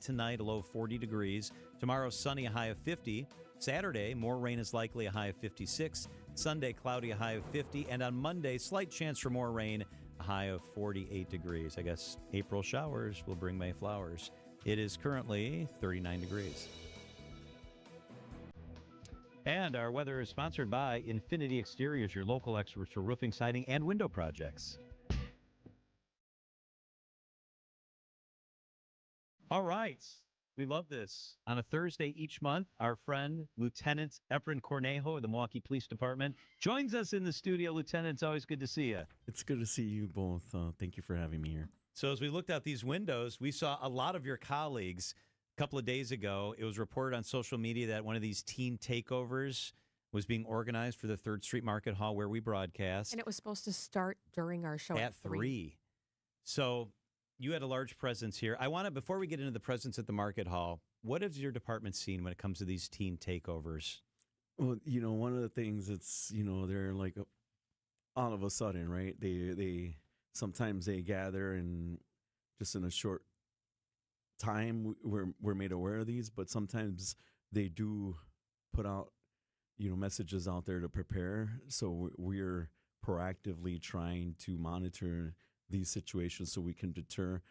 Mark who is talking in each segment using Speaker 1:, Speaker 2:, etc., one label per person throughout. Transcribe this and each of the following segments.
Speaker 1: tonight, a low of 40 degrees. Tomorrow, sunny, a high of 50. Saturday, more rain is likely, a high of 56. Sunday, cloudy, a high of 50. And on Monday, slight chance for more rain, a high of 48 degrees. I guess April showers will bring May flowers. It is currently 39 degrees. And our weather is sponsored by Infinity Exteriors, your local experts for roofing, siding, and window projects. All right. We love this. On a Thursday each month, our friend, Lieutenant Efren Cornejo of the Milwaukee Police Department, joins us in the studio. Lieutenant, it's always good to see you.
Speaker 2: It's good to see you both. Thank you for having me here.
Speaker 1: So as we looked out these windows, we saw a lot of your colleagues. A couple of days ago, it was reported on social media that one of these teen takeovers was being organized for the 3rd Street Market Hall where we broadcast.
Speaker 3: And it was supposed to start during our show
Speaker 1: at 3. So you had a large presence here. I want to, before we get into the presence at the Market Hall, what has your department seen when it comes to these teen takeovers?
Speaker 2: Well, one of the things it's, they're like all of a sudden, right? They sometimes they gather and just in a short time we're made aware of these, but sometimes they do put out messages out there to prepare. So we're proactively trying to monitor these situations so we can deter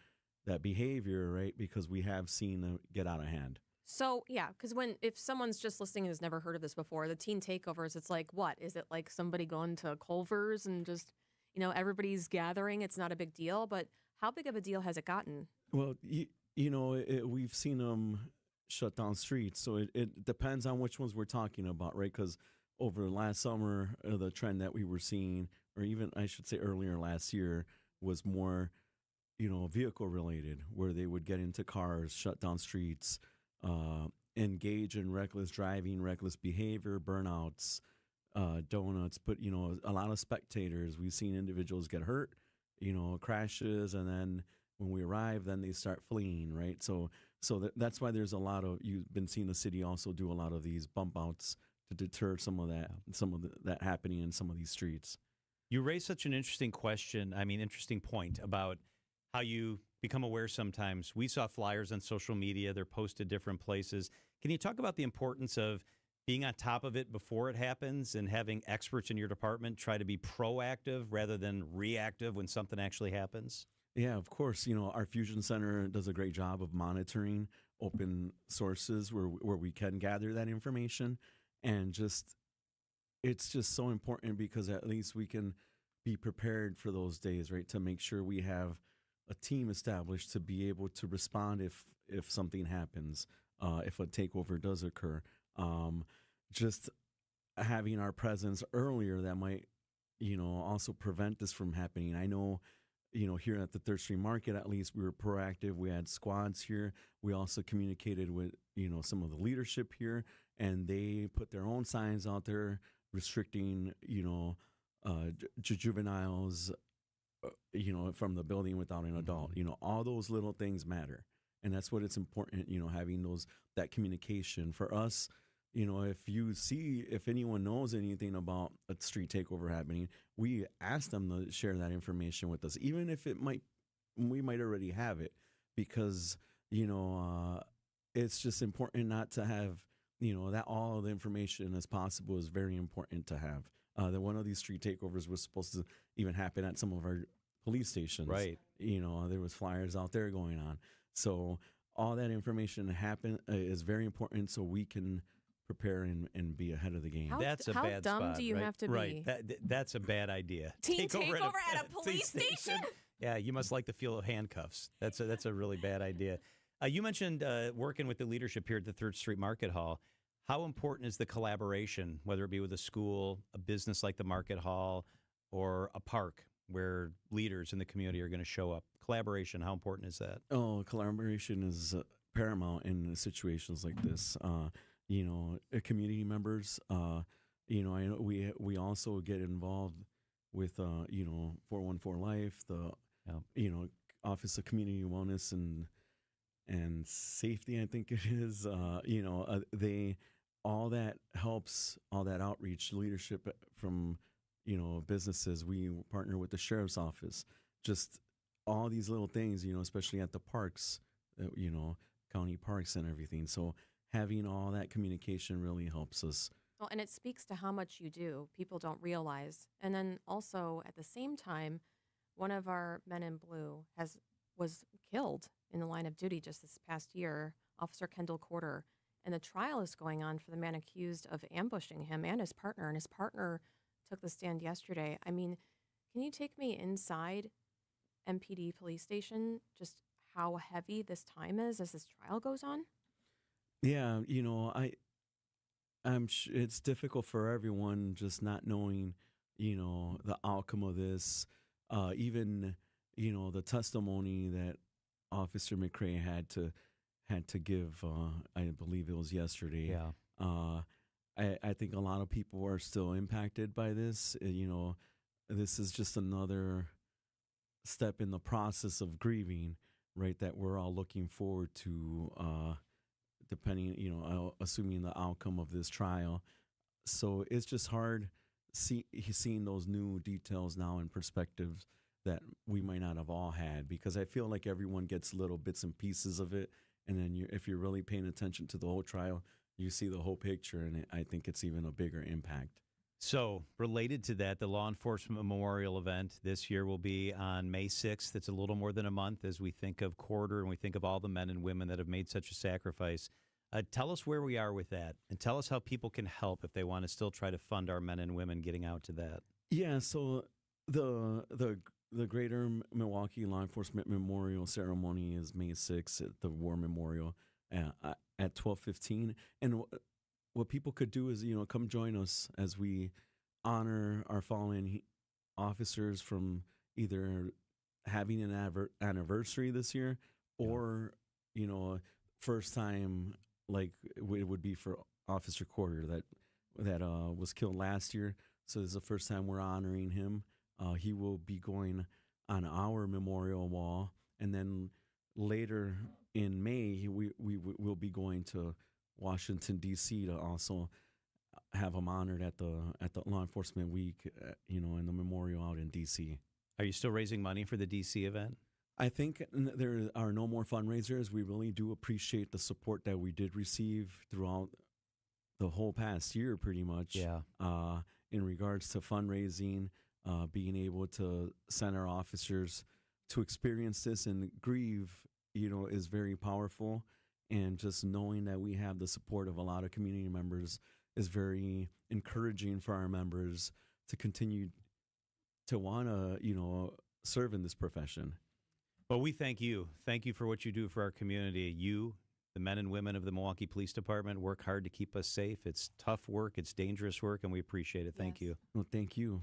Speaker 2: that behavior, right? Because we have seen them get out of hand.
Speaker 3: So, yeah, because if someone's just listening and has never heard of this before, the teen takeovers, it's like, what? Is it like somebody going to Culver's and just, everybody's gathering? It's not a big deal, but how big of a deal has it gotten?
Speaker 2: Well, we've seen them shut down streets, so it depends on which ones we're talking about, right? Because over last summer, the trend that we were seeing, or even I should say earlier last year, was more, vehicle related, where they would get into cars, shut down streets, engage in reckless driving, reckless behavior, burnouts, donuts. But a lot of spectators. We've seen individuals get hurt, crashes, and then when we arrive, then they start fleeing, right? So that's why there's a lot of, you've been seeing the city also do a lot of these bump outs to deter some of that happening in some of these streets.
Speaker 1: You raised such an interesting point about how you become aware sometimes. We saw flyers on social media. They're posted different places. Can you talk about the importance of being on top of it before it happens and having experts in your department try to be proactive rather than reactive when something actually happens?
Speaker 2: Yeah, of course. Our Fusion Center does a great job of monitoring open sources where we can gather that information. And it's just so important because at least we can be prepared for those days, right? To make sure we have a team established to be able to respond if something happens, if a takeover does occur. Just having our presence earlier that might, also prevent this from happening. I know, here at the 3rd Street Market, at least we were proactive. We had squads here. We also communicated with, some of the leadership here, and they put their own signs out there restricting, juveniles, from the building without an adult. All those little things matter. And that's what it's important, having that communication for us. If anyone knows anything about a street takeover happening, we ask them to share that information with us, even if we might already have it, because, it's just important not to have, that all of the information as possible is very important to have. That one of these street takeovers was supposed to even happen at some of our police stations.
Speaker 1: Right.
Speaker 2: There was flyers out there going on. So all that information is very important so we can prepare and be ahead of the game.
Speaker 1: That's a bad spot.
Speaker 3: How dumb do you have to be?
Speaker 1: Right. That's a bad idea.
Speaker 3: Teen takeover at a police station?
Speaker 1: Yeah, you must like the feel of handcuffs. That's a really bad idea. You mentioned working with the leadership here at the 3rd Street Market Hall. How important is the collaboration, whether it be with a school, a business like the Market Hall, or a park where leaders in the community are going to show up? Collaboration, how important is that?
Speaker 2: Oh, collaboration is paramount in situations like this. Community members, I know we also get involved with, 414 Life, the, Office of Community Wellness and Safety, I think it is. All that helps, all that outreach, leadership from, businesses. We partner with the sheriff's office. Just all these little things, especially at the parks, county parks and everything. So having all that communication really helps us.
Speaker 3: Well, and it speaks to how much you do. People don't realize. And then also at the same time, one of our men in blue was killed in the line of duty just this past year, Officer Kendall Corder. And the trial is going on for the man accused of ambushing him and his partner. And his partner took the stand yesterday. I mean, can you take me inside MPD police station, just how heavy this time is as this trial goes on?
Speaker 2: Yeah, it's difficult for everyone just not knowing, the outcome of this. Even, the testimony that Officer McCrae had to give. I believe it was yesterday.
Speaker 1: Yeah.
Speaker 2: I think a lot of people are still impacted by this. This is just another step in the process of grieving, right? That we're all looking forward to. Depending, assuming the outcome of this trial. So it's just hard seeing those new details now in perspectives that we might not have all had, because I feel like everyone gets little bits and pieces of it. And then if you're really paying attention to the whole trial, you see the whole picture, and I think it's even a bigger impact.
Speaker 1: So related to that, the Law Enforcement Memorial event this year will be on May 6th. It's a little more than a month as we think of Corder and we think of all the men and women that have made such a sacrifice. Tell us where we are with that, and tell us how people can help if they want to still try to fund our men and women getting out to that.
Speaker 2: Yeah, so the Greater Milwaukee Law Enforcement Memorial Ceremony is May 6th at the War Memorial at 12:15. And what people could do is, come join us as we honor our fallen officers from either having an anniversary this year or, first time, like it would be for Officer Corder that was killed last year. So this is the first time we're honoring him. He will be going on our memorial wall, and then later in May, we will be going to Washington D.C. to also have him honored at the Law Enforcement Week, in the memorial out in D.C.
Speaker 1: Are you still raising money for the D.C. event?
Speaker 2: I think there are no more fundraisers. We really do appreciate the support that we did receive throughout the whole past year, pretty much.
Speaker 1: Yeah.
Speaker 2: In regards to fundraising, being able to send our officers to experience this and grieve, is very powerful. And just knowing that we have the support of a lot of community members is very encouraging for our members to continue to want to, serve in this profession.
Speaker 1: Well, we thank you. Thank you for what you do for our community. You, the men and women of the Milwaukee Police Department, work hard to keep us safe. It's tough work. It's dangerous work, and we appreciate it. Thank you.
Speaker 2: Well, thank you.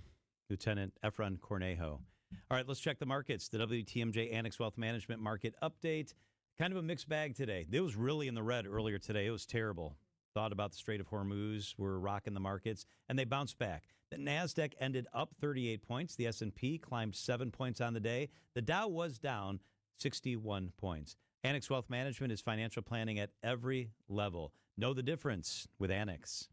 Speaker 1: Lieutenant Efron Cornejo. All right, let's check the markets. The WTMJ Annex Wealth Management Market Update. Kind of a mixed bag today. It was really in the red earlier today. It was terrible. Thought about the Strait of Hormuz. We're rocking the markets, and they bounced back. The NASDAQ ended up 38 points. The S&P climbed 7 points on the day. The Dow was down 61 points. Annex Wealth Management is financial planning at every level. Know the difference with Annex.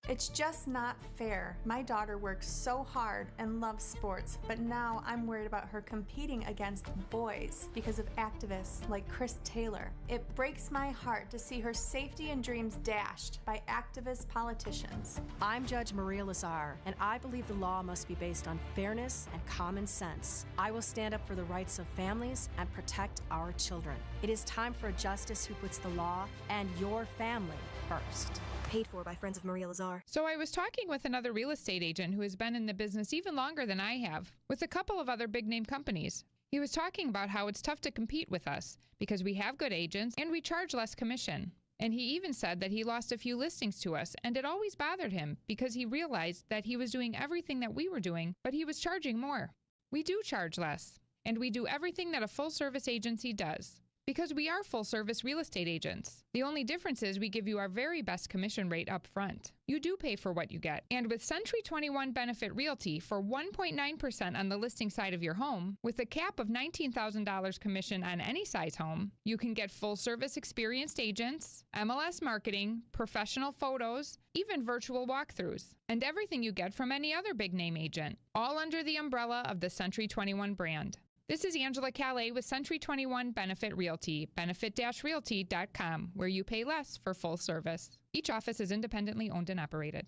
Speaker 4: It's just not fair. My daughter works so hard and loves sports, but now I'm worried about her competing against boys because of activists like Chris Taylor. It breaks my heart to see her safety and dreams dashed by activist politicians.
Speaker 5: I'm Judge Maria Lazar, and I believe the law must be based on fairness and common sense. I will stand up for the rights of families and protect our children. It is time for a justice who puts the law and your family first.
Speaker 6: Paid for by Friends of Maria Lazar.
Speaker 7: So I was talking with another real estate agent who has been in the business even longer than I have, with a couple of other big-name companies. He was talking about how it's tough to compete with us because we have good agents and we charge less commission. And he even said that he lost a few listings to us, and it always bothered him because he realized that he was doing everything that we were doing, but he was charging more. We do charge less, and we do everything that a full-service agency does. Because we are full-service real estate agents. The only difference is we give you our very best commission rate up front. You do pay for what you get. And with Century 21 Benefit Realty for 1.9% on the listing side of your home, with a cap of $19,000 commission on any size home, you can get full-service experienced agents, MLS marketing, professional photos, even virtual walkthroughs, and everything you get from any other big-name agent, all under the umbrella of the Century 21 brand. This is Angela Calais with Century 21 Benefit Realty, benefit-realty.com, where you pay less for full service. Each office is independently owned and operated.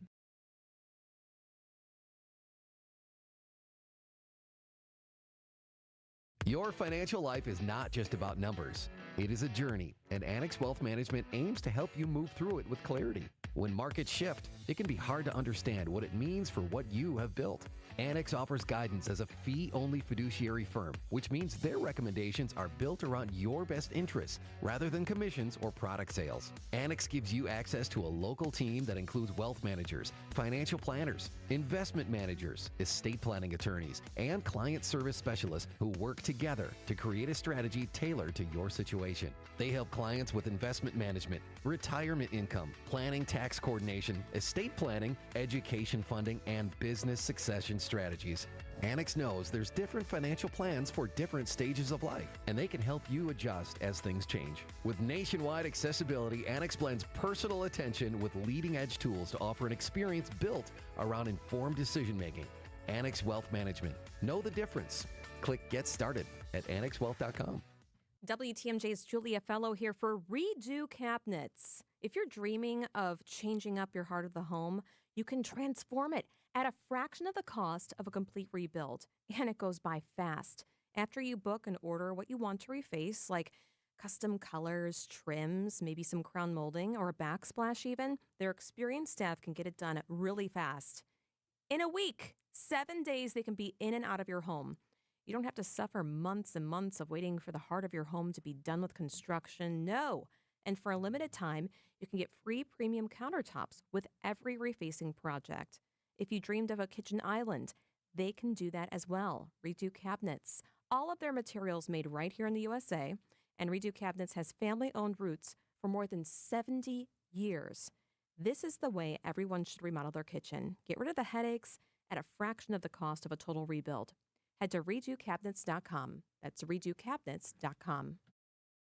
Speaker 8: Your financial life is not just about numbers. It is a journey, and Annex Wealth Management aims to help you move through it with clarity. When markets shift, it can be hard to understand what it means for what you have built. Annex offers guidance as a fee-only fiduciary firm, which means their recommendations are built around your best interests rather than commissions or product sales. Annex gives you access to a local team that includes wealth managers, financial planners, investment managers, estate planning attorneys, and client service specialists who work together to create a strategy tailored to your situation. They help clients with investment management, retirement income, planning, tax coordination, estate planning, education funding, and business succession strategies. Annex knows there's different financial plans for different stages of life, and they can help you adjust as things change. With nationwide accessibility, Annex blends personal attention with leading-edge tools to offer an experience built around informed decision-making. Annex Wealth Management. Know the difference. Click Get Started at annexwealth.com.
Speaker 3: WTMJ's Julia Fellow here for Redo Cabinets. If you're dreaming of changing up your heart of the home, you can transform it at a fraction of the cost of a complete rebuild, and it goes by fast. After you book and order what you want to reface, like custom colors, trims, maybe some crown molding, or a backsplash even, their experienced staff can get it done really fast. In a week, 7 days, they can be in and out of your home. You don't have to suffer months and months of waiting for the heart of your home to be done with construction. No. And for a limited time, you can get free premium countertops with every refacing project. If you dreamed of a kitchen island, they can do that as well. Redo Cabinets. All of their materials made right here in the USA. And Redo Cabinets has family-owned roots for more than 70 years. This is the way everyone should remodel their kitchen. Get rid of the headaches at a fraction of the cost of a total rebuild. Head to redocabinets.com. That's redocabinets.com.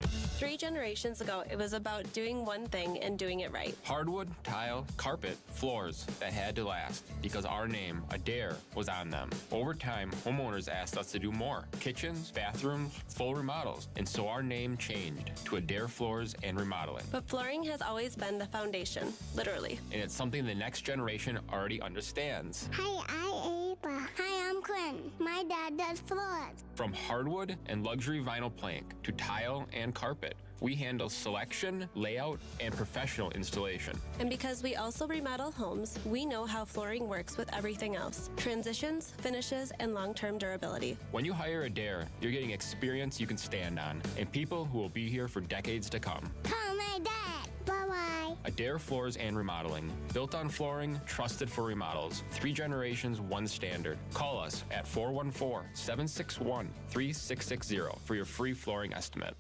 Speaker 9: 3 generations ago, it was about doing one thing and doing it right.
Speaker 10: Hardwood, tile, carpet, floors that had to last because our name, Adair, was on them. Over time, homeowners asked us to do more. Kitchens, bathrooms, full remodels. And so our name changed to Adair Floors and Remodeling.
Speaker 9: But flooring has always been the foundation, literally.
Speaker 10: And it's something the next generation already understands.
Speaker 11: Hi, I'm Ava. Hi, I'm Quinn. My dad does floors.
Speaker 10: From hardwood and luxury vinyl plank to tile and carpet, we handle selection, layout, and professional installation.
Speaker 9: And because we also remodel homes, we know how flooring works with everything else. Transitions, finishes, and long-term durability.
Speaker 10: When you hire Adair, you're getting experience you can stand on and people who will be here for decades to come.
Speaker 11: Call my dad. Bye-bye.
Speaker 10: Adair Floors and Remodeling. Built on flooring, trusted for remodels. 3 generations, 1 standard. Call us at 414-761-3660 for your free flooring estimate.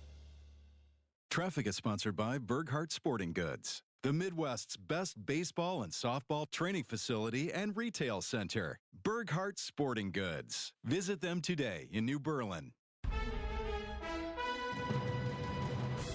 Speaker 12: Traffic is sponsored by Burghardt Sporting Goods, the Midwest's best baseball and softball training facility and retail center. Burghardt Sporting Goods. Visit them today in New Berlin.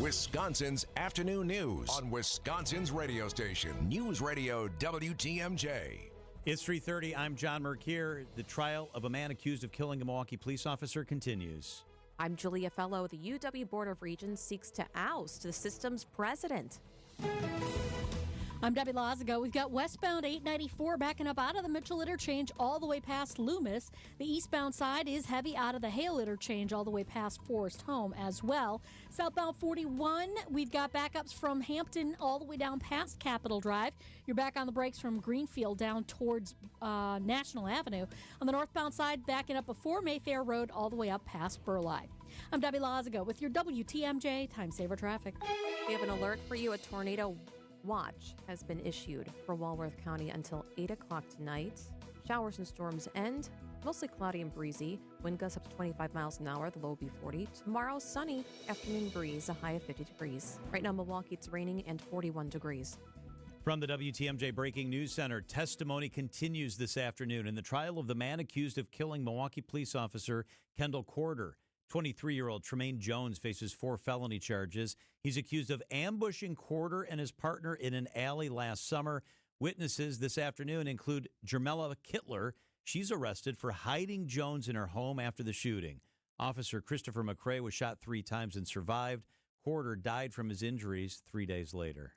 Speaker 13: Wisconsin's afternoon news on Wisconsin's radio station, News Radio WTMJ.
Speaker 1: It's 3:30. I'm John Mercure. The trial of a man accused of killing a Milwaukee police officer continues.
Speaker 3: I'm Julia Fellow. The UW Board of Regents seeks to oust the system's president.
Speaker 14: I'm Debbie Lazago. We've got westbound 894 backing up out of the Mitchell Interchange all the way past Loomis. The eastbound side is heavy out of the Hale Interchange all the way past Forest Home as well. Southbound 41, we've got backups from Hampton all the way down past Capitol Drive. You're back on the brakes from Greenfield down towards National Avenue. On the northbound side, backing up before Mayfair Road all the way up past Burleigh. I'm Debbie Lazago with your WTMJ Time Saver Traffic.
Speaker 3: We have an alert for you. A tornado watch has been issued for Walworth County until 8 o'clock tonight. Showers and storms end. Mostly cloudy and breezy. Wind gusts up to 25 miles an hour. The low will be 40. Tomorrow, sunny. Afternoon breeze. A high of 50 degrees. Right now, Milwaukee, it's raining and 41 degrees.
Speaker 1: From the WTMJ Breaking News Center, testimony continues this afternoon in the trial of the man accused of killing Milwaukee police officer Kendall Corder. 23-year-old Tremaine Jones faces 4 felony charges. He's accused of ambushing Corder and his partner in an alley last summer. Witnesses this afternoon include Jermella Kittler. She's arrested for hiding Jones in her home after the shooting. Officer Christopher McCrae was shot 3 times and survived. Corder died from his injuries 3 days later.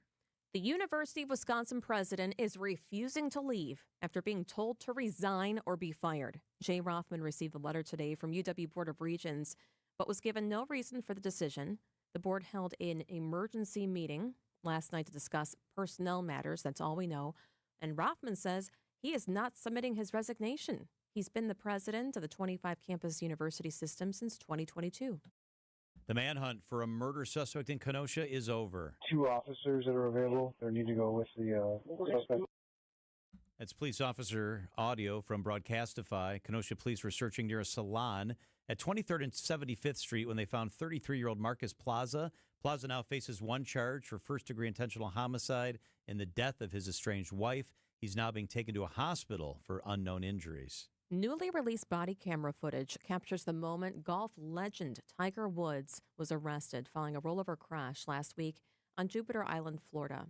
Speaker 3: The University of Wisconsin president is refusing to leave after being told to resign or be fired. Jay Rothman received a letter today from UW Board of Regents, but was given no reason for the decision. The board held an emergency meeting last night to discuss personnel matters. That's all we know. And Rothman says he is not submitting his resignation. He's been the president of the 25-campus university system since 2022.
Speaker 1: The manhunt for a murder suspect in Kenosha is over.
Speaker 15: 2 officers that are available. They need to go with the suspect.
Speaker 1: That's police officer audio from Broadcastify. Kenosha police were searching near a salon at 23rd and 75th Street when they found 33-year-old Marcus Plaza. Plaza now faces 1 charge for first-degree intentional homicide in the death of his estranged wife. He's now being taken to a hospital for unknown injuries.
Speaker 3: Newly released body camera footage captures the moment golf legend Tiger Woods was arrested following a rollover crash last week on Jupiter Island, Florida.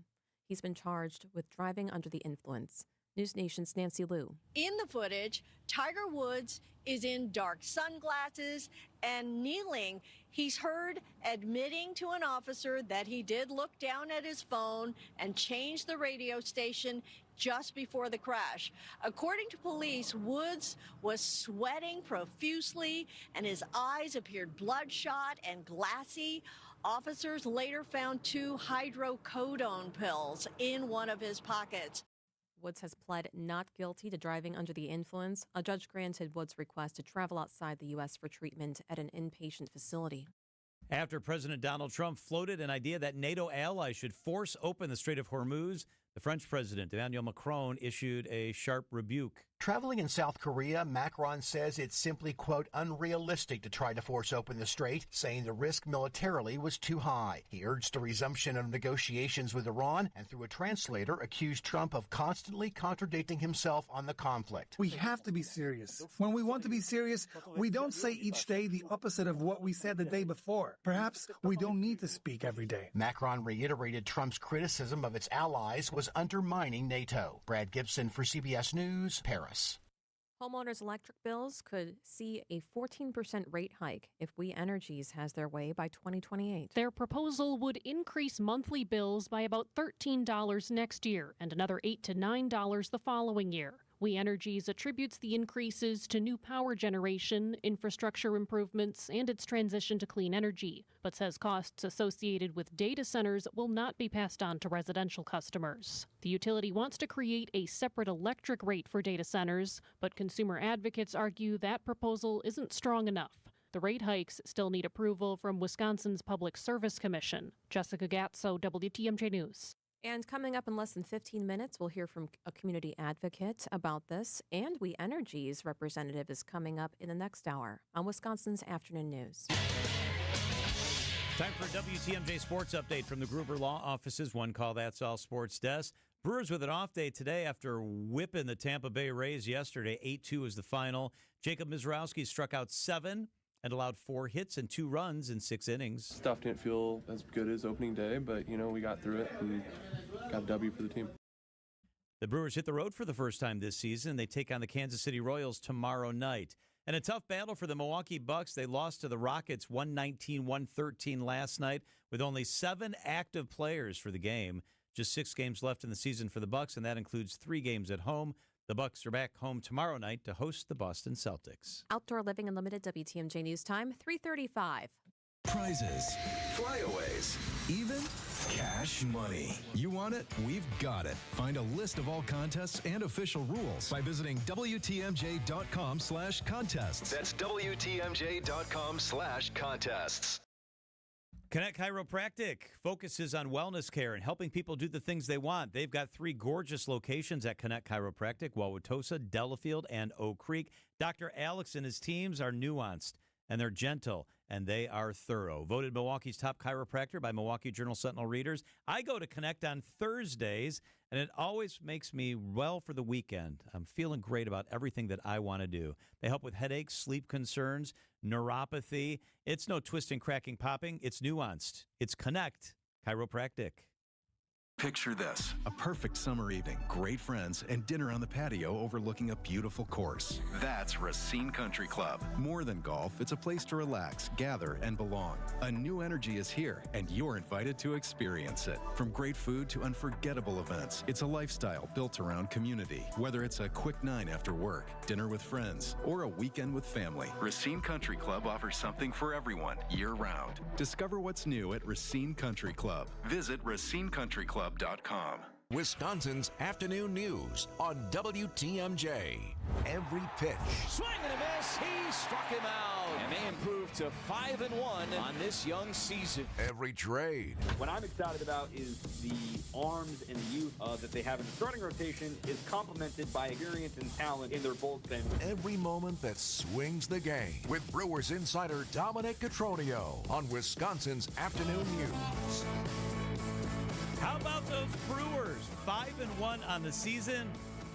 Speaker 3: He's been charged with driving under the influence. News Nation's Nancy Liu.
Speaker 16: In the footage, Tiger Woods is in dark sunglasses and kneeling. He's heard admitting to an officer that he did look down at his phone and change the radio station just before the crash. According to police, Woods was sweating profusely and his eyes appeared bloodshot and glassy. Officers later found 2 hydrocodone pills in one of his pockets.
Speaker 3: Woods has pled not guilty to driving under the influence. A judge granted Woods' request to travel outside the U.S. for treatment at an inpatient facility.
Speaker 1: After President Donald Trump floated an idea that NATO allies should force open the Strait of Hormuz, the French president, Emmanuel Macron, issued a sharp rebuke.
Speaker 17: Traveling in South Korea, Macron says it's simply, quote, unrealistic to try to force open the strait, saying the risk militarily was too high. He urged a resumption of negotiations with Iran and through a translator accused Trump of constantly contradicting himself on the conflict.
Speaker 18: We have to be serious. When we want to be serious, we don't say each day the opposite of what we said the day before. Perhaps we don't need to speak every day.
Speaker 17: Macron reiterated Trump's criticism of its allies was undermining NATO. Brad Gibson for CBS News, Paris.
Speaker 3: Homeowners' electric bills could see a 14% rate hike if We Energies has their way by 2028.
Speaker 19: Their proposal would increase monthly bills by about $13 next year and another $8 to $9 the following year. We Energies attributes the increases to new power generation, infrastructure improvements, and its transition to clean energy, but says costs associated with data centers will not be passed on to residential customers. The utility wants to create a separate electric rate for data centers, but consumer advocates argue that proposal isn't strong enough. The rate hikes still need approval from Wisconsin's Public Service Commission. Jessica Gatso, WTMJ News.
Speaker 3: And coming up in less than 15 minutes, we'll hear from a community advocate about this. And We Energies representative is coming up in the next hour on Wisconsin's Afternoon News.
Speaker 1: Time for a WTMJ Sports Update from the Gruber Law Offices. One call, that's all sports desk. Brewers with an off day today after whipping the Tampa Bay Rays yesterday. 8-2 is the final. Jacob Mizrowski struck out 7 and allowed 4 hits and 2 runs in 6 innings.
Speaker 20: Stuff didn't feel as good as opening day, but, we got through it and got a W for the team.
Speaker 1: The Brewers hit the road for the first time this season. They take on the Kansas City Royals tomorrow night. And a tough battle for the Milwaukee Bucks. They lost to the Rockets 119-113 last night with only 7 active players for the game. Just 6 games left in the season for the Bucks, and that includes 3 games at home. The Bucks are back home tomorrow night to host the Boston Celtics.
Speaker 3: Outdoor Living Unlimited, WTMJ News Time, 3:35.
Speaker 13: Prizes, flyaways, even cash money. You want it? We've got it. Find a list of all contests and official rules by visiting WTMJ.com/contests. That's WTMJ.com/contests.
Speaker 1: Connect Chiropractic focuses on wellness care and helping people do the things they want. They've got 3 gorgeous locations at Connect Chiropractic: Wauwatosa, Delafield, and Oak Creek. Dr. Alex and his teams are nuanced, and they're gentle, and they are thorough. Voted Milwaukee's top chiropractor by Milwaukee Journal Sentinel readers. I go to Connect on Thursdays, and it always makes me well for the weekend. I'm feeling great about everything that I want to do. They help with headaches, sleep concerns, neuropathy. It's no twisting, cracking, popping. It's nuanced. It's Connect Chiropractic.
Speaker 12: Picture this, a perfect summer evening, great friends, and dinner on the patio overlooking a beautiful course. That's Racine Country Club. More than golf, it's a place to relax, gather, and belong. A new energy is here, and you're invited to experience it. From great food to unforgettable events, it's a lifestyle built around community. Whether it's a quick nine after work, dinner with friends, or a weekend with family, Racine Country Club offers something for everyone, year-round. Discover what's new at Racine Country Club. Visit racinecountryclub.com.
Speaker 21: Wisconsin's afternoon news on WTMJ. Every pitch.
Speaker 22: Swing and a miss. He struck him out. And they improved to 5-1 on this young season.
Speaker 21: Every trade.
Speaker 23: What I'm excited about is the arms and the youth that they have in the starting rotation is complemented by experience and talent in their bullpen.
Speaker 21: Every moment that swings the game with Brewers insider Dominic Cotroneo on Wisconsin's afternoon news.
Speaker 1: How about those Brewers? 5-1 on the season.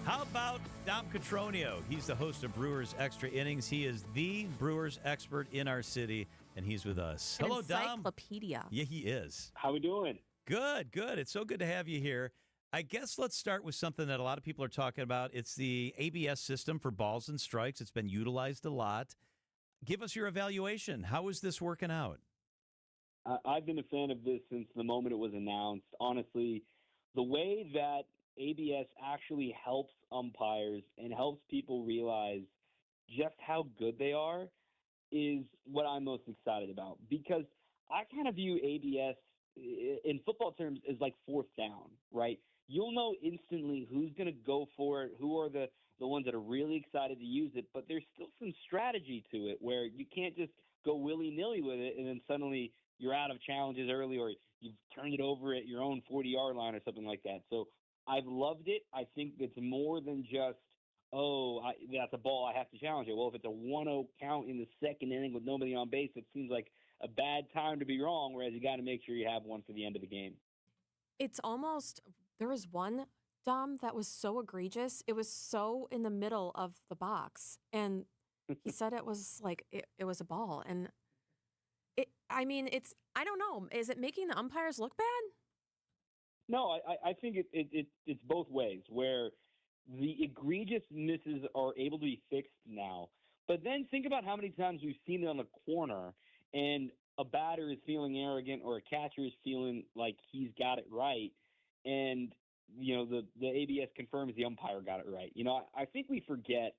Speaker 1: How about Dom Cotroneo? He's the host of Brewers Extra Innings. He is the Brewers expert in our city, and he's with us.
Speaker 3: An
Speaker 1: Hello, Dom.
Speaker 3: encyclopedia.
Speaker 1: Yeah, he is.
Speaker 23: How we doing?
Speaker 1: Good, good. It's so good to have you here. I guess let's start with something that a lot of people are talking about. It's the ABS system for balls and strikes. It's been utilized a lot. Give us your evaluation. How is this working out?
Speaker 23: I've been a fan of this since the moment it was announced. Honestly, the way that ABS actually helps umpires and helps people realize just how good they are is what I'm most excited about. Because I kind of view ABS in football terms as like fourth down, right? You'll know instantly who's going to go for it, who are the ones that are really excited to use it, but there's still some strategy to it where you can't just go willy-nilly with it and then suddenly you're out of challenges early or you've turned it over at your own 40-yard line or something like that. So I've loved it. I think it's more than just, that's a ball, I have to challenge it. Well, if it's a 1-0 count in the second inning with nobody on base, it seems like a bad time to be wrong, whereas you got to make sure you have one for the end of the game.
Speaker 3: It's almost, there was one, Dom, that was so egregious. It was so in the middle of the box. And he said it was like, it was a ball. And I don't know. Is it making the umpires look bad?
Speaker 23: No, I think it's both ways, where the egregious misses are able to be fixed now. But then think about how many times we've seen it on the corner, and a batter is feeling arrogant or a catcher is feeling like he's got it right, and the ABS confirms the umpire got it right. I think we forget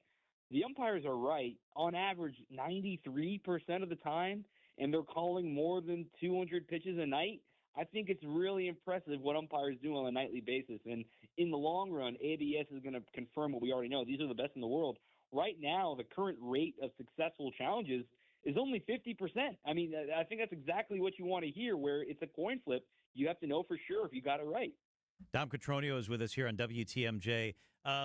Speaker 23: the umpires are right on average 93% of the time, and they're calling more than 200 pitches a night. I think it's really impressive what umpires do on a nightly basis. And in the long run, ABS is going to confirm what we already know. These are the best in the world. Right now, the current rate of successful challenges is only 50%. I mean, I think that's exactly what you want to hear, where it's a coin flip. You have to know for sure if you got it right.
Speaker 1: Dom Cotroneo is with us here on WTMJ.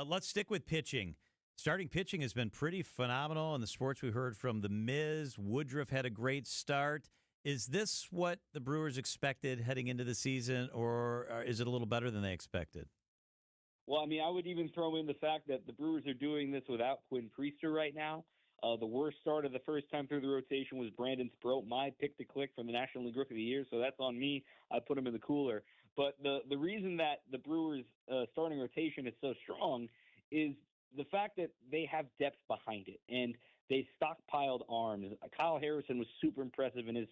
Speaker 1: Let's stick with pitching. Starting pitching has been pretty phenomenal in the sports. We heard from the Miz. Woodruff had a great start. Is this what the Brewers expected heading into the season, or is it a little better than they expected?
Speaker 23: Well, I mean, I would even throw in the fact that the Brewers are doing this without Quinn Priester right now. The worst start of the first time through the rotation was Brandon Sproat, my pick to click from the National League Rookie of the Year, so that's on me. I put him in the cooler. But the reason that the Brewers' starting rotation is so strong is the fact that they have depth behind it, and they stockpiled arms. Kyle Harrison was super impressive in his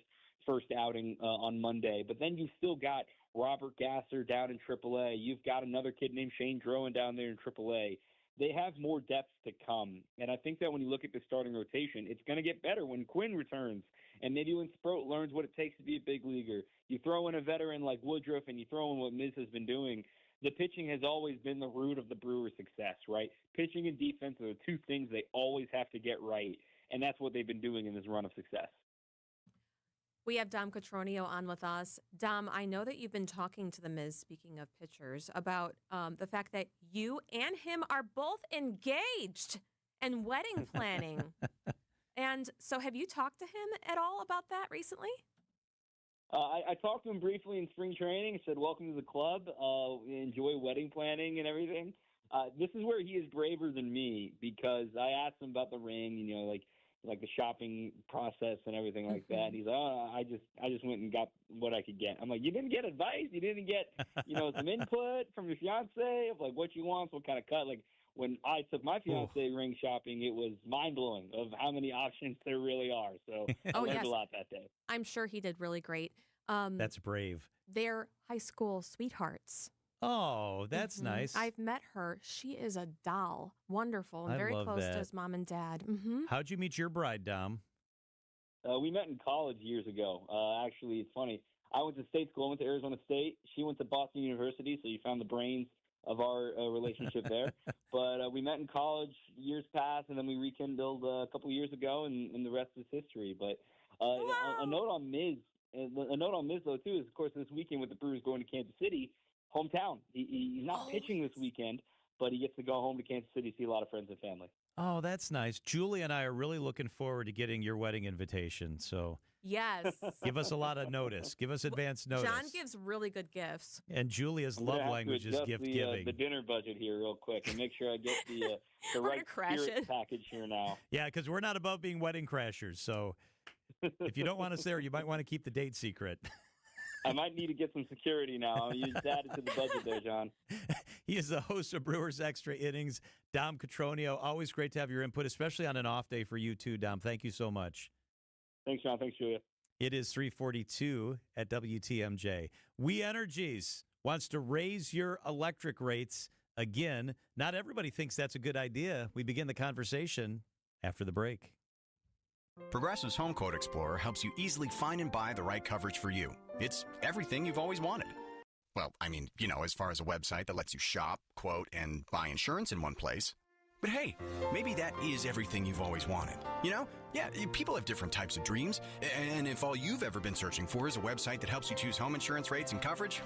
Speaker 23: first outing on Monday, but then you've still got Robert Gasser down in AAA. You've got another kid named Shane Drowan down there in AAA. They have more depth to come, and I think that when you look at the starting rotation, it's going to get better when Quinn returns, and maybe when Sproat learns what it takes to be a big leaguer. You throw in a veteran like Woodruff, and you throw in what Miz has been doing. The pitching has always been the root of the Brewers' success, right? Pitching and defense are the two things they always have to get right, and that's what they've been doing in this run of success.
Speaker 3: We have Dom Cotroneo on with us. Dom, I know that you've been talking to the Miz, speaking of pitchers, about the fact that you and him are both engaged and wedding planning. And so have you talked to him at all about that recently?
Speaker 23: I talked to him briefly in spring training. I said, welcome to the club. Enjoy wedding planning and everything. This is where he is braver than me, because I asked him about the ring, like the shopping process and everything like that. He's like, oh, I just went and got what I could get. I'm like, you didn't get advice? You didn't get, some input from your fiance of like what she wants, what kind of cut? Like when I took my fiance ring shopping, it was mind blowing of how many options there really are. So I learned a lot that day.
Speaker 3: I'm sure he did really great.
Speaker 1: That's brave.
Speaker 3: They're high school sweethearts.
Speaker 1: Oh, that's nice.
Speaker 3: I've met her. She is a doll. Wonderful. And
Speaker 1: I
Speaker 3: very
Speaker 1: love
Speaker 3: close
Speaker 1: that.
Speaker 3: to his mom and dad.
Speaker 1: How'd you meet your bride, Dom?
Speaker 23: We met in college years ago. Actually, it's funny. I went to state school. I went to Arizona State. She went to Boston University, so you found the brains of our relationship there. But we met in college years past, and then we rekindled a couple of years ago, and the rest is history. But a note on Miz, though, too, is, of course, this weekend with the Brewers going to Kansas City, hometown. He's not pitching this weekend, but he gets to go home to Kansas City, see a lot of friends and family.
Speaker 1: Oh, that's nice. Julie and I are really looking forward to getting your wedding invitation. So
Speaker 3: yes.
Speaker 1: Give us a lot of notice. Give us advance notice.
Speaker 3: John gives really good gifts.
Speaker 1: And Julia's love language is gift giving.
Speaker 23: The dinner budget here real quick and make sure I get the right spirit package here now.
Speaker 1: Yeah, because we're not above being wedding crashers. So if you don't want us there, you might want to keep the date secret.
Speaker 23: I might need to get some security now. You just added to the budget there, John.
Speaker 1: He is the host of Brewers Extra Innings. Dom Catronio, always great to have your input, especially on an off day for you too, Dom. Thank you so much.
Speaker 23: Thanks, John. Thanks, Julia.
Speaker 1: It is 3:42 at WTMJ. We Energies wants to raise your electric rates again. Not everybody thinks that's a good idea. We begin the conversation after the break.
Speaker 2: Progressive's Home Quote Explorer helps you easily find and buy the right coverage for you. It's everything you've always wanted. Well, I mean, as far as a website that lets you shop, quote, and buy insurance in one place. But hey, maybe that is everything you've always wanted. Yeah, people have different types of dreams. And if all you've ever been searching for is a website that helps you choose home insurance rates and coverage,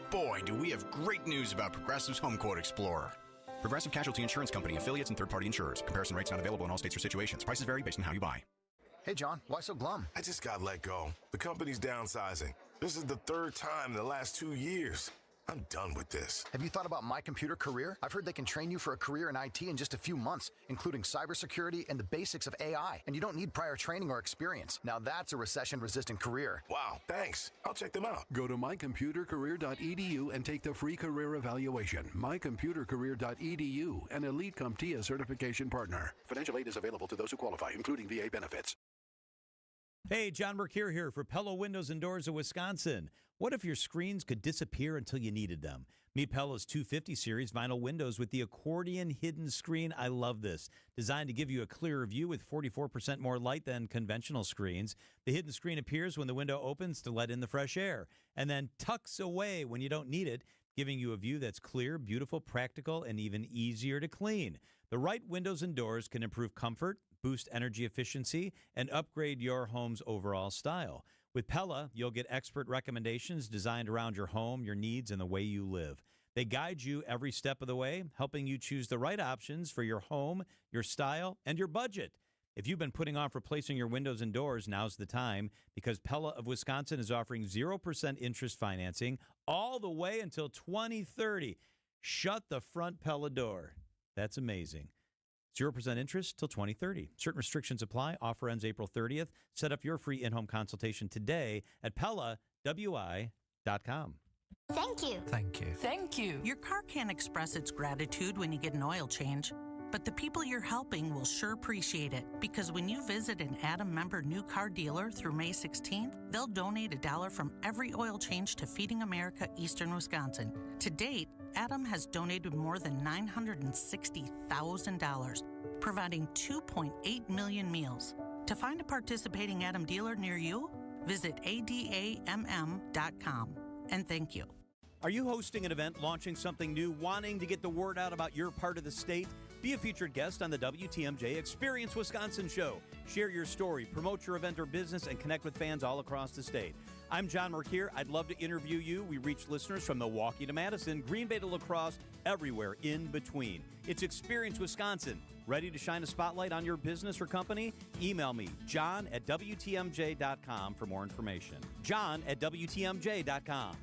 Speaker 2: boy, do we have great news about Progressive's Home Quote Explorer. Progressive Casualty Insurance Company, affiliates, and third-party insurers. Comparison rates not available in all states or situations. Prices vary based on how you buy.
Speaker 4: Hey, John, why so glum?
Speaker 5: I just got let go. The company's downsizing. This is the third time in the last 2 years. I'm done with this.
Speaker 4: Have you thought about My Computer Career? I've heard they can train you for a career in IT in just a few months, including cybersecurity and the basics of AI. And you don't need prior training or experience. Now that's a recession-resistant career.
Speaker 5: Wow, thanks. I'll check them out.
Speaker 13: Go to mycomputercareer.edu and take the free career evaluation. mycomputercareer.edu, an Elite CompTIA certification partner. Financial aid is available to those who qualify, including VA benefits.
Speaker 1: Hey, John Mercure here for Pella Windows and Doors of Wisconsin. What if your screens could disappear until you needed them? Meet Pella's 250 series vinyl windows with the accordion hidden screen. I love this. Designed to give you a clearer view with 44% more light than conventional screens. The hidden screen appears when the window opens to let in the fresh air and then tucks away when you don't need it, giving you a view that's clear, beautiful, practical, and even easier to clean. The right windows and doors can improve comfort, boost energy efficiency, and upgrade your home's overall style. With Pella, you'll get expert recommendations designed around your home, your needs, and the way you live. They guide you every step of the way, helping you choose the right options for your home, your style, and your budget. If you've been putting off replacing your windows and doors, now's the time, because Pella of Wisconsin is offering 0% interest financing all the way until 2030. Shut the front Pella door. That's amazing. 0% interest till 2030. Certain restrictions apply. Offer ends April 30th. Set up your free in-home consultation today at PellaWI.com.
Speaker 11: Thank you.
Speaker 24: Thank you.
Speaker 25: Thank you. Your car can't express its gratitude when you get an oil change, but the people you're helping will sure appreciate it, because when you visit an Adam member new car dealer through May 16th, they'll donate $1 from every oil change to Feeding America Eastern Wisconsin. To date, Adam has donated more than $960,000, providing 2.8 million meals. To find a participating Adam dealer near you, visit adamm.com. And thank you.
Speaker 1: Are you hosting an event, launching something new, wanting to get the word out about your part of the state? Be a featured guest on the WTMJ Experience Wisconsin show. Share your story, promote your event or business, and connect with fans all across the state. I'm John Mercure. I'd love to interview you. We reach listeners from Milwaukee to Madison, Green Bay to La Crosse, everywhere in between. It's Experience Wisconsin. Ready to shine a spotlight on your business or company? Email me, john@WTMJ.com for more information. John@WTMJ.com.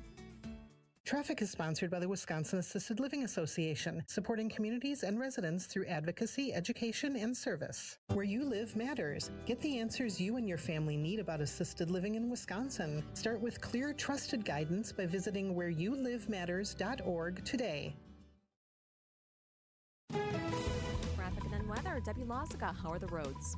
Speaker 6: Traffic is sponsored by the Wisconsin Assisted Living Association, supporting communities and residents through advocacy, education, and service. Where you live matters. Get the answers you and your family need about assisted living in Wisconsin. Start with clear, trusted guidance by visiting whereyouLiveMatters.org today.
Speaker 3: Traffic and then weather. Debbie Lozica, how are the roads?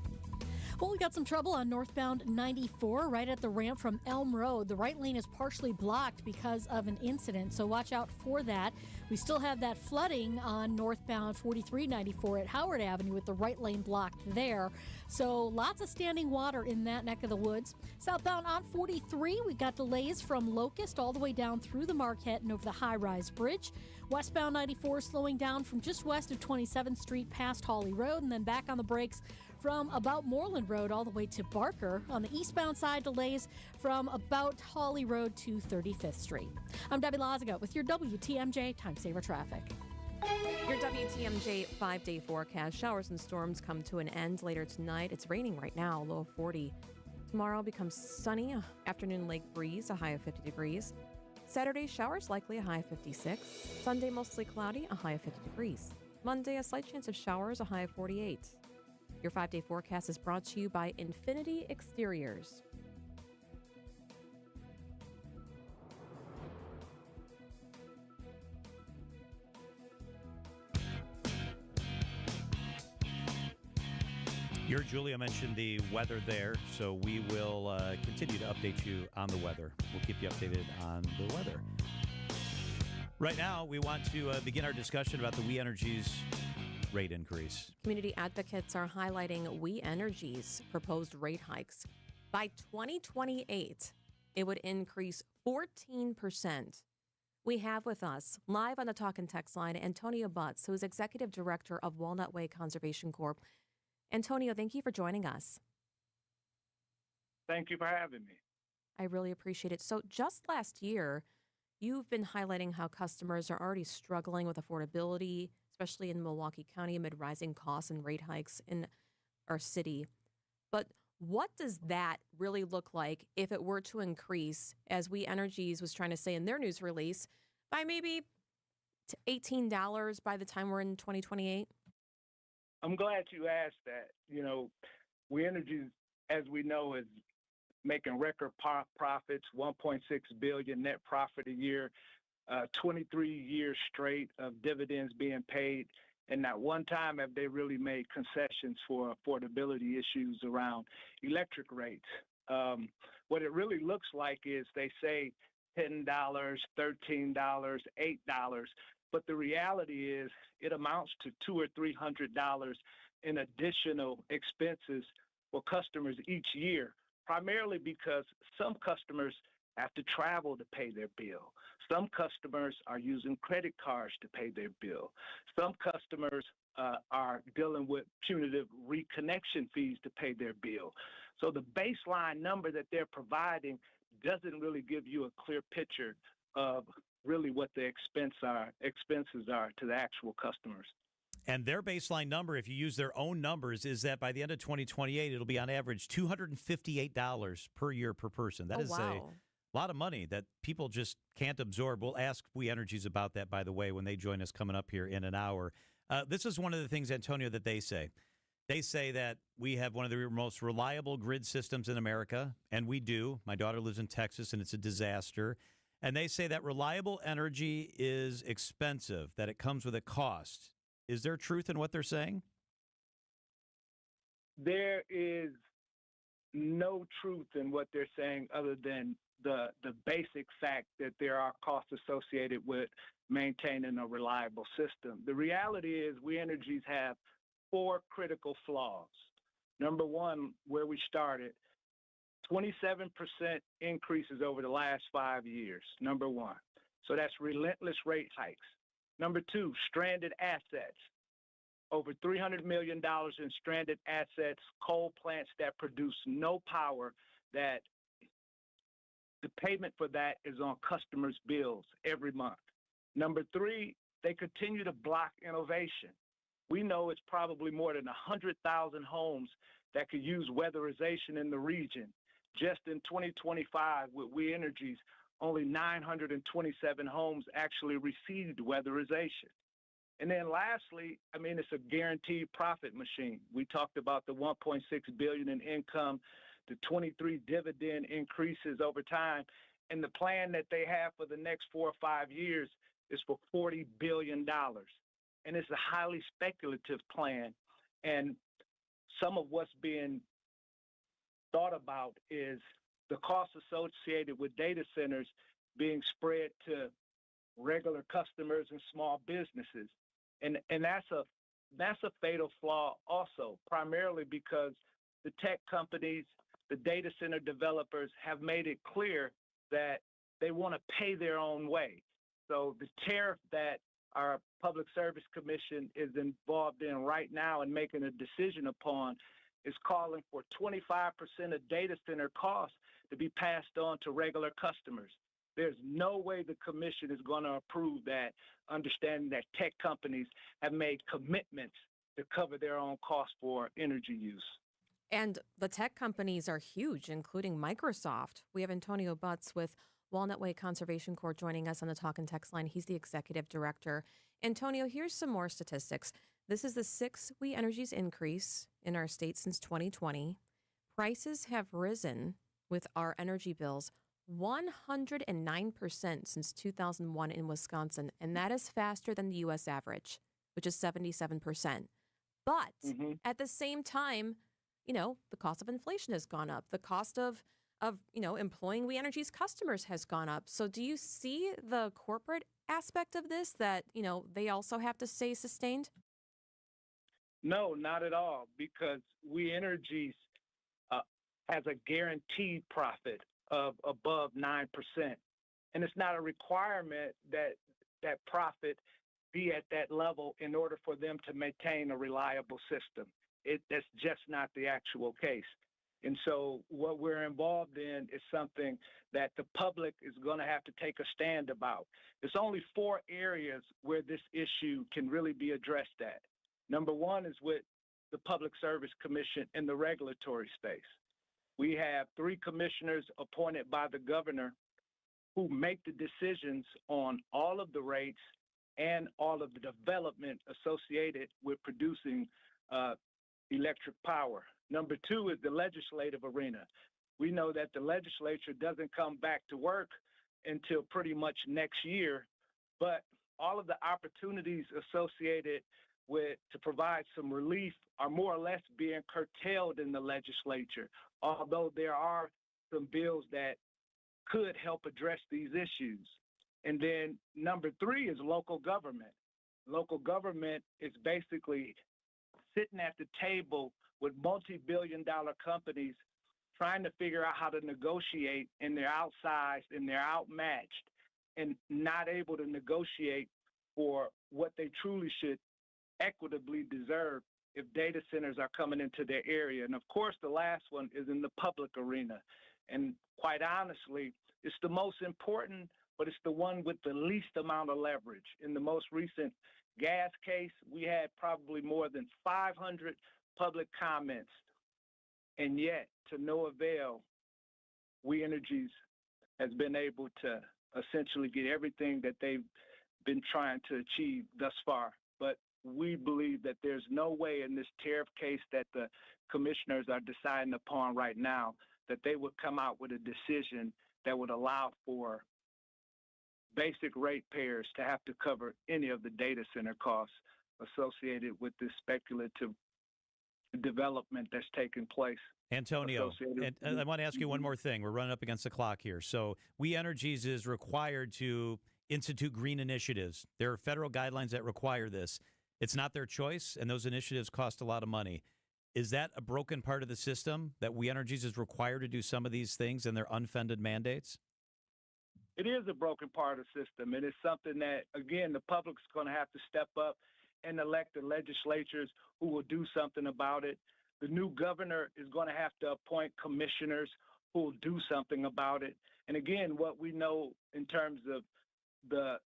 Speaker 14: Well, we got some trouble on northbound 94 right at the ramp from Elm Road. The right lane is partially blocked because of an incident, so watch out for that. We still have that flooding on northbound 4394 at Howard Avenue with the right lane blocked there. So lots of standing water in that neck of the woods. Southbound on 43, we got delays from Locust all the way down through the Marquette and over the high-rise bridge. Westbound 94 slowing down from just west of 27th Street past Hawley Road and then back on the brakes from about Moreland Road all the way to Barker. On the eastbound side, delays from about Hawley Road to 35th Street. I'm Debbie Lozica with your WTMJ Time Saver Traffic.
Speaker 3: Your WTMJ 5-day forecast. Showers and storms come to an end later tonight. It's raining right now, low of 40. Tomorrow becomes sunny, afternoon lake breeze, a high of 50 degrees. Saturday, showers likely, a high of 56. Sunday, mostly cloudy, a high of 50 degrees. Monday, a slight chance of showers, a high of 48. Your 5-day forecast is brought to you by Infinity Exteriors.
Speaker 1: Your Julia mentioned the weather there, so we will continue to update you on the weather. We'll keep you updated on the weather. Right now, we want to begin our discussion about the We Energies rate increase.
Speaker 3: Community advocates are highlighting We Energy's proposed rate hikes. By 2028, it would increase 14%. We have with us, live on the Talk and Text line, Antonio Butts, who is Executive Director of Walnut Way Conservation Corp. Antonio, thank you for joining us.
Speaker 7: Thank you for having me.
Speaker 3: I really appreciate it. So just last year, you've been highlighting how customers are already struggling with affordability, especially in Milwaukee County amid rising costs and rate hikes in our city. But what does that really look like if it were to increase, as We Energies was trying to say in their news release, by maybe $18 by the time we're in 2028?
Speaker 7: I'm glad you asked that. You know, We Energies, as we know, is making record profits, $1.6 billion net profit a year. 23 years straight of dividends being paid, and not one time have they really made concessions for affordability issues around electric rates. What it really looks like is they say $10, $13, $8, but the reality is it amounts to $200 or $300 in additional expenses for customers each year, primarily because some customers have to travel to pay their bill. Some customers are using credit cards to pay their bill. Some customers are dealing with punitive reconnection fees to pay their bill. So the baseline number that they're providing doesn't really give you a clear picture of really what the expenses are to the actual customers.
Speaker 1: And their baseline number, if you use their own numbers, is that by the end of 2028, it'll be on average $258 per year per person. That is a lot of money that people just can't absorb. We'll ask We Energies about that, by the way, when they join us coming up here in an hour. This is one of the things, Antonio, that they say. They say that we have one of the most reliable grid systems in America, and we do. My daughter lives in Texas, and it's a disaster. And they say that reliable energy is expensive, that it comes with a cost. Is there truth in what they're saying?
Speaker 7: There is no truth in what they're saying other than the basic fact that there are costs associated with maintaining a reliable system. The reality is We Energies have 4 critical flaws. Number one, where we started, 27% increases over the last 5 years, number one. So that's relentless rate hikes. Number two, stranded assets. Over $300 million in stranded assets, coal plants that produce no power, that the payment for that is on customers' bills every month. Number three, they continue to block innovation. We know it's probably more than 100,000 homes that could use weatherization in the region. Just in 2025, with We Energies, only 927 homes actually received weatherization. And then lastly, I mean, it's a guaranteed profit machine. We talked about the $1.6 billion in income, the 23 dividend increases over time, and the plan that they have for the next 4 or 5 years is for $40 billion. And it's a highly speculative plan. And some of what's being thought about is the costs associated with data centers being spread to regular customers and small businesses. And that's a fatal flaw also, primarily because the tech companies, the data center developers have made it clear that they want to pay their own way. So the tariff that our Public Service Commission is involved in right now and making a decision upon is calling for 25% of data center costs to be passed on to regular customers. There's no way the commission is going to approve that, understanding that tech companies have made commitments to cover their own costs for energy use.
Speaker 3: And the tech companies are huge, including Microsoft. We have Antonio Butts with Walnut Way Conservation Corps joining us on the Talk and Text line. He's the executive director. Antonio, here's some more statistics. This is the sixth We Energies increase in our state since 2020. Prices have risen with our energy bills 109% since 2001 in Wisconsin, and that is faster than the U.S. average, which is 77%. But at the same time, you know, the cost of inflation has gone up. The cost of employing We Energy's customers has gone up. So do you see the corporate aspect of this that, they also have to stay sustained?
Speaker 7: No, not at all, because We Energies has a guaranteed profit of above 9%. And it's not a requirement that that profit be at that level in order for them to maintain a reliable system. That's just not the actual case. And so what we're involved in is something that the public is going to have to take a stand about. There's only 4 areas where this issue can really be addressed at. Number one is with the Public Service Commission in the regulatory space. We have 3 commissioners appointed by the governor who make the decisions on all of the rates and all of the development associated with producing electric power. Number 2 is the legislative arena. We know that the legislature doesn't come back to work until pretty much next year, but all of the opportunities associated with to provide some relief are more or less being curtailed in the legislature, although there are some bills that could help address these issues. And then number 3 is local government. Local government is basically sitting at the table with multi-billion-dollar companies trying to figure out how to negotiate, and they're outsized and they're outmatched and not able to negotiate for what they truly should equitably deserve if data centers are coming into their area. And of course, the last one is in the public arena. And quite honestly, it's the most important, but it's the one with the least amount of leverage. In the most recent gas case, we had probably more than 500 public comments, and yet to no avail, We Energies has been able to essentially get everything that they've been trying to achieve thus far. But we believe that there's no way in this tariff case that the commissioners are deciding upon right now that they would come out with a decision that would allow for basic ratepayers to have to cover any of the data center costs associated with this speculative development that's taking place.
Speaker 1: Antonio, and I want to ask you one more thing. We're running up against the clock here. So We Energies is required to institute green initiatives. There are federal guidelines that require this. It's not their choice, and those initiatives cost a lot of money. Is that a broken part of the system, that We Energies is required to do some of these things and their unfunded mandates?
Speaker 7: It is a broken part of the system, and it's something that, again, the public's going to have to step up and elect the legislatures who will do something about it. The new governor is going to have to appoint commissioners who will do something about it. And again, what we know in terms of the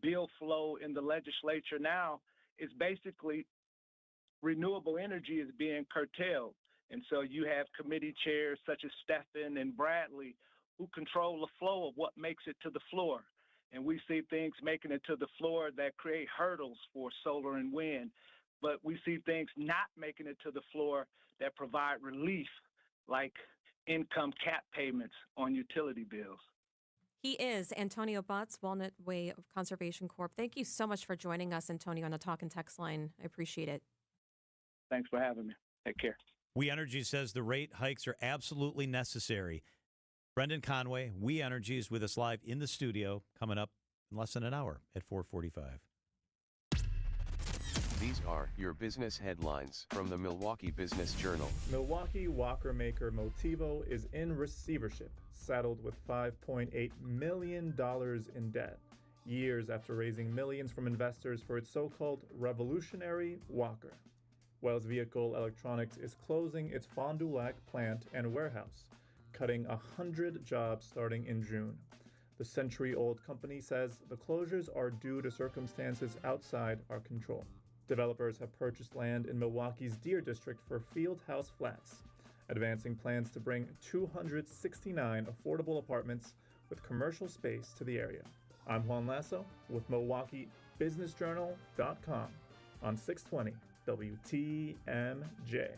Speaker 7: bill flow in the legislature now is basically renewable energy is being curtailed. And so you have committee chairs such as Stephan and Bradley who control the flow of what makes it to the floor. And we see things making it to the floor that create hurdles for solar and wind. But we see things not making it to the floor that provide relief, like income cap payments on utility bills.
Speaker 3: He is Antonio Butts, Walnut Way Conservation Corp. Thank you so much for joining us, Antonio, on the Talk and Text line. I appreciate it.
Speaker 7: Thanks for having me. Take care.
Speaker 1: We Energy says the rate hikes are absolutely necessary. Brendan Conway, We Energy, is with us live in the studio, coming up in less than an hour at 4:45.
Speaker 8: These are your business headlines from the Milwaukee Business Journal.
Speaker 9: Milwaukee Walker maker Motivo is in receivership, saddled with $5.8 million in debt, years after raising millions from investors for its so-called revolutionary Walker. Wells Vehicle Electronics is closing its Fond du Lac plant and warehouse, cutting 100 jobs starting in June. The century-old company says the closures are due to circumstances outside our control. Developers have purchased land in Milwaukee's Deer District for Fieldhouse Flats, advancing plans to bring 269 affordable apartments with commercial space to the area. I'm Juan Lasso with MilwaukeeBusinessJournal.com on 620 WTMJ.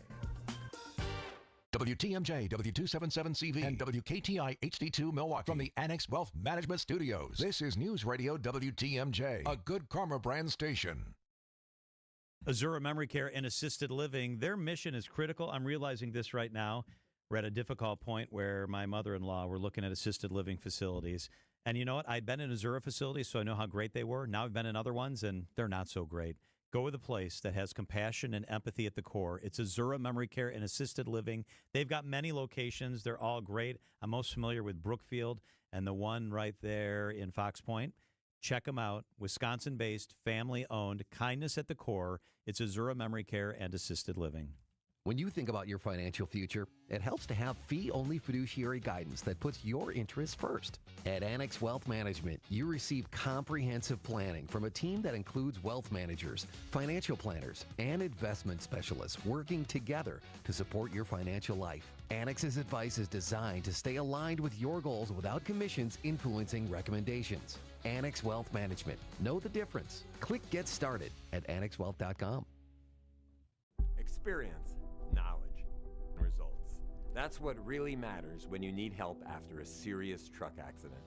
Speaker 21: WTMJ, W277CV, and WKTI HD2 Milwaukee from the Annex Wealth Management Studios. This is News Radio WTMJ, a Good Karma brand station.
Speaker 1: Azura Memory Care and Assisted Living, their mission is critical. I'm realizing this right now. We're at a difficult point where my mother-in-law, we're looking at assisted living facilities. And you know what? I'd been in Azura facilities, so I know how great they were. Now I've been in other ones, and they're not so great. Go with a place that has compassion and empathy at the core. It's Azura Memory Care and Assisted Living. They've got many locations. They're all great. I'm most familiar with Brookfield and the one right there in Fox Point. Check them out. Wisconsin-based, family-owned, kindness at the core. It's Azura Memory Care and Assisted Living.
Speaker 10: When you think about your financial future, it helps to have fee-only fiduciary guidance that puts your interests first. At Annex Wealth Management, you receive comprehensive planning from a team that includes wealth managers, financial planners, and investment specialists working together to support your financial life. Annex's advice is designed to stay aligned with your goals without commissions influencing recommendations. Annex Wealth Management. Know the difference. Click Get Started at annexwealth.com.
Speaker 15: Experience, knowledge, results. That's what really matters when you need help after a serious truck accident.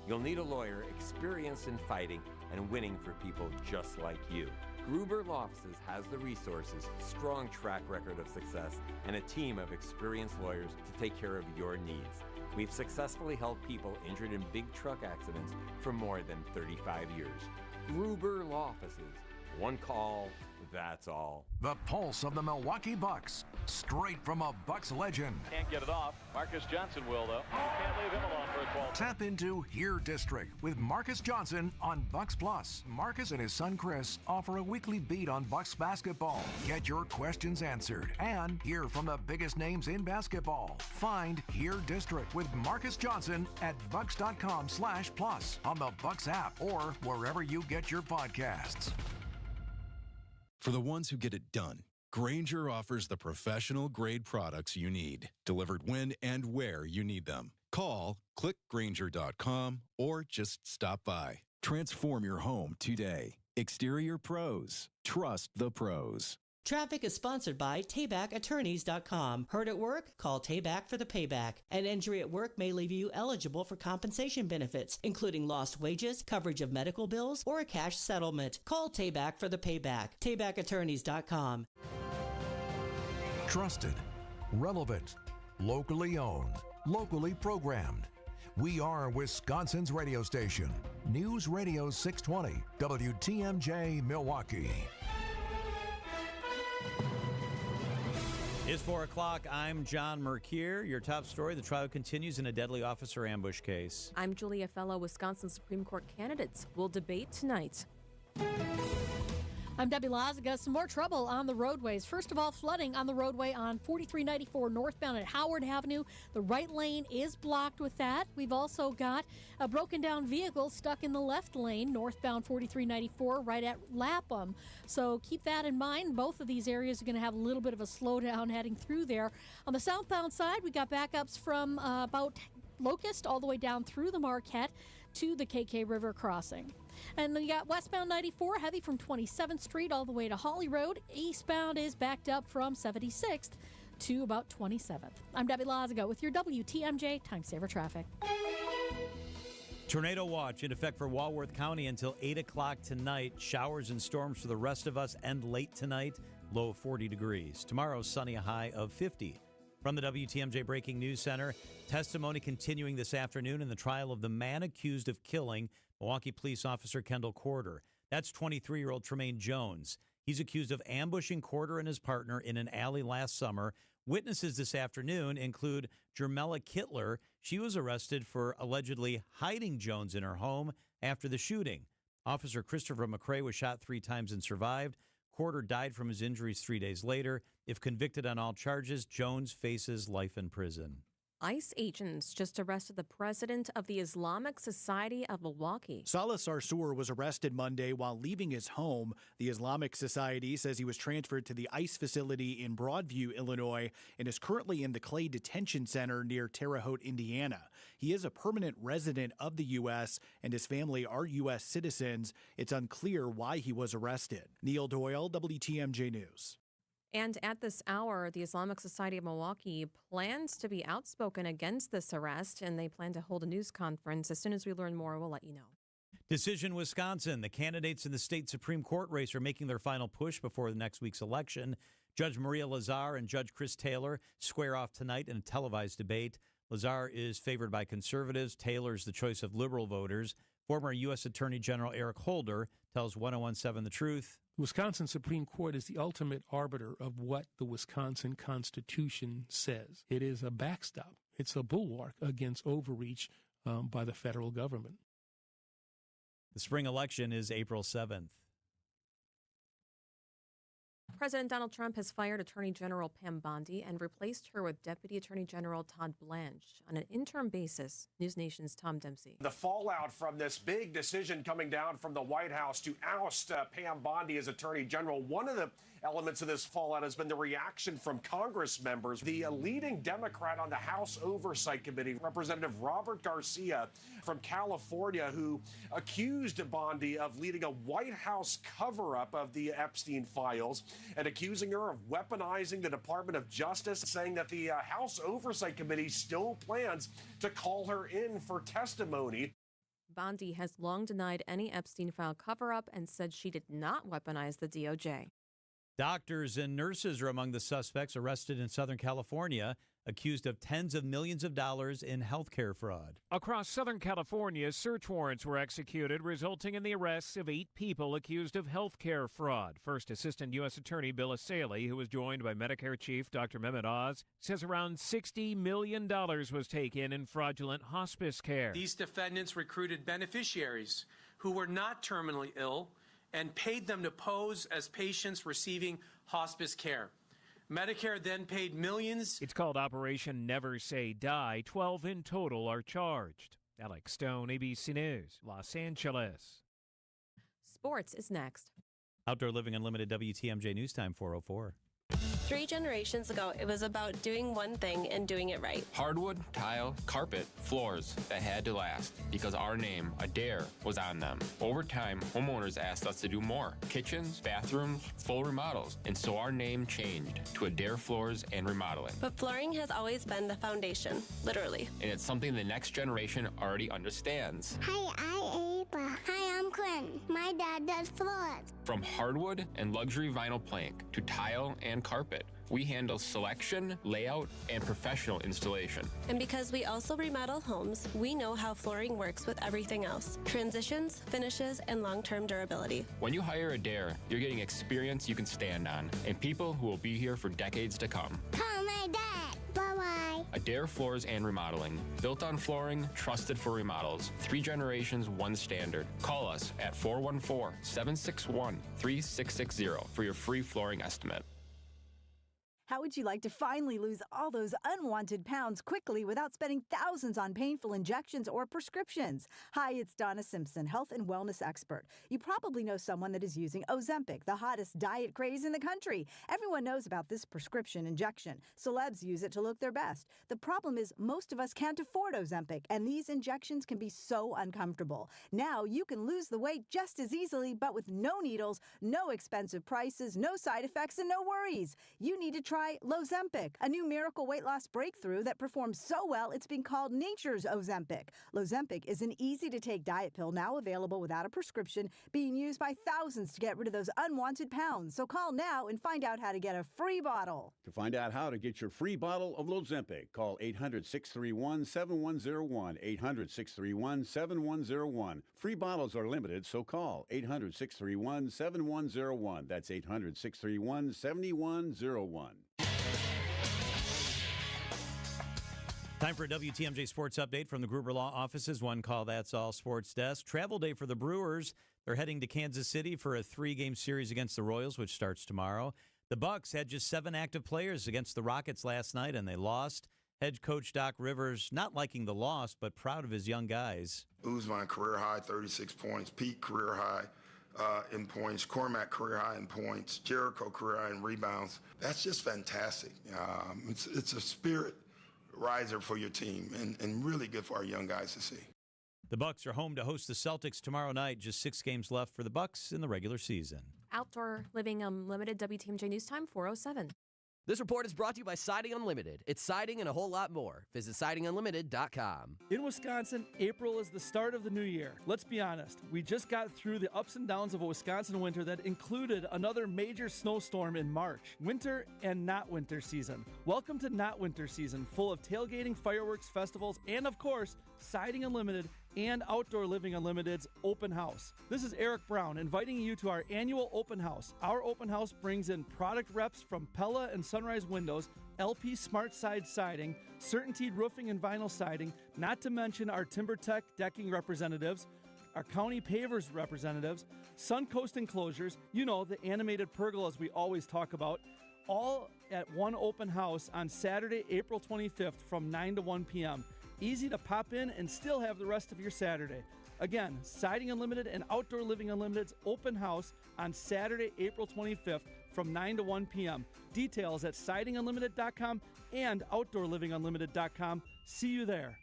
Speaker 15: You'll need a lawyer experienced in fighting and winning for people just like you. Gruber Law Offices has the resources, strong track record of success, and a team of experienced lawyers to take care of your needs. We've successfully helped people injured in big truck accidents for more than 35 years. Gruber Law Offices. One call, that's all.
Speaker 21: The pulse of the Milwaukee Bucks, straight from a Bucks legend.
Speaker 24: Can't get it off. Marcus Johnson will, though. Can't leave him alone for a 12.
Speaker 21: Tap into Here District with Marcus Johnson on Bucks Plus. Marcus and his son Chris offer a weekly beat on Bucks basketball. Get your questions answered and hear from the biggest names in basketball. Find Here District with Marcus Johnson at bucks.com/plus on the Bucks app or wherever you get your podcasts.
Speaker 12: For the ones who get it done, Grainger offers the professional-grade products you need, delivered when and where you need them. Call, click Grainger.com, or just stop by. Transform your home today. Exterior Pros. Trust the pros.
Speaker 26: Traffic is sponsored by TaybackAttorneys.com. Hurt at work? Call Tayback for the payback. An injury at work may leave you eligible for compensation benefits, including lost wages, coverage of medical bills, or a cash settlement. Call Tayback for the payback. TaybackAttorneys.com.
Speaker 21: Trusted, relevant, locally owned, locally programmed. We are Wisconsin's radio station. News Radio 620, WTMJ Milwaukee.
Speaker 1: It's 4 o'clock. I'm John Mercure. Your top story, the trial continues in a deadly officer ambush case.
Speaker 3: I'm Julia Fellow. Wisconsin Supreme Court candidates will debate tonight.
Speaker 14: I'm Debbie Lazaga. Some more trouble on the roadways. First of all, flooding on the roadway on 4394 northbound at Howard Avenue. The right lane is blocked with that. We've also got a broken down vehicle stuck in the left lane, northbound 4394, right at Lapham. So keep that in mind. Both of these areas are going to have a little bit of a slowdown heading through there. On the southbound side, we got backups from about Locust all the way down through the Marquette to the KK River crossing. And then you got westbound 94 heavy from 27th Street all the way to Holly Road. Eastbound is backed up from 76th to about 27th. I'm Debbie Lazago with your WTMJ Time Saver Traffic.
Speaker 1: Tornado watch in effect for Walworth County until 8 o'clock tonight. Showers and storms for the rest of us end late tonight. Low of 40 degrees. Tomorrow, sunny, a high of 50. From the WTMJ Breaking News Center, testimony continuing this afternoon in the trial of the man accused of killing Milwaukee police officer Kendall Corder. That's 23-year-old Tremaine Jones. He's accused of ambushing Corder and his partner in an alley last summer. Witnesses this afternoon include Jermella Kittler. She was arrested for allegedly hiding Jones in her home after the shooting. Officer Christopher McCrae was shot 3 times and survived. Corder died from his injuries 3 days later. If convicted on all charges, Jones faces life in prison.
Speaker 3: ICE agents just arrested the president of the Islamic Society of Milwaukee.
Speaker 16: Salah Sarsour was arrested Monday while leaving his home. The Islamic Society says he was transferred to the ICE facility in Broadview, Illinois, and is currently in the Clay Detention Center near Terre Haute, Indiana. He is a permanent resident of the U.S., and his family are U.S. citizens. It's unclear why he was arrested. Neil Doyle, WTMJ News.
Speaker 3: And at this hour, the Islamic Society of Milwaukee plans to be outspoken against this arrest, and they plan to hold a news conference. As soon as we learn more, we'll let you know.
Speaker 1: Decision Wisconsin. The candidates in the state Supreme Court race are making their final push before the next week's election. Judge Maria Lazar and Judge Chris Taylor square off tonight in a televised debate. Lazar is favored by conservatives. Taylor's the choice of liberal voters. Former U.S. Attorney General Eric Holder tells 1017 The Truth.
Speaker 17: The Wisconsin Supreme Court is the ultimate arbiter of what the Wisconsin Constitution says. It is a backstop. It's a bulwark against overreach by the federal government.
Speaker 1: The spring election is April 7th.
Speaker 3: President Donald Trump has fired Attorney General Pam Bondi and replaced her with Deputy Attorney General Todd Blanche on an interim basis. News Nation's Tom Dempsey.
Speaker 18: The fallout from this big decision coming down from the White House to oust Pam Bondi as Attorney General. One of the elements of this fallout has been the reaction from Congress members. The leading Democrat on the House Oversight Committee, Representative Robert Garcia from California, who accused Bondi of leading a White House cover-up of the Epstein files and accusing her of weaponizing the Department of Justice, saying that the House Oversight Committee still plans to call her in for testimony.
Speaker 3: Bondi has long denied any Epstein file cover-up and said she did not weaponize the DOJ.
Speaker 1: Doctors and nurses are among the suspects arrested in Southern California, accused of tens of millions of dollars in healthcare fraud.
Speaker 19: Across Southern California, search warrants were executed, resulting in the arrests of 8 people accused of healthcare fraud. First Assistant U.S. Attorney Bill Asaley, who was joined by Medicare Chief Dr. Mehmet Oz, says around $60 million was taken in fraudulent hospice care.
Speaker 20: These defendants recruited beneficiaries who were not terminally ill and paid them to pose as patients receiving hospice care. Medicare then paid millions.
Speaker 19: It's called Operation Never Say Die. 12 in total are charged. Alex Stone, ABC News, Los Angeles.
Speaker 3: Sports is next.
Speaker 1: Outdoor Living Unlimited WTMJ News Time 404.
Speaker 22: 3 generations ago, it was about doing one thing and doing it right.
Speaker 27: Hardwood, tile, carpet, floors that had to last because our name, Adair, was on them. Over time, homeowners asked us to do more. Kitchens, bathrooms, full remodels. And so our name changed to Adair Floors and Remodeling.
Speaker 22: But flooring has always been the foundation, literally.
Speaker 27: And it's something the next generation already understands.
Speaker 11: Hi, I'm Ava. Hi, I'm Quinn. My dad does floors.
Speaker 27: From hardwood and luxury vinyl plank to tile and carpet, we handle selection, layout, and professional installation.
Speaker 22: And because we also remodel homes, we know how flooring works with everything else. Transitions, finishes, and long-term durability.
Speaker 27: When you hire Adair, you're getting experience you can stand on and people who will be here for decades to come.
Speaker 11: Call my dad. Bye-bye.
Speaker 27: Adair Floors and Remodeling. Built on flooring, trusted for remodels. 3 generations, 1 standard. Call us at 414-761-3660 for your free flooring estimate.
Speaker 2: How would you like to finally lose all those unwanted pounds quickly without spending thousands on painful injections or prescriptions? Hi, it's Donna Simpson, health and wellness expert. You probably know someone that is using Ozempic, the hottest diet craze in the country. Everyone knows about this prescription injection. Celebs use it to look their best. The problem is most of us can't afford Ozempic, and these injections can be so uncomfortable. Now you can lose the weight just as easily, but with no needles, no expensive prices, no side effects, and no worries. You need to try Lozempic, a new miracle weight loss breakthrough that performs so well it's been called nature's Ozempic. Lozempic is an easy-to-take diet pill now available without a prescription, being used by thousands to get rid of those unwanted pounds. So call now and find out how to get a free bottle.
Speaker 4: To find out how to get your free bottle of Lozempic, call 800-631-7101, 800-631-7101. Free bottles are limited, so call 800-631-7101. That's 800-631-7101.
Speaker 1: Time for a WTMJ Sports Update from the Gruber Law Offices. One call, that's all sports desk. Travel day for the Brewers. They're heading to Kansas City for a 3-game series against the Royals, which starts tomorrow. The Bucks had just 7 active players against the Rockets last night, and they lost. Head coach Doc Rivers not liking the loss, but proud of his young guys.
Speaker 5: Usman career high, 36 points. Pete career high in points. Cormac career high in points. Jericho career high in rebounds. That's just fantastic. It's a spirit riser for your team and really good for our young guys to see.
Speaker 1: The Bucks are home to host the Celtics tomorrow night. Just 6 games left for the Bucks in the regular season.
Speaker 3: Outdoor Living Unlimited, WTMJ News Time, 4:07.
Speaker 6: This report is brought to you by Siding Unlimited. It's siding and a whole lot more. Visit sidingunlimited.com.
Speaker 13: In Wisconsin, April is the start of the new year. Let's be honest. We just got through the ups and downs of a Wisconsin winter that included another major snowstorm in March. Winter and not winter season. Welcome to not winter season, full of tailgating, fireworks, festivals, and of course, Siding Unlimited and Outdoor Living Unlimited's open house. This is Eric Brown inviting you to our annual open house. Our open house brings in product reps from Pella and Sunrise Windows, LP Smart Side Siding, Certainty Roofing and Vinyl Siding, not to mention our TimberTech decking representatives, our county pavers representatives, Suncoast Enclosures, you know, the animated pergolas we always talk about, all at one open house on Saturday, April 25th from 9 to 1 p.m. Easy to pop in and still have the rest of your Saturday. Again, Siding Unlimited and Outdoor Living Unlimited's open house on Saturday, April 25th from 9 to 1 p.m. Details at sidingunlimited.com and outdoorlivingunlimited.com. See you there.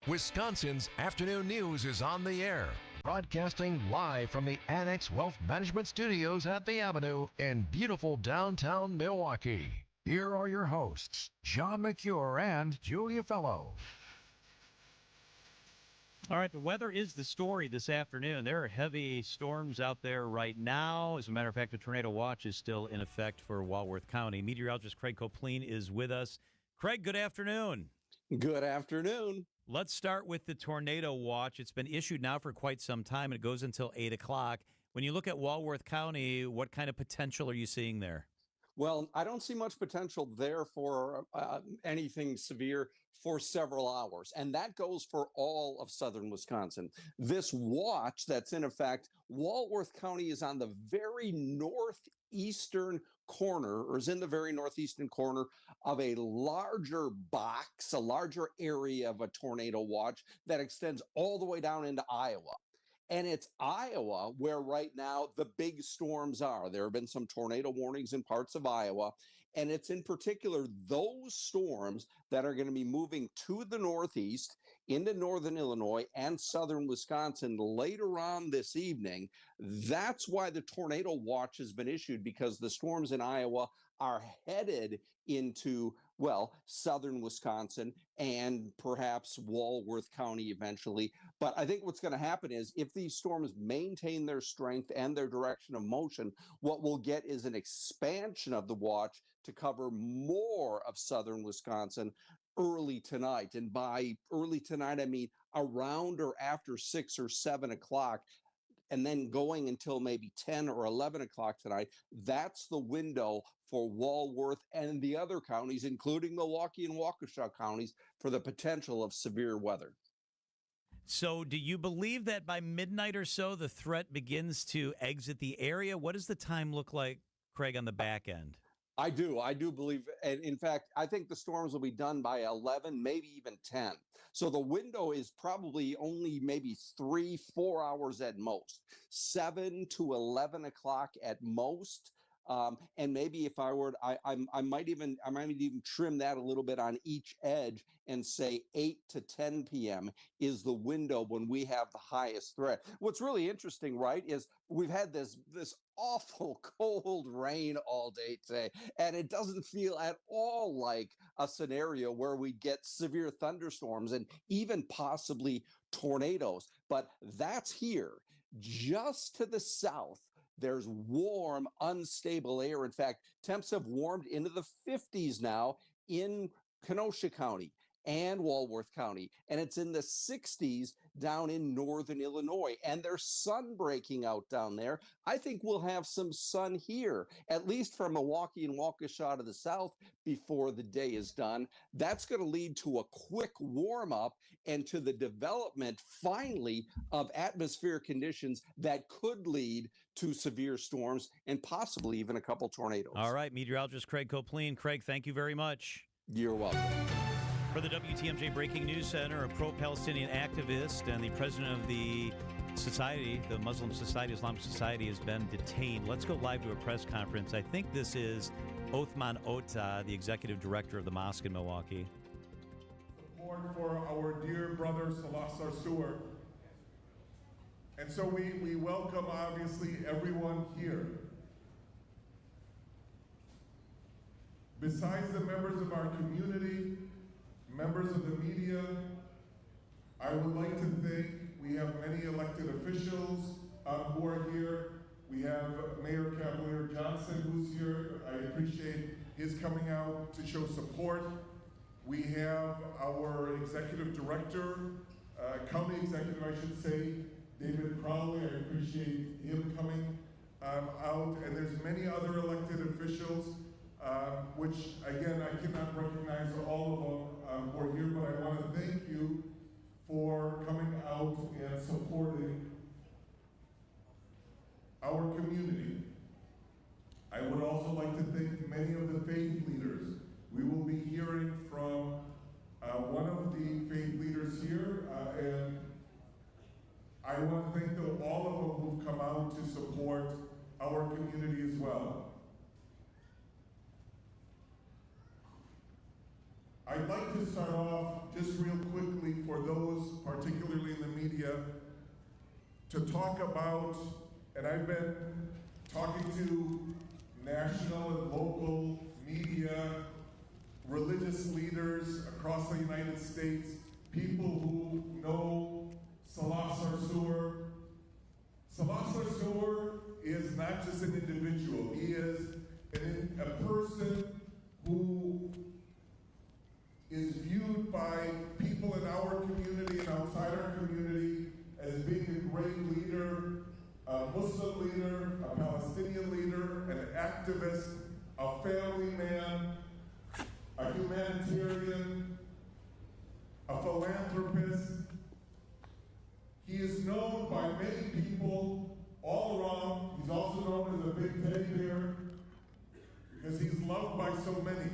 Speaker 21: Wisconsin's afternoon news is on the air. Broadcasting live from the Annex Wealth Management Studios at the Avenue in beautiful downtown Milwaukee. Here are your hosts, John McCure and Julia Fellow.
Speaker 23: All right, the weather is the story this afternoon. There are heavy storms out there right now. As a matter of fact, a tornado watch is still in effect for Walworth County. Meteorologist Craig Copleen is with us. Craig, good afternoon.
Speaker 25: Good afternoon.
Speaker 1: Let's start with the tornado watch. It's been issued now for quite some time, and it goes until 8 o'clock. When you look at Walworth County, what kind of potential are you seeing there?
Speaker 25: Well, I don't see much potential there for anything severe for several hours, and that goes for all of southern Wisconsin. This watch that's in effect, Walworth County is on the very northeastern corner, or is in the very northeastern corner of a larger box, a larger area of a tornado watch that extends all the way down into Iowa. And it's Iowa where right now the big storms are. There have been some tornado warnings in parts of Iowa. And it's in particular those storms that are going to be moving to the northeast into northern Illinois and southern Wisconsin later on this evening. That's why the tornado watch has been issued, because the storms in Iowa are headed into, well, southern Wisconsin and perhaps Walworth County eventually. But I think what's going to happen is if these storms maintain their strength and their direction of motion, what we'll get is an expansion of the watch to cover more of southern Wisconsin early tonight. And by early tonight, I mean around or after 6 or 7 o'clock, and then going until maybe 10 or 11 o'clock tonight. That's the window for Walworth and the other counties, including Milwaukee and Waukesha counties, for the potential of severe weather.
Speaker 1: So do you believe that by midnight or so, the threat begins to exit the area? What does the time look like, Craig, on the back end?
Speaker 25: I do believe, and in fact, I think the storms will be done by 11, maybe even 10. So the window is probably only maybe 3-4 hours at most, 7 to 11 o'clock at most. And maybe if I were, I might even trim that a little bit on each edge and say 8 to 10 p.m. is the window when we have the highest threat. What's really interesting, right, is we've had this awful cold rain all day today, and it doesn't feel at all like a scenario where we get severe thunderstorms and even possibly tornadoes. But that's here. Just to the south, there's warm, unstable air. In fact, temps have warmed into the 50s now in Kenosha County and Walworth County, and it's in the 60s down in northern Illinois, and there's sun breaking out down there. I think we'll have some sun here, at least from Milwaukee and Waukesha to the south before the day is done. That's going to lead to a quick warm up and to the development, finally, of atmospheric conditions that could lead to severe storms and possibly even a couple tornadoes.
Speaker 1: All right, meteorologist Craig Copleen. Craig, thank you very much.
Speaker 25: You're welcome.
Speaker 1: For the WTMJ Breaking News Center, a pro-Palestinian activist and the president of the society, the Muslim Society, Islamic Society, has been detained. Let's go live to a press conference. I think this is Othman Ota, the executive director of the mosque in Milwaukee.
Speaker 7: Support for our dear brother Salah Sarsour. And so we welcome, obviously, everyone here. Besides the members of our community, members of the media, I would like to thank, we have many elected officials who are here. We have Mayor Cavalier Johnson who's here. I appreciate his coming out to show support. We have our executive director, county executive, I should say, David Crowley. I appreciate him coming out. And there's many other elected officials, which again, I cannot recognize all of them who are here, but I want to thank you for coming out and supporting our community. I would also like to thank many of the faith leaders. We will be hearing from one of the faith leaders here, and I want to thank all of them who've come out to support our community as well. I'd like to start off just real quickly for those, particularly in the media, to talk about, and I've been talking to national and local media, religious leaders across the United States, people who know Salah Sarsour. Salah Sarsour is not just an individual. He is a person who is viewed by people in our community and outside our community as being a great leader, a Muslim leader, a Palestinian leader, an activist, a family man, a humanitarian, a philanthropist. He is known by many people all around. He's also known as a big teddy bear because he's loved by so many.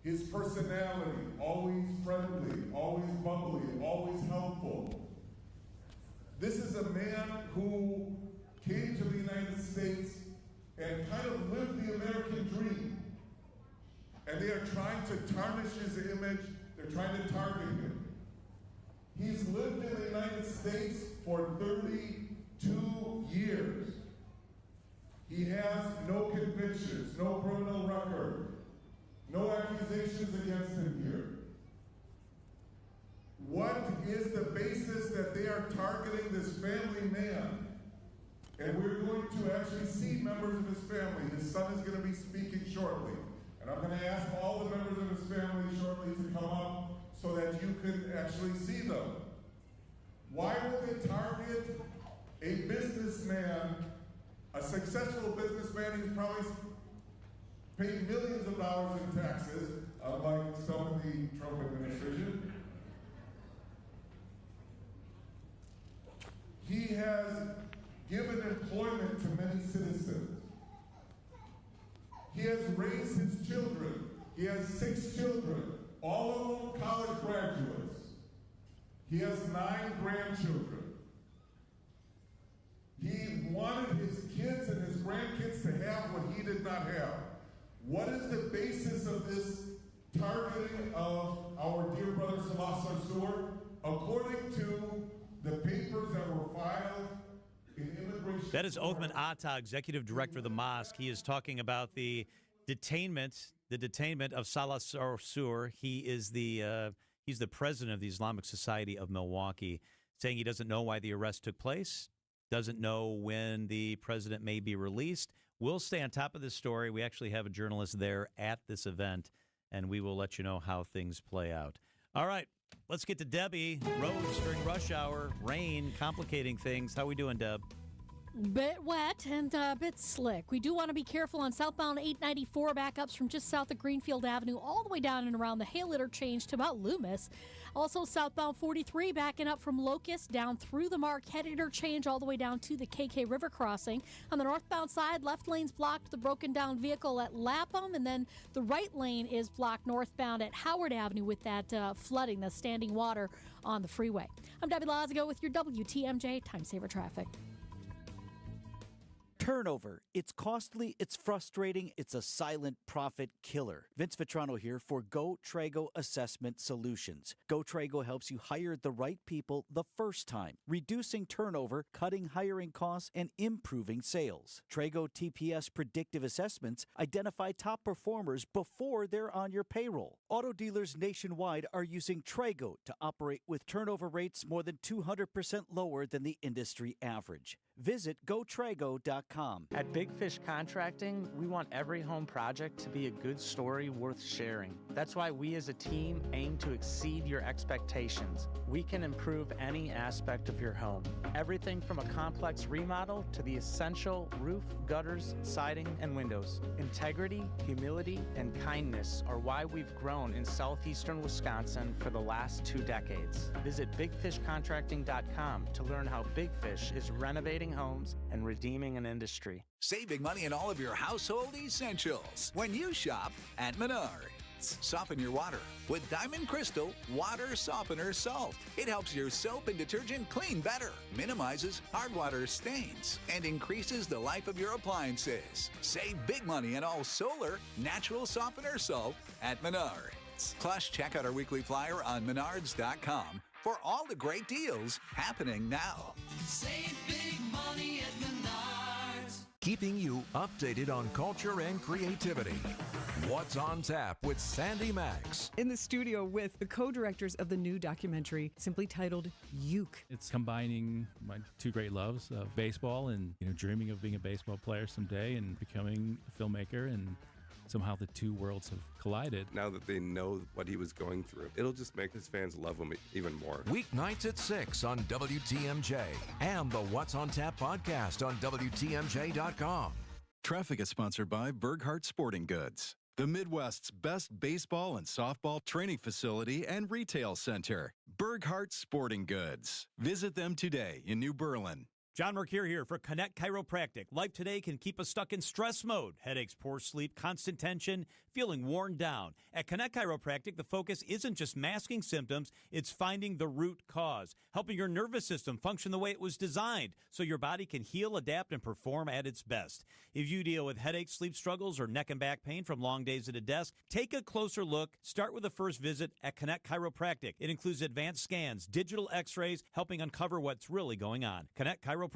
Speaker 7: His personality, always friendly, always bubbly, always helpful. This is a man who came to the United States and kind of lived the American dream. And they are trying to tarnish his image. They're trying to target him. He's lived in the United States for 32 years. He has no convictions, no criminal record. No accusations against him here. What is the basis that they are targeting this family man? And we're going to actually see members of his family. His son is going to be speaking shortly. And I'm going to ask all the members of his family shortly to come up so that you can actually see them. Why would they target a businessman, a successful businessman who's probably paid millions of dollars in taxes, unlike some in the Trump administration? He has given employment to many citizens. He has raised his children. He has 6 children, all of them college graduates. He has 9 grandchildren. He wanted his kids and his grandkids to have what he did not have. What is the basis of this targeting of our dear brother Salah Sarsour? According to the papers that were filed in immigration...
Speaker 1: That is Othman Atta, executive director of the mosque. He is talking about the detainment of Salah Sarsour. He is he's the president of the Islamic Society of Milwaukee, saying he doesn't know why the arrest took place, doesn't know when the president may be released. We'll stay on top of this story. We actually have a journalist there at this event, and we will let you know how things play out. All right, let's get to Debbie. Roads during rush hour, rain, complicating things. How we doing, Deb?
Speaker 14: Bit wet and a bit slick. We do want to be careful on southbound 894 backups from just south of Greenfield Avenue all the way down and around the Hale interchange to about Loomis. Also southbound 43 backing up from Locust down through the Marquette interchange all the way down to the KK River crossing. On the northbound side, left lane's blocked with a broken down vehicle at Lapham, and then the right lane is blocked northbound at Howard Avenue with that flooding, the standing water on the freeway. I'm Debbie Lazago with your WTMJ Time Saver Traffic.
Speaker 8: Turnover. It's costly, it's frustrating, it's a silent profit killer. Vince Vitrano here for Go Trago Assessment Solutions. Go Trago helps you hire the right people the first time, reducing turnover, cutting hiring costs, and improving sales. Trago TPS predictive assessments identify top performers before they're on your payroll. Auto dealers nationwide are using Trago to operate with turnover rates more than 200% lower than the industry average. Visit GoTrago.com.
Speaker 9: At Big Fish Contracting, we want every home project to be a good story worth sharing. That's why we as a team aim to exceed your expectations. We can improve any aspect of your home. Everything from a complex remodel to the essential roof, gutters, siding, and windows. Integrity, humility, and kindness are why we've grown in southeastern Wisconsin for the last 2 decades. Visit BigFishContracting.com to learn how Big Fish is renovating homes and redeeming an industry.
Speaker 10: Save big money on all of your household essentials when you shop at Menards. Soften your water with Diamond Crystal Water Softener Salt. It helps your soap and detergent clean better, minimizes hard water stains, and increases the life of your appliances. Save big money on all solar natural softener salt at Menards. Plus, check out our weekly flyer on Menards.com for all the great deals happening now.
Speaker 12: Save big money at Menards.
Speaker 21: Keeping you updated on culture and creativity. What's on Tap with Sandy Max.
Speaker 15: In the studio with the co-directors of the new documentary simply titled Uke.
Speaker 24: It's combining my 2 great loves of baseball and dreaming of being a baseball player someday and becoming a filmmaker, and somehow the 2 worlds have collided.
Speaker 26: Now that they know what he was going through, it'll just make his fans love him even more.
Speaker 21: Weeknights at 6 on WTMJ and the What's on Tap podcast on WTMJ.com.
Speaker 28: Traffic is sponsored by Burghardt Sporting Goods, the Midwest's best baseball and softball training facility and retail center. Burghardt Sporting Goods. Visit them today in New Berlin.
Speaker 1: John Mercure here for Connect Chiropractic. Life today can keep us stuck in stress mode. Headaches, poor sleep, constant tension, feeling worn down. At Connect Chiropractic, the focus isn't just masking symptoms, it's finding the root cause, helping your nervous system function the way it was designed so your body can heal, adapt, and perform at its best. If you deal with headaches, sleep struggles, or neck and back pain from long days at a desk, take a closer look. Start with a first visit at Connect Chiropractic. It includes advanced scans, digital x-rays, helping uncover what's really going on. Connect Chiropractic.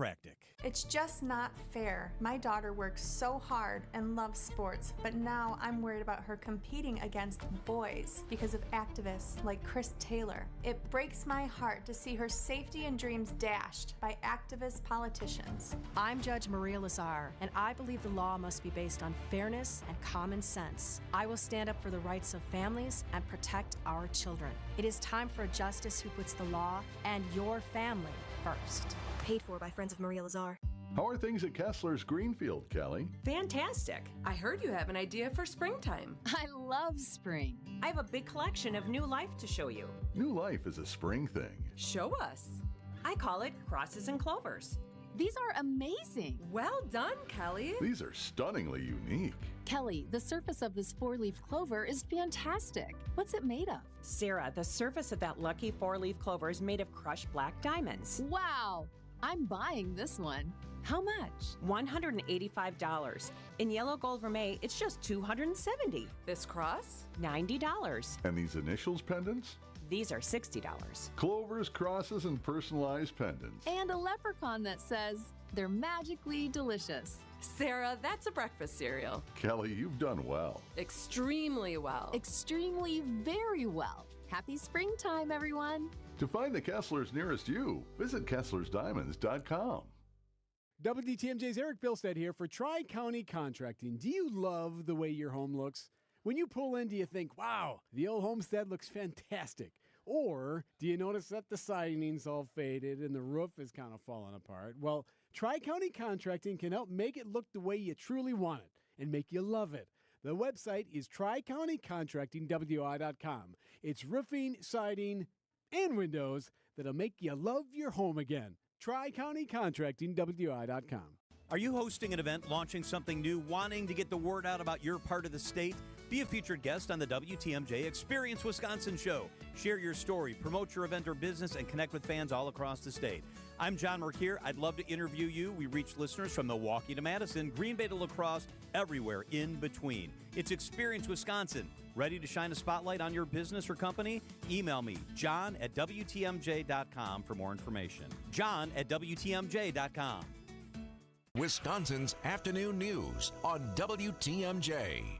Speaker 29: It's just not fair. My daughter works so hard and loves sports, but now I'm worried about her competing against boys because of activists like Chris Taylor. It breaks my heart to see her safety and dreams dashed by activist politicians.
Speaker 30: I'm Judge Maria Lazar, and I believe the law must be based on fairness and common sense. I will stand up for the rights of families and protect our children. It is time for a justice who puts the law and your family first.
Speaker 31: Paid for by Friends of Maria Lazar.
Speaker 32: How are things at Kessler's Greenfield, Kelly?
Speaker 33: Fantastic. I heard you have an idea for springtime.
Speaker 34: I love spring.
Speaker 33: I have a big collection of new life to show you.
Speaker 32: New life is a spring thing.
Speaker 33: Show us. I call it Crosses and Clovers.
Speaker 2: These are amazing.
Speaker 33: Well done, Kelly.
Speaker 32: These are stunningly unique.
Speaker 2: Kelly, the surface of this 4-leaf clover is fantastic. What's it made of?
Speaker 3: Sarah, the surface of that lucky 4-leaf clover is made of crushed black diamonds.
Speaker 2: Wow. I'm buying this one. How much?
Speaker 3: $185. In yellow gold vermeil, it's just $270.
Speaker 33: This cross?
Speaker 3: $90.
Speaker 32: And these initials pendants?
Speaker 3: These are $60.
Speaker 32: Clovers, crosses, and personalized pendants.
Speaker 2: And a leprechaun that says they're magically delicious.
Speaker 33: Sarah, that's a breakfast cereal.
Speaker 32: Kelly, you've done well.
Speaker 33: Extremely well.
Speaker 2: Extremely very well. Happy springtime, everyone.
Speaker 32: To find the Kesslers nearest you, visit KesslersDiamonds.com.
Speaker 4: WTMJ's Eric Bilstead here for Tri-County Contracting. Do you love the way your home looks? When you pull in, do you think, wow, the old homestead looks fantastic? Or do you notice that the siding's all faded and the roof is kind of falling apart? Well, Tri-County Contracting can help make it look the way you truly want it and make you love it. The website is TriCountyContractingWI.com. It's roofing, siding, and windows that'll make you love your home again. TriCountyContractingWI.com.
Speaker 1: Are you hosting an event, launching something new, wanting to get the word out about your part of the state? Be a featured guest on the WTMJ Experience Wisconsin show. Share your story, promote your event or business, and connect with fans all across the state. I'm John Merkier. I'd love to interview you. We reach listeners from Milwaukee to Madison, Green Bay to La Crosse, everywhere in between. It's Experience Wisconsin. Ready to shine a spotlight on your business or company? Email me, john@WTMJ.com for more information. john@WTMJ.com.
Speaker 21: Wisconsin's afternoon news on WTMJ.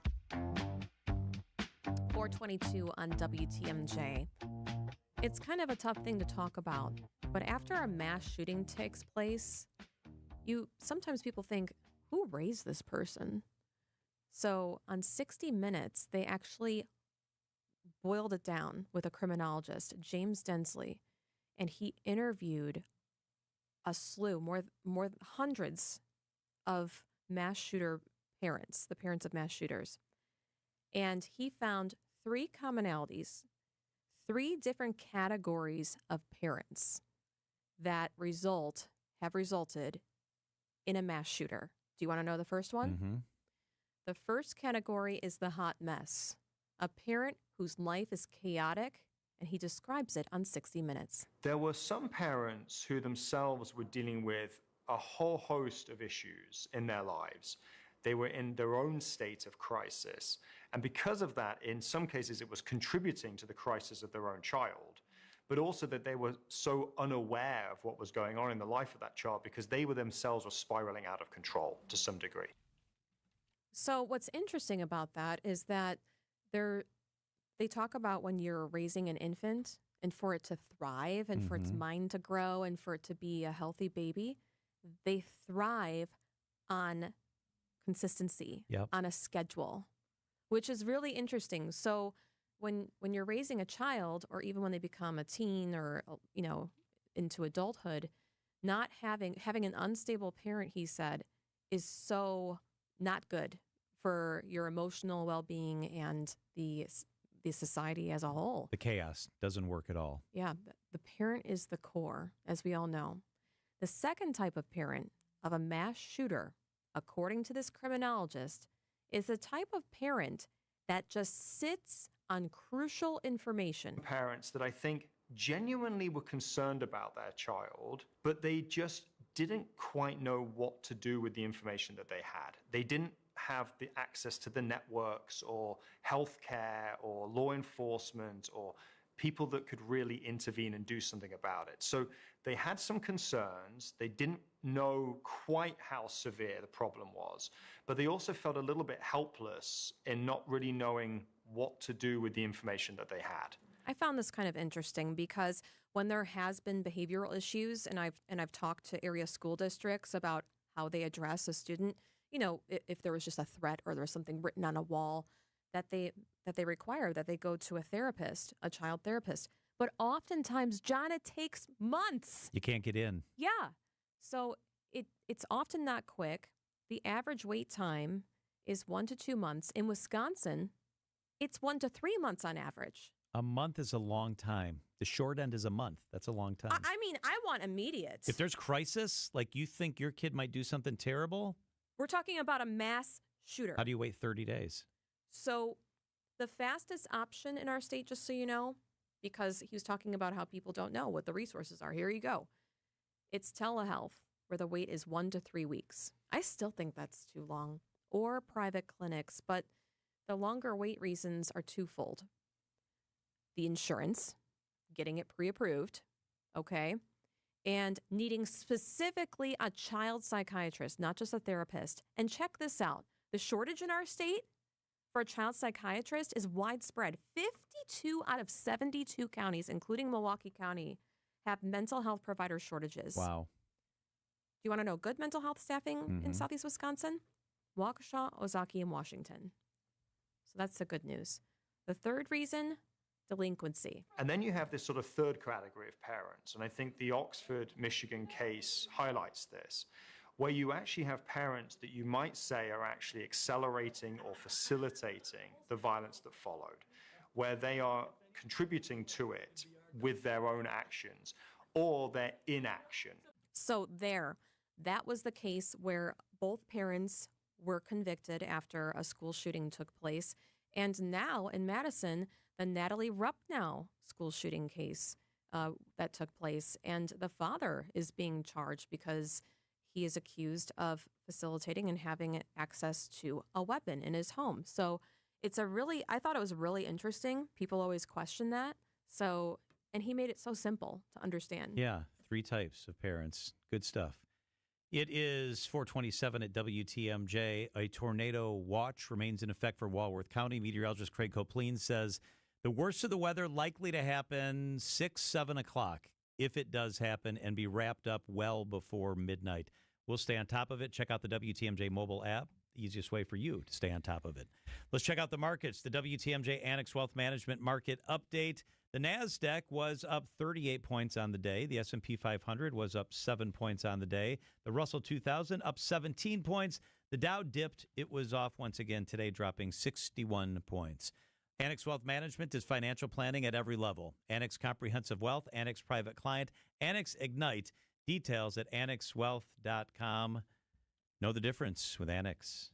Speaker 5: 422 on WTMJ. It's kind of a tough thing to talk about, but after a mass shooting takes place, sometimes people think, who raised this person? So on 60 Minutes, they actually boiled it down with a criminologist, James Densley, and he interviewed a slew, more hundreds of mass shooter parents, the parents of mass shooters. And he found 3 commonalities, 3 different categories of parents that have resulted in a mass shooter. Do you want to know the first one?
Speaker 1: Mm-hmm.
Speaker 5: The first category is the hot mess, a parent whose life is chaotic, and he describes it on 60 Minutes.
Speaker 6: There were some parents who themselves were dealing with a whole host of issues in their lives. They were in their own state of crisis. And because of that, in some cases, it was contributing to the crisis of their own child, but also that they were so unaware of what was going on in the life of that child because they were themselves were spiraling out of control to some degree.
Speaker 5: So what's interesting about that is that they talk about when you're raising an infant and for it to thrive and for its mind to grow and for it to be a healthy baby, they thrive on consistency, on a schedule, which is really interesting. So when you're raising a child, or even when they become a teen or, into adulthood, not having an unstable parent, he said, is so not good for your emotional well-being and the society as a whole.
Speaker 1: The chaos doesn't work at all.
Speaker 5: Yeah, the parent is the core, as we all know. The second type of parent of a mass shooter, according to this criminologist, is the type of parent that just sits on crucial information.
Speaker 6: Parents that I think genuinely were concerned about their child, but they just didn't quite know what to do with the information that they had. They didn't have the access to the networks or healthcare or law enforcement or people that could really intervene and do something about it. So they had some concerns. They didn't know quite how severe the problem was, but they also felt a little bit helpless in not really knowing what to do with the information that they had.
Speaker 5: I found this kind of interesting because when there has been behavioral issues, and I've talked to area school districts about how they address a student, if there was just a threat or there was something written on a wall, that they require that they go to a therapist, a child therapist. But oftentimes, John, it takes months.
Speaker 1: You can't get in.
Speaker 5: Yeah. So it's often not quick. The average wait time is 1 to 2 months. In Wisconsin, it's 1 to 3 months on average.
Speaker 1: A month is a long time. The short end is a month. That's a long time.
Speaker 5: I mean, I want immediate.
Speaker 1: If there's crisis, like you think your kid might do something terrible,
Speaker 5: We're talking about a mass shooter.
Speaker 1: how do you wait 30 days?
Speaker 5: So the fastest option in our state, just so you know, because he was talking about how people don't know what the resources are. Here you go. It's telehealth, where the wait is 1 to 3 weeks. I still think that's too long. Or private clinics, but the longer wait reasons are twofold. The insurance, getting it pre-approved, okay, and needing specifically a child psychiatrist, not just a therapist. And check this out. The shortage in our state for a child psychiatrist is widespread. 52 out of 72 counties, including Milwaukee County, have mental health provider shortages.
Speaker 1: Wow.
Speaker 5: Do you want to know good mental health staffing in Southeast Wisconsin? Waukesha, Ozaki, and Washington. So that's the good news. The third reason, delinquency.
Speaker 6: And then you have this sort of third category of parents, and I think the Oxford, Michigan case highlights this, where you actually have parents that you might say are actually accelerating or facilitating the violence that followed, where they are contributing to it with their own actions or their inaction.
Speaker 5: So that was the case where both parents were convicted after a school shooting took place. And now in Madison, the Natalie Rupnow school shooting case that took place. And the father is being charged because he is accused of facilitating and having access to a weapon in his home. So I thought it was really interesting. People always question that. So, and he made it so simple to understand.
Speaker 1: Yeah, 3 types of parents. Good stuff. It is 4:27 at WTMJ. A tornado watch remains in effect for Walworth County. Meteorologist Craig Copleen says the worst of the weather likely to happen 6, 7 o'clock, if it does happen, and be wrapped up well before midnight. We'll stay on top of it. Check out the WTMJ mobile app. The easiest way for you to stay on top of it. Let's check out the markets. The WTMJ Annex Wealth Management Market Update. The NASDAQ was up 38 points on the day. The S&P 500 was up 7 points on the day. The Russell 2000 up 17 points. The Dow dipped. It was off once again today, dropping 61 points. Annex Wealth Management is financial planning at every level. Annex Comprehensive Wealth, Annex Private Client, Annex Ignite. Details at annexwealth.com. Know the difference with Annex.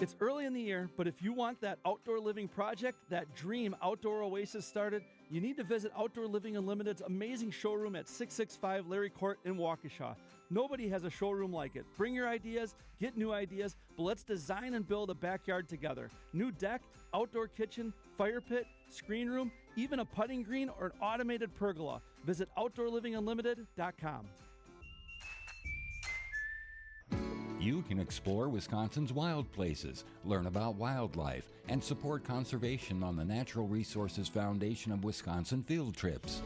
Speaker 7: It's early in the year, but if you want that outdoor living project, that dream outdoor oasis started, you need to visit Outdoor Living Unlimited's amazing showroom at 665 Larry Court in Waukesha. Nobody has a showroom like it. Bring your ideas, get new ideas, but let's design and build a backyard together. New deck, outdoor kitchen, fire pit, screen room, even a putting green or an automated pergola. Visit OutdoorLivingUnlimited.com.
Speaker 11: You can explore Wisconsin's wild places, learn about wildlife, and support conservation on the Natural Resources Foundation of Wisconsin field trips.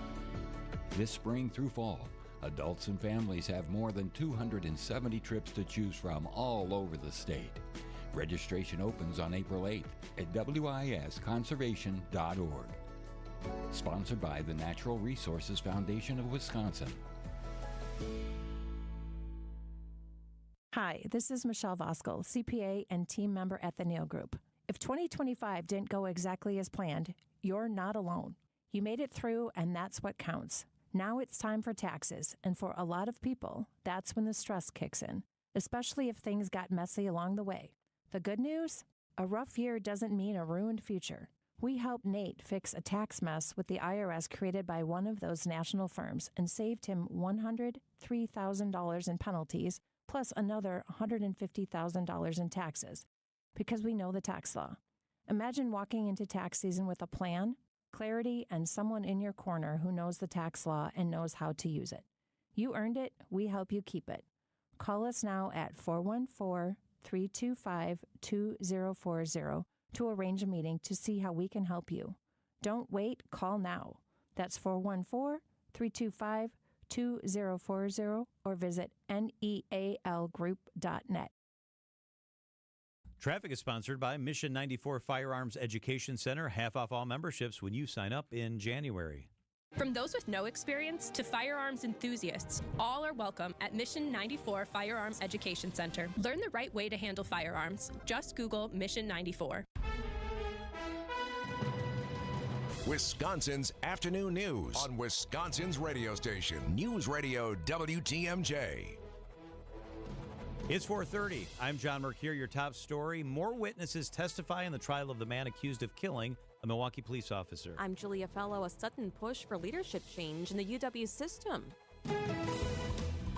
Speaker 11: This spring through fall, adults and families have more than 270 trips to choose from all over the state. Registration opens on April 8th at wisconservation.org. Sponsored by the Natural Resources Foundation of Wisconsin.
Speaker 13: Hi, this is Michelle Voskel, CPA and team member at the Neal Group. If 2025 didn't go exactly as planned, you're not alone. You made it through, and that's what counts. Now it's time for taxes, and for a lot of people, that's when the stress kicks in, especially if things got messy along the way. The good news? A rough year doesn't mean a ruined future. We helped Nate fix a tax mess with the IRS created by one of those national firms and saved him $103,000 in penalties, plus another $150,000 in taxes, because we know the tax law. Imagine walking into tax season with a plan, clarity, and someone in your corner who knows the tax law and knows how to use it. You earned it, we help you keep it. Call us now at 414-325-2040 to arrange a meeting to see how we can help you. Don't wait, call now. That's 414-325-2040 or visit nealgroup.net.
Speaker 1: Traffic is sponsored by Mission 94 Firearms Education Center. Half off all memberships when you sign up in January.
Speaker 14: From those with no experience to firearms enthusiasts, all are welcome at Mission 94 Firearms Education Center. Learn the right way to handle firearms. Just Google Mission 94.
Speaker 21: Wisconsin's afternoon news on Wisconsin's radio station, News Radio WTMJ.
Speaker 1: It's 4:30. I'm John Mercure. Your top story. More witnesses testify in the trial of the man accused of killing a Milwaukee police officer.
Speaker 5: I'm Julia Fellow. A sudden push for leadership change in the UW system.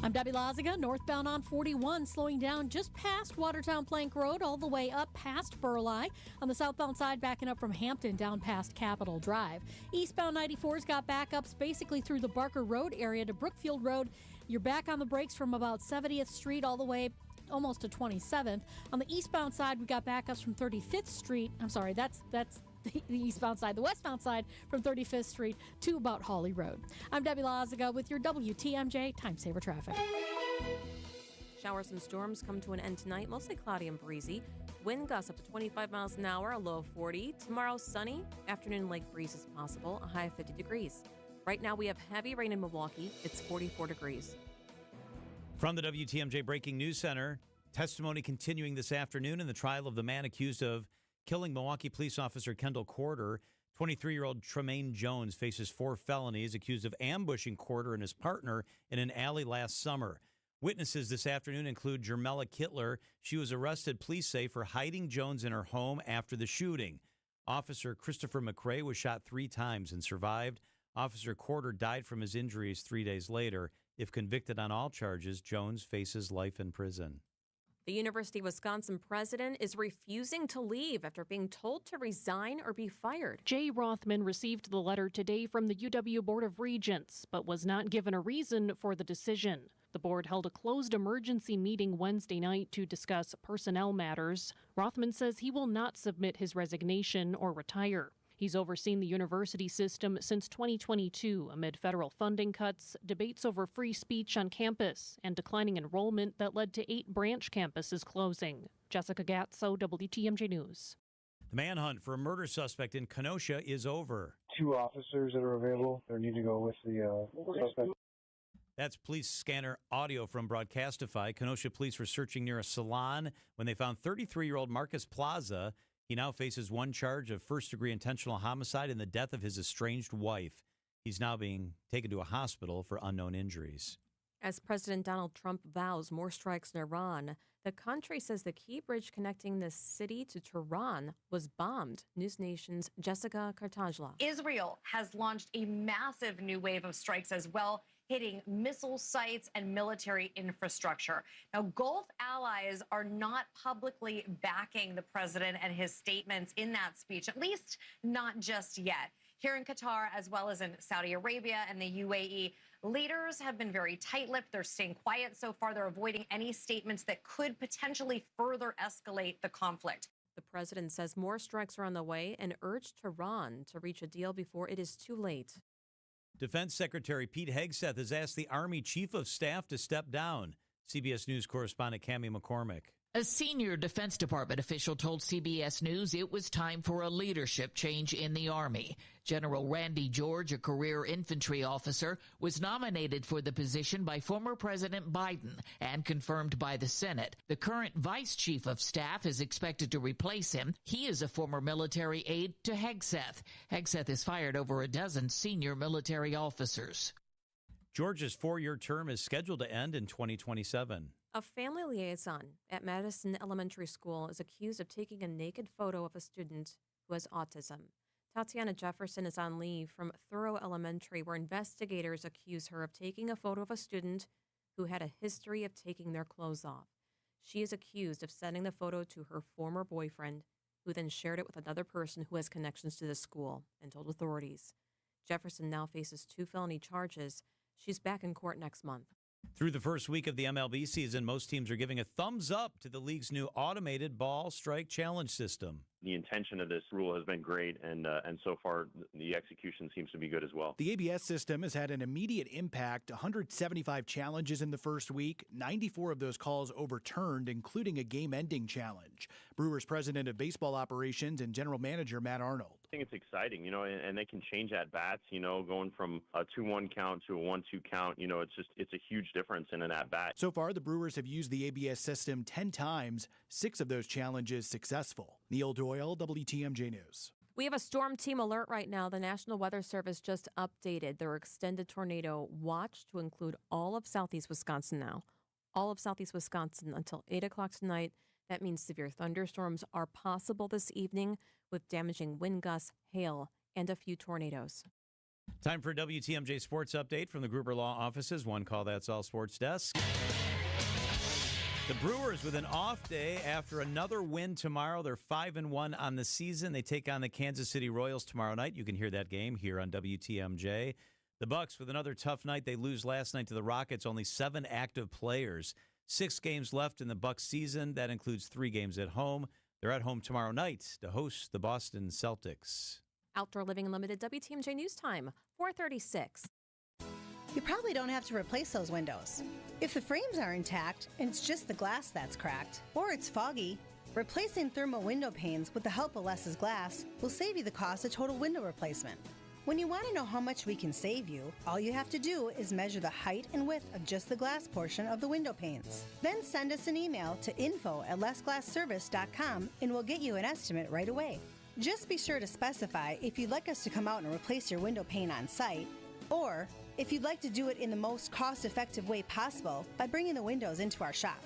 Speaker 8: I'm Debbie Laziga. Northbound on 41, slowing down just past Watertown Plank Road, all the way up past Burleigh. On the southbound side, backing up from Hampton down past Capitol Drive. Eastbound 94's got backups basically through the Barker Road area to Brookfield Road. You're back on the brakes from about 70th Street all the way almost to 27th. On the eastbound side, we got backups from 35th Street. I'm sorry, that's the eastbound side. The westbound side from 35th Street to about Hawley Road. I'm Debbie Laziga with your WTMJ Time Saver Traffic.
Speaker 5: Showers and storms come to an end tonight, mostly cloudy and breezy. Wind gusts up to 25 miles an hour, a low of 40. Tomorrow, sunny. Afternoon lake breeze is possible, a high of 50 degrees. Right now, we have heavy rain in Milwaukee. It's 44 degrees.
Speaker 1: From the WTMJ Breaking News Center, testimony continuing this afternoon in the trial of the man accused of killing Milwaukee police officer Kendall Corder. 23-year-old Tremaine Jones faces 4 felonies, accused of ambushing Corder and his partner in an alley last summer. Witnesses this afternoon include Jermella Kittler. She was arrested, police say, for hiding Jones in her home after the shooting. Officer Christopher McRae was shot 3 times and survived. Officer Corder died from his injuries 3 days later. If convicted on all charges, Jones faces life in prison.
Speaker 5: The University of Wisconsin president is refusing to leave after being told to resign or be fired.
Speaker 9: Jay Rothman received the letter today from the UW Board of Regents, but was not given a reason for the decision. The board held a closed emergency meeting Wednesday night to discuss personnel matters. Rothman says he will not submit his resignation or retire. He's overseen the university system since 2022 amid federal funding cuts, debates over free speech on campus, and declining enrollment that led to 8 branch campuses closing. Jessica Gatso, WTMJ News.
Speaker 1: The manhunt for a murder suspect in Kenosha is over.
Speaker 10: 2 officers that are available. They need to go with the suspect.
Speaker 1: That's police scanner audio from Broadcastify. Kenosha police were searching near a salon when they found 33-year-old Marcus Plaza. He now faces 1 charge of first-degree intentional homicide in the death of his estranged wife. He's now being taken to a hospital for unknown injuries.
Speaker 5: As President Donald Trump vows more strikes in Iran, the country says the key bridge connecting the city to Tehran was bombed. News Nation's Jessica Kartajla.
Speaker 12: Israel has launched a massive new wave of strikes as well, hitting missile sites and military infrastructure. Now, Gulf allies are not publicly backing the president and his statements in that speech, at least not just yet. Here in Qatar, as well as in Saudi Arabia and the UAE, leaders have been very tight-lipped. They're staying quiet so far. They're avoiding any statements that could potentially further escalate the conflict.
Speaker 5: The president says more strikes are on the way and urged Tehran to reach a deal before it is too late.
Speaker 1: Defense Secretary Pete Hegseth has asked the Army Chief of Staff to step down. CBS News correspondent Cammie McCormick.
Speaker 16: A senior Defense Department official told CBS News it was time for a leadership change in the Army. General Randy George, a career infantry officer, was nominated for the position by former President Biden and confirmed by the Senate. The current Vice Chief of Staff is expected to replace him. He is a former military aide to Hegseth. Hegseth has fired over a dozen senior military officers.
Speaker 1: George's 4-year term is scheduled to end in 2027.
Speaker 5: A family liaison at Madison Elementary School is accused of taking a naked photo of a student who has autism. Tatiana Jefferson is on leave from Thoreau Elementary, where investigators accuse her of taking a photo of a student who had a history of taking their clothes off. She is accused of sending the photo to her former boyfriend, who then shared it with another person who has connections to the school and told authorities. Jefferson now faces 2 felony charges. She's back in court next month.
Speaker 1: Through the first week of the MLB season, most teams are giving a thumbs up to the league's new automated ball strike challenge system.
Speaker 17: The intention of this rule has been great, and so far the execution seems to be good as well.
Speaker 18: The ABS system has had an immediate impact. 175 challenges in the first week, 94 of those calls overturned, including a game-ending challenge. Brewers president of baseball operations and general manager Matt Arnold.
Speaker 17: I think it's exciting, and they can change at bats, going from a 2-1 count to a 1-2 count. It's a huge difference in an at bat.
Speaker 18: So far, the Brewers have used the ABS system 10 times, 6 of those challenges successful. Neil Doyle, WTMJ News.
Speaker 5: We have a storm team alert right now. The National Weather Service just updated their extended tornado watch to include all of southeast Wisconsin now. All of southeast Wisconsin until 8 o'clock tonight. That means severe thunderstorms are possible this evening with damaging wind gusts, hail, and a few tornadoes.
Speaker 1: Time for a WTMJ Sports Update from the Gruber Law Offices. One call, that's all sports desk. The Brewers with an off day after another win tomorrow. They're 5-1 on the season. They take on the Kansas City Royals tomorrow night. You can hear that game here on WTMJ. The Bucks with another tough night. They lose last night to the Rockets. Only 7 active players. 6 games left in the Bucks season. That includes 3 games at home. They're at home tomorrow night to host the Boston Celtics.
Speaker 5: Outdoor Living Unlimited WTMJ News Time, 4:36.
Speaker 15: You probably don't have to replace those windows. If the frames are intact and it's just the glass that's cracked, or it's foggy, replacing thermal window panes with the help of Less's Glass will save you the cost of total window replacement. When you want to know how much we can save you, all you have to do is measure the height and width of just the glass portion of the window panes. Then send us an email to info@lessglassservice.com and we'll get you an estimate right away. Just be sure to specify if you'd like us to come out and replace your window pane on site, or if you'd like to do it in the most cost-effective way possible by bringing the windows into our shop.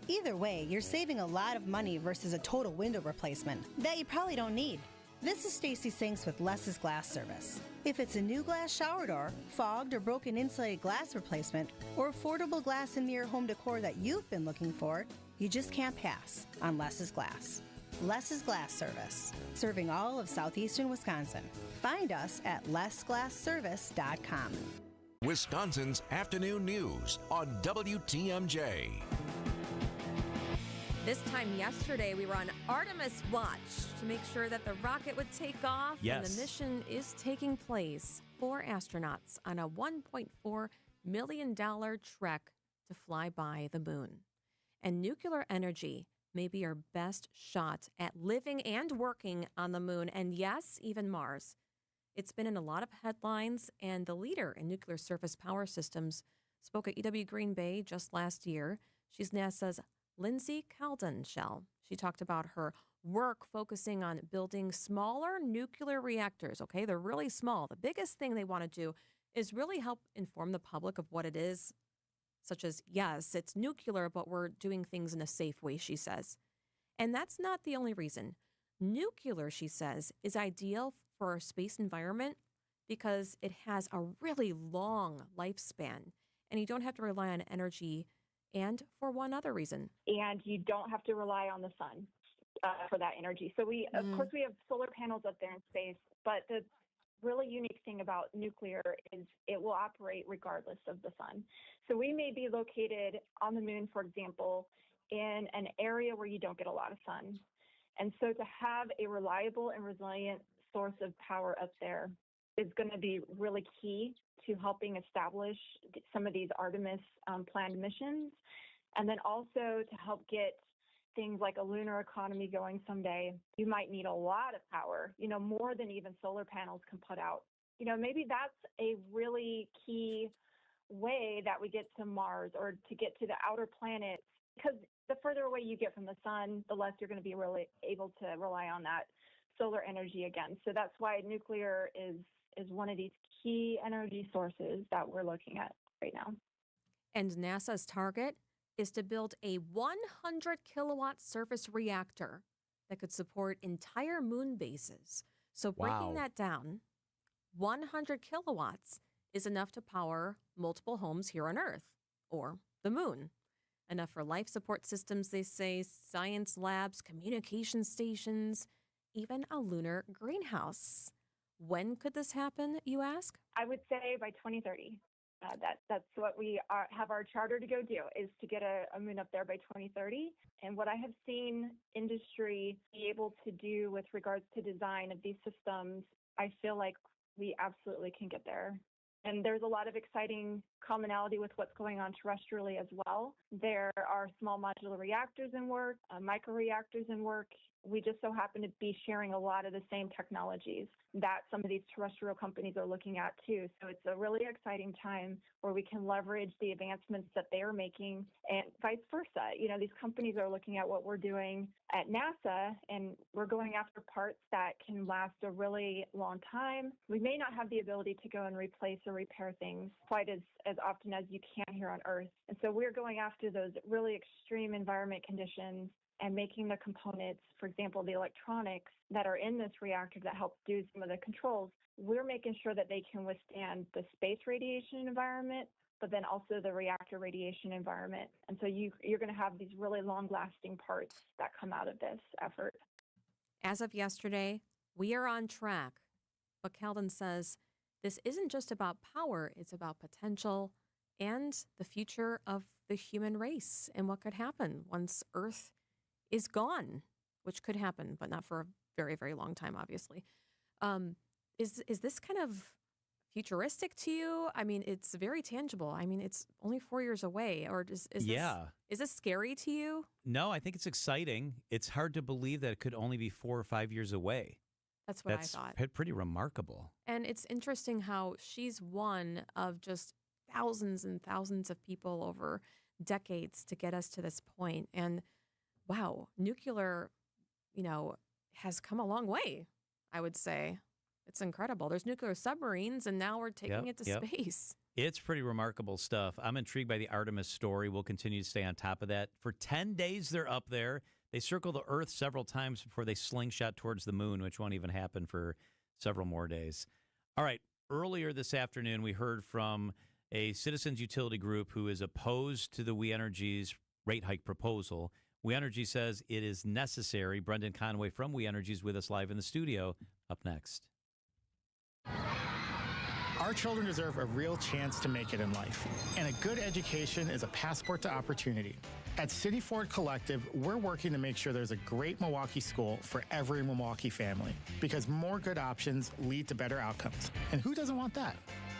Speaker 15: Either way, you're saving a lot of money versus a total window replacement that you probably don't need. This is Stacy Sinks with Less's Glass Service. If it's a new glass shower door, fogged or broken insulated glass replacement, or affordable glass and mirror home decor that you've been looking for, you just can't pass on Less's Glass. Less's Glass Service, serving all of southeastern Wisconsin. Find us at lessglassservice.com.
Speaker 21: Wisconsin's afternoon news on WTMJ.
Speaker 5: This time yesterday, we were on Artemis Watch to make sure that the rocket would take off.
Speaker 1: Yes.
Speaker 5: And the mission is taking place. 4 astronauts on a $1.4 million trek to fly by the moon. And nuclear energy may be our best shot at living and working on the moon. And yes, even Mars. It's been in a lot of headlines, and the leader in nuclear surface power systems spoke at UW Green Bay just last year. She's NASA's Lindsay Calden-Shell. She talked about her work focusing on building smaller nuclear reactors. Okay, they're really small. The biggest thing they want to do is really help inform the public of what it is, such as, yes, it's nuclear, but we're doing things in a safe way, she says. And that's not the only reason. Nuclear, she says, is ideal for our space environment because it has a really long lifespan, and you don't have to rely on energy. And for one other reason.
Speaker 19: And you don't have to rely on the sun for that energy. So of course, we have solar panels up there in space, but the really unique thing about nuclear is it will operate regardless of the sun. So we may be located on the moon, for example, in an area where you don't get a lot of sun. And so to have a reliable and resilient source of power up there is going to be really key to helping establish some of these Artemis planned missions, and then also to help get things like a lunar economy going someday. You might need a lot of power, more than even solar panels can put out. Maybe that's a really key way that we get to Mars or to get to the outer planets, because the further away you get from the sun, the less you're going to be really able to rely on that solar energy again. So that's why nuclear is one of these key energy sources that we're looking at right now.
Speaker 5: And NASA's target is to build a 100 kilowatt surface reactor that could support entire moon bases. So breaking that down, 100 kilowatts is enough to power multiple homes here on Earth or the moon. Enough for life support systems, they say, science labs, communication stations, even a lunar greenhouse. When could this happen, you ask?
Speaker 19: I would say by 2030. That's what we have our charter to go do, is to get a moon up there by 2030. And what I have seen industry be able to do with regards to design of these systems, I feel like we absolutely can get there. And there's a lot of exciting commonality with what's going on terrestrially as well. There are small modular reactors in work, microreactors in work. we just so happen to be sharing a lot of the same technologies that some of these terrestrial companies are looking at too. So it's a really exciting time where we can leverage the advancements that they're making and vice versa. You know, these companies are looking at what we're doing at NASA, and we're going after parts that can last a really long time. We may not have the ability to go and replace or repair things quite as often as you can here on Earth. And so we're going after those really extreme environment conditions and making the components, for example, the electronics that are in this reactor that help do some of the controls, we're making sure that they can withstand the space radiation environment, but then also the reactor radiation environment. And so you're going to have these really long-lasting parts that come out of this effort.
Speaker 5: As of yesterday, we are on track. But Calden says this isn't just about power, it's about potential and the future of the human race and what could happen once Earth is gone, which could happen, but not for a very, very long time, obviously. Is this kind of futuristic to you? I mean, it's very tangible. I mean, it's only 4 years away. Or is this scary to you?
Speaker 1: No, I think it's exciting. It's hard to believe that it could only be 4 or 5 years away.
Speaker 5: That's what I thought.
Speaker 1: Pretty remarkable.
Speaker 5: And it's interesting how she's one of just thousands and thousands of people over decades to get us to this point. And wow, nuclear, has come a long way, I would say. It's incredible. There's nuclear submarines, and now we're taking it to space.
Speaker 1: It's pretty remarkable stuff. I'm intrigued by the Artemis story. We'll continue to stay on top of that. For 10 days, they're up there. They circle the Earth several times before they slingshot towards the moon, which won't even happen for several more days. All right. Earlier this afternoon, we heard from a citizens utility group who is opposed to the We Energy's rate hike proposal. We Energy says it is necessary. Brendan Conway from We Energy is with us live in the studio. Up next.
Speaker 3: Our children deserve a real chance to make it in life, and a good education is a passport to opportunity. At City Ford Collective, we're working to make sure there's a great Milwaukee school for every Milwaukee family, because more good options lead to better outcomes. And who doesn't want that?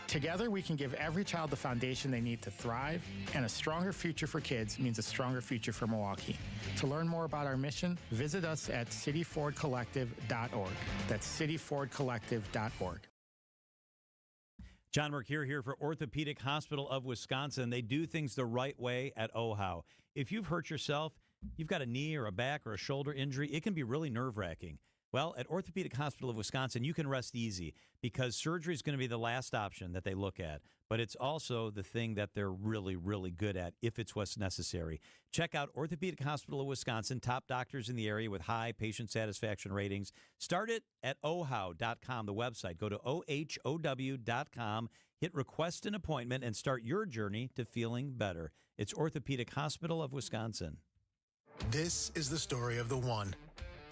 Speaker 3: Together, we can give every child the foundation they need to thrive, and a stronger future for kids means a stronger future for Milwaukee. To learn more about our mission, visit us at cityfordcollective.org. That's cityfordcollective.org.
Speaker 1: John Mercure here for Orthopedic Hospital of Wisconsin. They do things the right way at OHAU. If you've hurt yourself, you've got a knee or a back or a shoulder injury, it can be really nerve-wracking. Well, at Orthopedic Hospital of Wisconsin, you can rest easy because surgery is going to be the last option that they look at. But it's also the thing that they're really, really good at if it's what's necessary. Check out Orthopedic Hospital of Wisconsin, top doctors in the area with high patient satisfaction ratings. Start it at ohow.com, the website. Go to ohow.com, hit request an appointment, and start your journey to feeling better. It's Orthopedic Hospital of Wisconsin.
Speaker 20: This is the story of the one.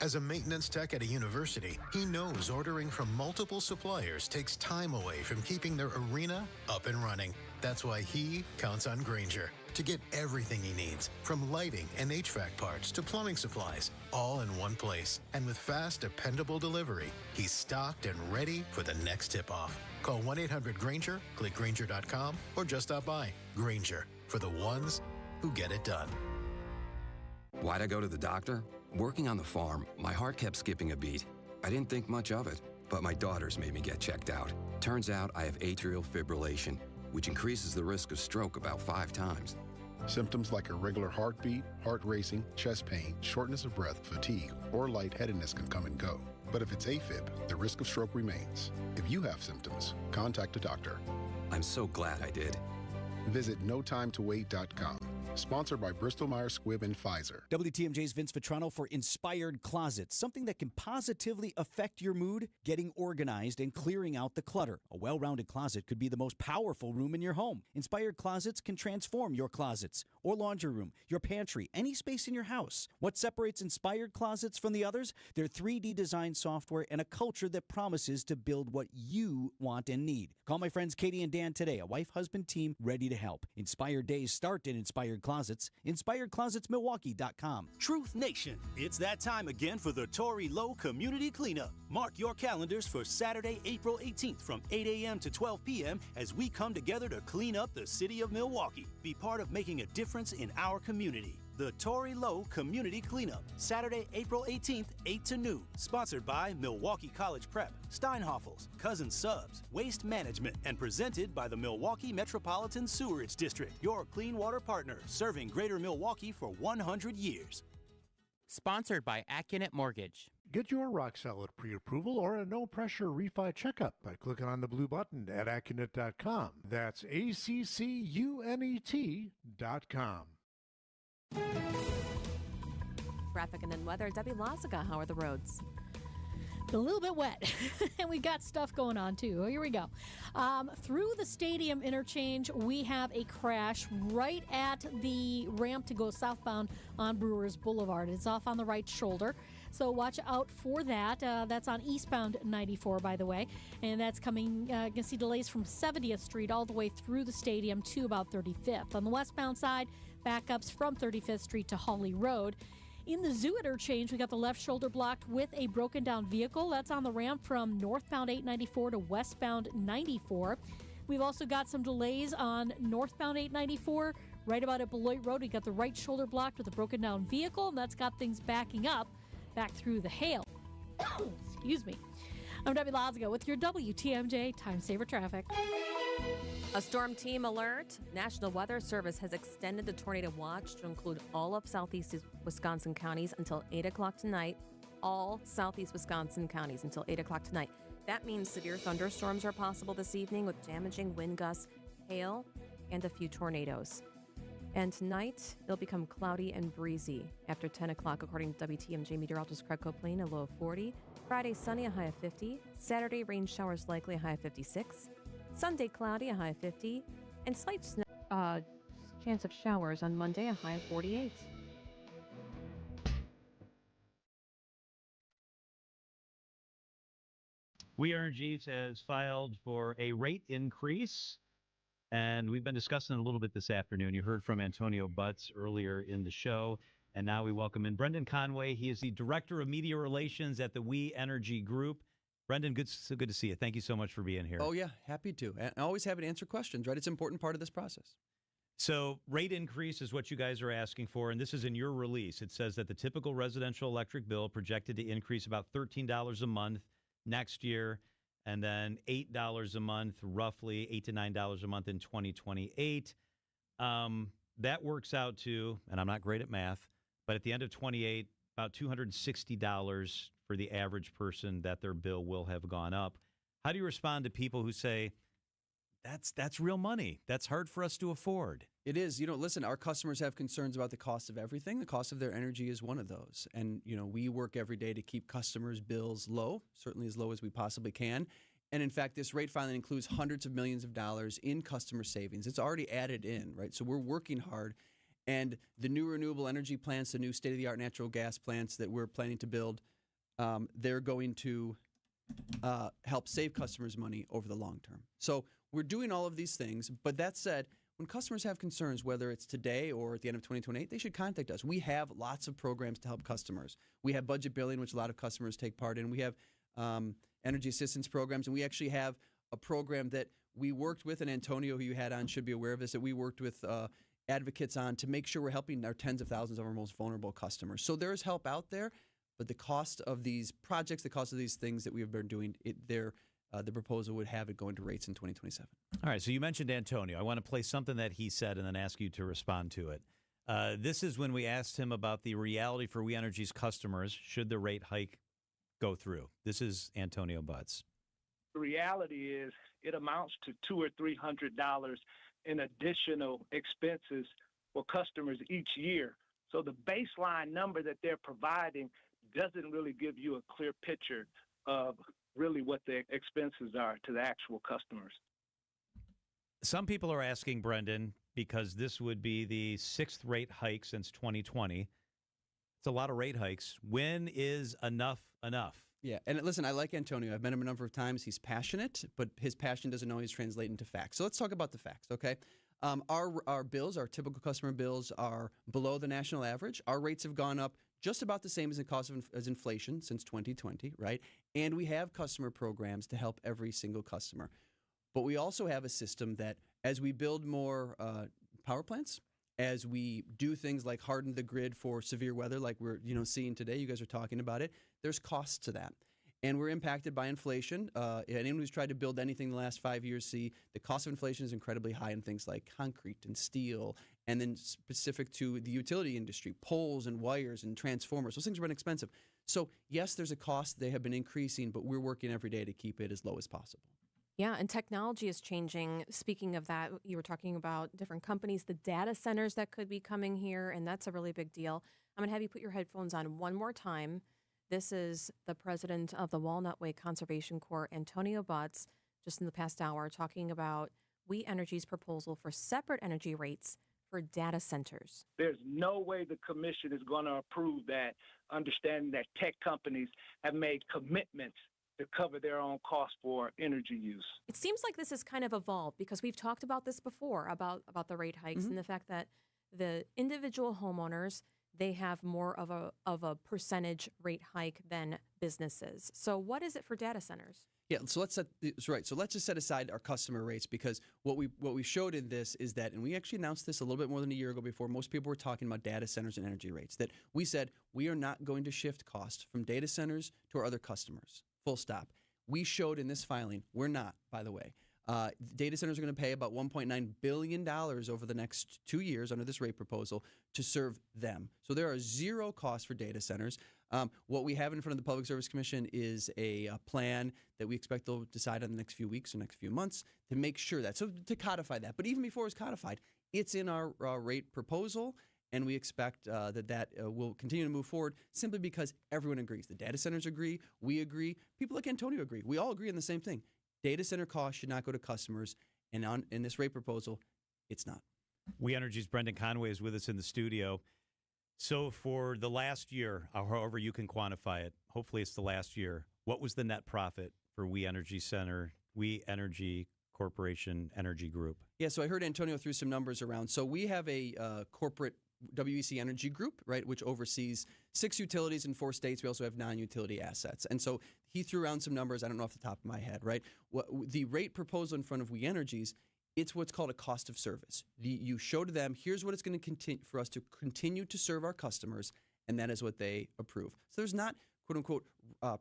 Speaker 20: As a maintenance tech at a university, he knows ordering from multiple suppliers takes time away from keeping their arena up and running. That's why he counts on Grainger to get everything he needs, from lighting and HVAC parts to plumbing supplies, all in one place. And with fast, dependable delivery, he's stocked and ready for the next tip-off. Call 1-800-GRAINGER, click Grainger.com, or just stop by. Grainger, for the ones who get it done.
Speaker 22: Why'd I go to the doctor? Working on the farm, my heart kept skipping a beat. I didn't think much of it, but my daughters made me get checked out. Turns out I have atrial fibrillation, which increases the risk of stroke about 5 times.
Speaker 23: Symptoms like irregular heartbeat, heart racing, chest pain, shortness of breath, fatigue, or lightheadedness can come and go. But if it's AFib, the risk of stroke remains. If you have symptoms, contact a doctor.
Speaker 22: I'm so glad I did.
Speaker 23: Visit notimetowait.com. Sponsored by Bristol-Myers Squibb and Pfizer.
Speaker 24: WTMJ's Vince Vitrano for Inspired Closets, something that can positively affect your mood, getting organized and clearing out the clutter. A well-rounded closet could be the most powerful room in your home. Inspired Closets can transform your closets or laundry room, your pantry, any space in your house. What separates Inspired Closets from the others? Their 3D design software and a culture that promises to build what you want and need. Call my friends Katie and Dan today, a wife-husband team ready to help. Inspired Days start in Inspired Closets, InspiredClosetsMilwaukee.com.
Speaker 25: Truth Nation, it's that time again for the Tory Low Community Cleanup. Mark your calendars for Saturday, April 18th from 8 a.m. to 12 p.m. as we come together to clean up the city of Milwaukee. Be part of making a difference in our community. The Tory Low Community Cleanup, Saturday, April 18th, 8 to noon. Sponsored by Milwaukee College Prep, Steinhoffels, Cousin Subs, Waste Management, and presented by the Milwaukee Metropolitan Sewerage District, your clean water partner, serving greater Milwaukee for 100 years.
Speaker 2: Sponsored by Accunet Mortgage.
Speaker 4: Get your rock solid pre-approval or a no-pressure refi checkup by clicking on the blue button at Accunet.com. That's ACCUNET.com.
Speaker 5: Traffic and then weather. Debbie Lazaga, how are the roads?
Speaker 8: A little bit wet, and we got stuff going on too. Here we go. Through the stadium interchange, we have a crash right at the ramp to go southbound on Brewers Boulevard. It's off on the right shoulder, so watch out for that. That's on eastbound 94, by the way, and that's coming. You can see delays from 70th Street all the way through the stadium to about 35th. On the westbound side, backups from 35th Street to Hawley Road. In the Zoo interchange, we got the left shoulder blocked with a broken down vehicle. That's on the ramp from northbound 894 to westbound 94. We've also got some delays on northbound 894. Right about at Beloit Road, we got the right shoulder blocked with a broken down vehicle, and that's got things backing up back through the hail. Excuse me. I'm Debbie Lazaga with your WTMJ Time Saver Traffic.
Speaker 5: A storm team alert. National Weather Service has extended the tornado watch to include all of southeast Wisconsin counties until 8 o'clock tonight. All southeast Wisconsin counties until 8 o'clock tonight. That means severe thunderstorms are possible this evening with damaging wind gusts, hail, and a few tornadoes. And tonight, it'll become cloudy and breezy after 10 o'clock, according to WTMJ meteorologist Craig Copeland, a low of 40. Friday, sunny, a high of 50. Saturday, rain showers likely, a high of 56. Sunday, cloudy, a high of 50. And slight chance of showers on Monday, a high of 48.
Speaker 1: We Energies has filed for a rate increase, and we've been discussing it a little bit this afternoon. You heard from Antonio Butts earlier in the show, and now we welcome in Brendan Conway. He is the Director of Media Relations at the We Energy Group. Brendan, so good to see you. Thank you so much for being here.
Speaker 6: Oh, yeah, happy to. And always happy to answer questions, right? It's an important part of this process.
Speaker 1: So rate increase is what you guys are asking for, and this is in your release. It says that the typical residential electric bill projected to increase about $13 a month next year, and then $8 a month, roughly $8 to $9 a month in 2028. That works out to, and I'm not great at math, but at the end of 28, about $260 for the average person that their bill will have gone up. How do you respond to people who say, that's real money. That's hard for us to afford?
Speaker 6: It is. Listen, our customers have concerns about the cost of everything. The cost of their energy is one of those. And, we work every day to keep customers' bills low, certainly as low as we possibly can. And in fact, this rate filing includes hundreds of millions of dollars in customer savings. It's already added in, right? So we're working hard. And the new renewable energy plants, the new state-of-the-art natural gas plants that we're planning to build, they're going to help save customers money over the long term. So we're doing all of these things. But that said, when customers have concerns, whether it's today or at the end of 2028, they should contact us. We have lots of programs to help customers. We have budget billing, which a lot of customers take part in. We have energy assistance programs, and we actually have a program that we worked with, and Antonio, who you had on, should be aware of this, that we worked with advocates on to make sure we're helping our tens of thousands of our most vulnerable customers. So there's help out there, but the cost of these projects, the cost of these things that we have been doing, the proposal would have it go into rates in 2027.
Speaker 1: All right, so you mentioned Antonio. I want to play something that he said and then ask you to respond to it. This is when we asked him about the reality for We Energy's customers should the rate hike go through. This is Antonio Butts.
Speaker 7: The reality is it amounts to $200 or $300 in additional expenses for customers each year. So the baseline number that they're providing doesn't really give you a clear picture of really what the expenses are to the actual customers.
Speaker 1: Some people are asking, Brendan, because this would be the sixth rate hike since 2020. It's a lot of rate hikes. When is enough enough?
Speaker 6: Yeah, and listen, I like Antonio. I've met him a number of times. He's passionate, but his passion doesn't always translate into facts. So let's talk about the facts, okay? Our bills, our typical customer bills, are below the national average. Our rates have gone up just about the same as the cost as inflation since 2020, right? And we have customer programs to help every single customer. But we also have a system that as we build more power plants, as we do things like harden the grid for severe weather, like we're seeing today. You guys are talking about it. There's costs to that. And we're impacted by inflation. Anyone who's tried to build anything in the last 5 years see the cost of inflation is incredibly high in things like concrete and steel, and then specific to the utility industry, poles and wires and transformers. Those things run expensive. So yes, there's a cost. They have been increasing, but we're working every day to keep it as low as possible.
Speaker 5: Yeah, and technology is changing. Speaking of that, you were talking about different companies, the data centers that could be coming here, and that's a really big deal. I'm going to have you put your headphones on one more time. This is the president of the Walnut Way Conservation Corps, Antonio Butts, just in the past hour, talking about We Energy's proposal for separate energy rates for data centers.
Speaker 7: There's no way the commission is going to approve that, understanding that tech companies have made commitments to cover their own costs for energy use.
Speaker 5: It seems like this has kind of evolved because we've talked about this before, about the rate hikes and the fact that the individual homeowners, they have more of a percentage rate hike than businesses. So what is it for data centers?
Speaker 6: Yeah, so let's just set aside our customer rates, because what we showed in this is that, and we actually announced this a little bit more than a year ago before most people were talking about data centers and energy rates, that we said we are not going to shift costs from data centers to our other customers. Full stop. We showed in this filing, we're not, by the way. Data centers are going to pay about $1.9 billion over the next 2 years under this rate proposal to serve them. So there are zero costs for data centers. What we have in front of the Public Service Commission is a plan that we expect they'll decide on the next few weeks or next few months to make sure that, so to codify that. But even before it's codified, it's in our rate proposal, and we expect that will continue to move forward simply because everyone agrees. The data centers agree, we agree, people like Antonio agree. We all agree on the same thing. Data center costs should not go to customers, and in this rate proposal, it's not.
Speaker 1: We Energy's Brendan Conway is with us in the studio. So for the last year, however you can quantify it, hopefully it's the last year, what was the net profit for We Energy Corporation Energy Group?
Speaker 6: Yeah, so I heard Antonio threw some numbers around. So we have a corporate WEC Energy Group, right, which oversees 6 utilities in 4 states. We also have non-utility assets. And so he threw around some numbers, I don't know off the top of my head, right? The rate proposal in front of We Energies, it's what's called a cost of service. You show to them, here's what it's going to continue for us to continue to serve our customers, and that is what they approve. So there's not, quote unquote,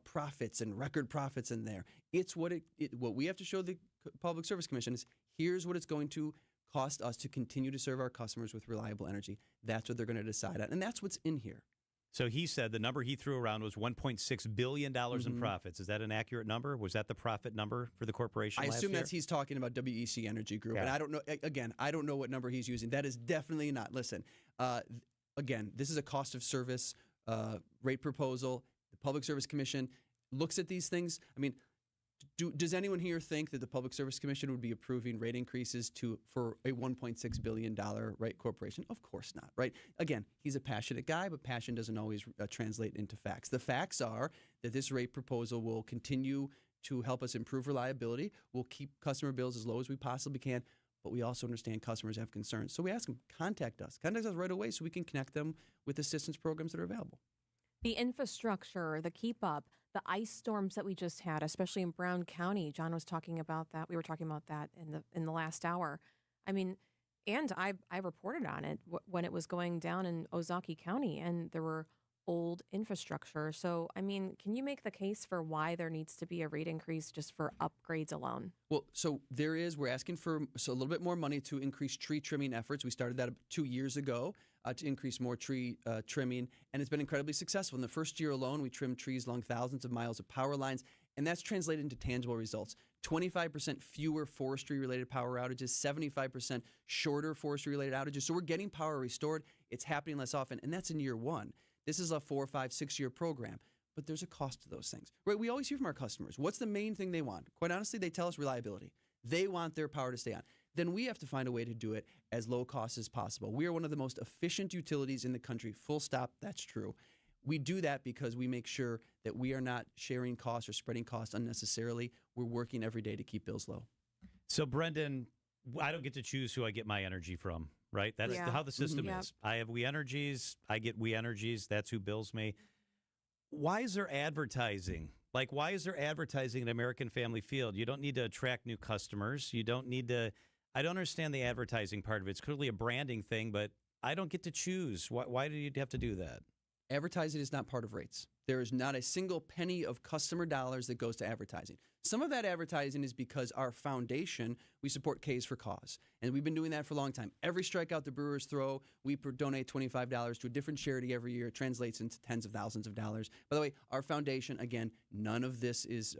Speaker 6: profits and record profits in there. It's what we have to show the Public Service Commission is, here's what it's going to cost us to continue to serve our customers with reliable energy. That's what they're going to decide on, and that's what's in here.
Speaker 1: So he said the number he threw around was $1.6 billion in profits. Is that an accurate number? Was that the profit number for the corporation
Speaker 6: I
Speaker 1: last
Speaker 6: assume
Speaker 1: year?
Speaker 6: that's he's talking about WEC Energy Group.
Speaker 1: Yeah.
Speaker 6: And I don't know, again, I don't know what number he's using. That is definitely not. Listen, again, this is a cost of service rate proposal. The Public Service Commission looks at these things. I mean, does anyone here think that the Public Service Commission would be approving rate increases for a $1.6 billion rate corporation? Of course not, right? Again, he's a passionate guy, but passion doesn't always translate into facts. The facts are that this rate proposal will continue to help us improve reliability. We'll keep customer bills as low as we possibly can, but we also understand customers have concerns. So we ask them, contact us right away so we can connect them with assistance programs that are available.
Speaker 5: The infrastructure, the keep up, the ice storms that we just had, especially in Brown County. John was talking about that. We were talking about that in the last hour. I mean, and I reported on it when it was going down in Ozaukee County, and there were old infrastructure. So, I mean, can you make the case for why there needs to be a rate increase just for upgrades alone?
Speaker 6: Well, so we're asking for a little bit more money to increase tree trimming efforts. We started that 2 years ago to increase more tree trimming, and it's been incredibly successful. In the first year alone, we trimmed trees along thousands of miles of power lines, and that's translated into tangible results. 25% fewer forestry-related power outages, 75% shorter forestry-related outages. So we're getting power restored. It's happening less often, and that's in year one. This is a 4, 5, 6 year program, but there's a cost to those things. Right? We always hear from our customers, what's the main thing they want? Quite honestly, they tell us reliability. They want their power to stay on. Then we have to find a way to do it as low cost as possible. We are one of the most efficient utilities in the country, full stop, that's true. We do that because we make sure that we are not sharing costs or spreading costs unnecessarily. We're working every day to keep bills low.
Speaker 1: So, Brendan, I don't get to choose who I get my energy from, right? That's how the system is. I have We Energies. I get We Energies. That's who bills me. Why is there advertising? Like, why is there advertising at American Family Field? You don't need to attract new customers. You don't need to. I don't understand the advertising part of it. It's clearly a branding thing, but I don't get to choose. Why do you have to do that?
Speaker 6: Advertising is not part of rates. There is not a single penny of customer dollars that goes to advertising. Some of that advertising is because our foundation, we support K's for Cause. And we've been doing that for a long time. Every strikeout the Brewers throw, we donate $25 to a different charity every year. It translates into tens of thousands of dollars. By the way, our foundation, again, none of this is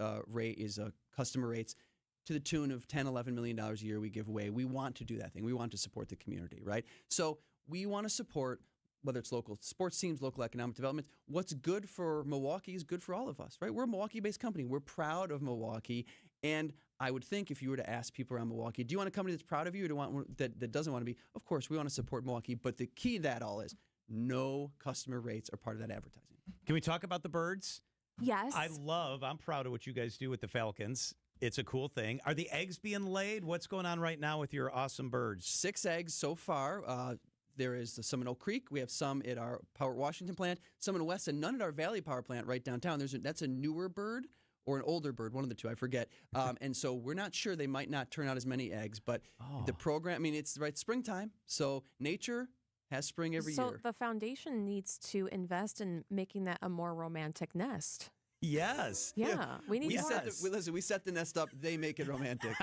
Speaker 6: customer rates. To the tune of $10, $11 million a year we give away. We want to do that thing. We want to support the community, right? So we want to support, whether it's local sports teams, local economic development. What's good for Milwaukee is good for all of us, right? We're a Milwaukee-based company. We're proud of Milwaukee. And I would think if you were to ask people around Milwaukee, do you want a company that's proud of you or do you want one that doesn't want to be? Of course, we want to support Milwaukee. But the key to that all is no customer rates are part of that advertising.
Speaker 1: Can we talk about the birds?
Speaker 5: Yes.
Speaker 1: I'm proud of what you guys do with the Falcons. It's a cool thing. Are the eggs being laid? What's going on right now with your awesome birds?
Speaker 6: 6 eggs so far. There is some in Oak Creek. We have some at our Power Washington plant, some in Weston, none at our Valley Power plant right downtown. That's a newer bird or an older bird, one of the two, I forget. And so we're not sure. They might not turn out as many eggs. But the program, I mean, it's right springtime. So nature has spring every year.
Speaker 5: So the foundation needs to invest in making that a more romantic nest.
Speaker 1: Yes.
Speaker 5: Yeah, we need more.
Speaker 6: We set the nest up. They make it romantic.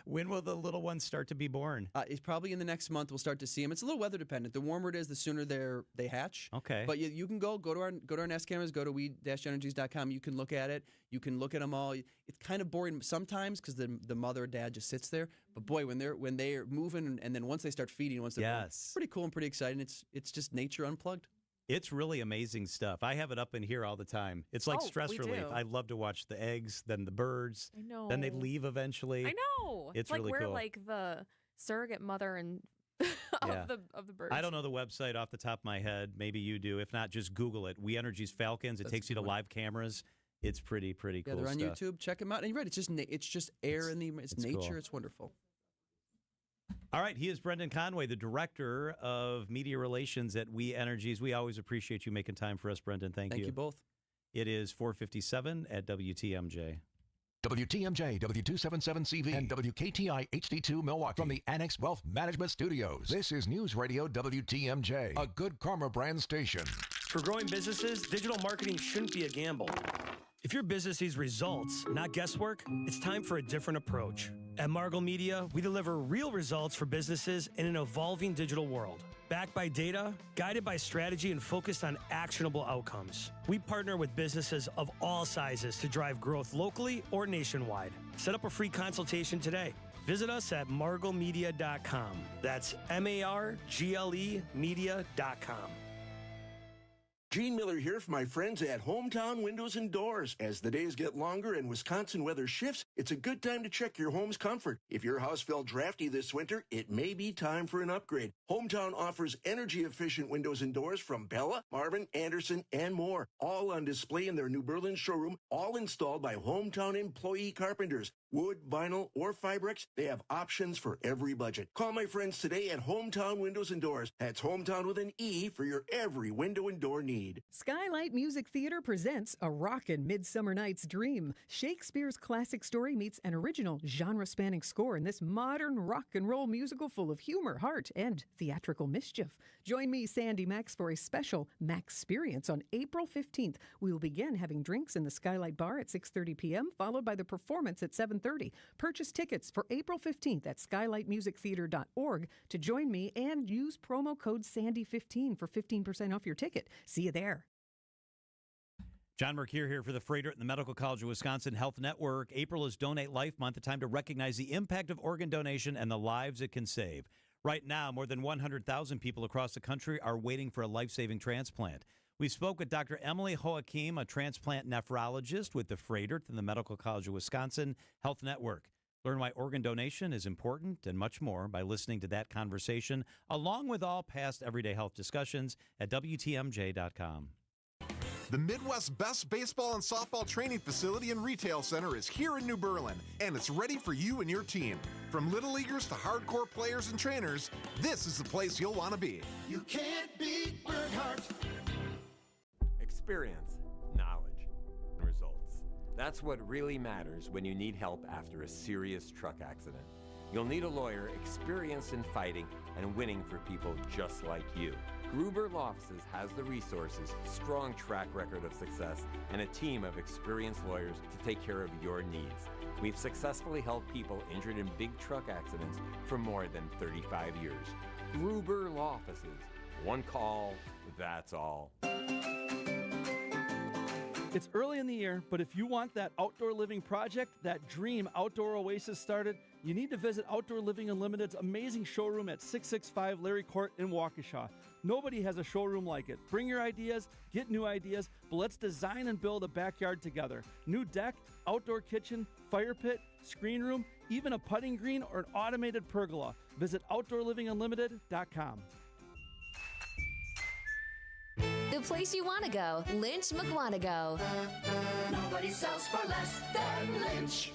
Speaker 1: When will the little ones start to be born?
Speaker 6: It's probably in the next month. We'll start to see them. It's a little weather dependent. The warmer it is, the sooner they hatch.
Speaker 1: Okay.
Speaker 6: But you can go to our nest cameras. Go to we-energies.com. You can look at it. You can look at them all. It's kind of boring sometimes because the mother or dad just sits there. But boy, when they're moving and then once they start feeding, it's pretty cool and pretty exciting. It's just nature unplugged.
Speaker 1: It's really amazing stuff. I have it up in here all the time. It's like stress relief. I love to watch the eggs, then the birds.
Speaker 5: I know.
Speaker 1: Then they leave eventually.
Speaker 5: I know.
Speaker 1: It's really
Speaker 5: we're
Speaker 1: cool.
Speaker 5: like the surrogate mother and of the birds.
Speaker 1: I don't know the website off the top of my head. Maybe you do. If not, just Google it. We Energies Falcons. It takes you to live cameras. It's pretty cool.
Speaker 6: Yeah, they're on
Speaker 1: stuff.
Speaker 6: YouTube. Check them out. And you're right. It's just air in the nature.
Speaker 1: Cool.
Speaker 6: It's wonderful.
Speaker 1: All right, he is Brendan Conway, the Director of Media Relations at We Energies. We always appreciate you making time for us, Brendan. Thank you.
Speaker 6: Thank you both.
Speaker 1: It is 4:57 at WTMJ.
Speaker 21: WTMJ, W277CV, and WKTI HD2 Milwaukee from the Annex Wealth Management Studios. This is News Radio WTMJ, a Good Karma brand station.
Speaker 9: For growing businesses, digital marketing shouldn't be a gamble. If your business needs results, not guesswork, it's time for a different approach. At Margle Media, we deliver real results for businesses in an evolving digital world. Backed by data, guided by strategy, and focused on actionable outcomes. We partner with businesses of all sizes to drive growth locally or nationwide. Set up a free consultation today. Visit us at marglemedia.com. That's MARGLE media.com.
Speaker 10: Gene Miller here for my friends at Hometown Windows and Doors. As the days get longer and Wisconsin weather shifts, it's a good time to check your home's comfort. If your house felt drafty this winter, it may be time for an upgrade. Hometown offers energy-efficient windows and doors from Bella, Marvin, Anderson, and more. All on display in their New Berlin showroom, all installed by Hometown employee carpenters. Wood, vinyl, or Fibrex, they have options for every budget. Call my friends today at Hometown Windows and Doors. That's Hometown with an E for your every window and door need.
Speaker 11: Skylight Music Theater presents A Rockin' Midsummer Night's Dream. Shakespeare's classic story meets an original genre-spanning score in this modern rock and roll musical full of humor, heart, and theatrical mischief. Join me, Sandy Max, for a special Max-experience on April 15th. We will begin having drinks in the Skylight Bar at 6:30 p.m., followed by the performance at 7:30. Purchase tickets for April 15th at skylightmusictheater.org to join me and use promo code SANDY15 for 15% off your ticket. See you there.
Speaker 1: John Mercure here for the Freighter at the Medical College of Wisconsin Health Network. April is Donate Life Month, a time to recognize the impact of organ donation and the lives it can save. Right now, more than 100,000 people across the country are waiting for a life-saving transplant. We spoke with Dr. Emily Joachim, a transplant nephrologist with the Freighter at the Medical College of Wisconsin Health Network. Learn why organ donation is important and much more by listening to that conversation, along with all past Everyday Health discussions at WTMJ.com.
Speaker 13: The Midwest's best baseball and softball training facility and retail center is here in New Berlin, and it's ready for you and your team. From little leaguers to hardcore players and trainers, this is the place you'll want to be.
Speaker 14: You can't beat Bernhardt.
Speaker 26: Experience, knowledge, results. That's what really matters when you need help after a serious truck accident.
Speaker 12: You'll need a lawyer experienced in fighting and winning for people just like you. Gruber Law Offices has the resources, strong track record of success, and a team of experienced lawyers to take care of your needs. We've successfully helped people injured in big truck accidents for more than 35 years. Gruber Law Offices. One call, that's all.
Speaker 15: It's early in the year, but if you want that outdoor living project, that dream outdoor oasis started, you need to visit Outdoor Living Unlimited's amazing showroom at 665 Larry Court in Waukesha. Nobody has a showroom like it. Bring your ideas, get new ideas, but let's design and build a backyard together. New deck, outdoor kitchen, fire pit, screen room, even a putting green or an automated pergola. Visit OutdoorLivingUnlimited.com.
Speaker 16: The place you want to go, Lynch McWanago.
Speaker 14: Nobody sells for less than Lynch.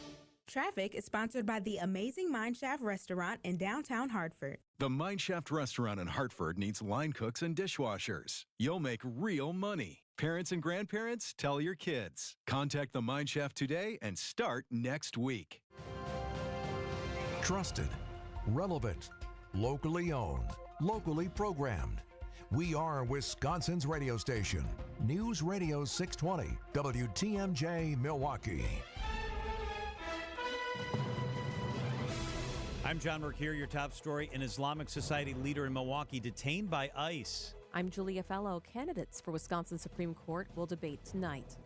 Speaker 17: Traffic is sponsored by the amazing Mineshaft Restaurant in downtown Hartford.
Speaker 18: The Mineshaft Restaurant in Hartford needs line cooks and dishwashers. You'll make real money. Parents and grandparents, tell your kids. Contact the Mineshaft today and start next week.
Speaker 21: Trusted, relevant, locally owned, locally programmed. We are Wisconsin's radio station. News Radio 620, WTMJ Milwaukee.
Speaker 1: I'm John Mercure, your top story. An Islamic Society leader in Milwaukee detained by ICE.
Speaker 5: I'm Julia Fellow. Candidates for Wisconsin Supreme Court will debate tonight.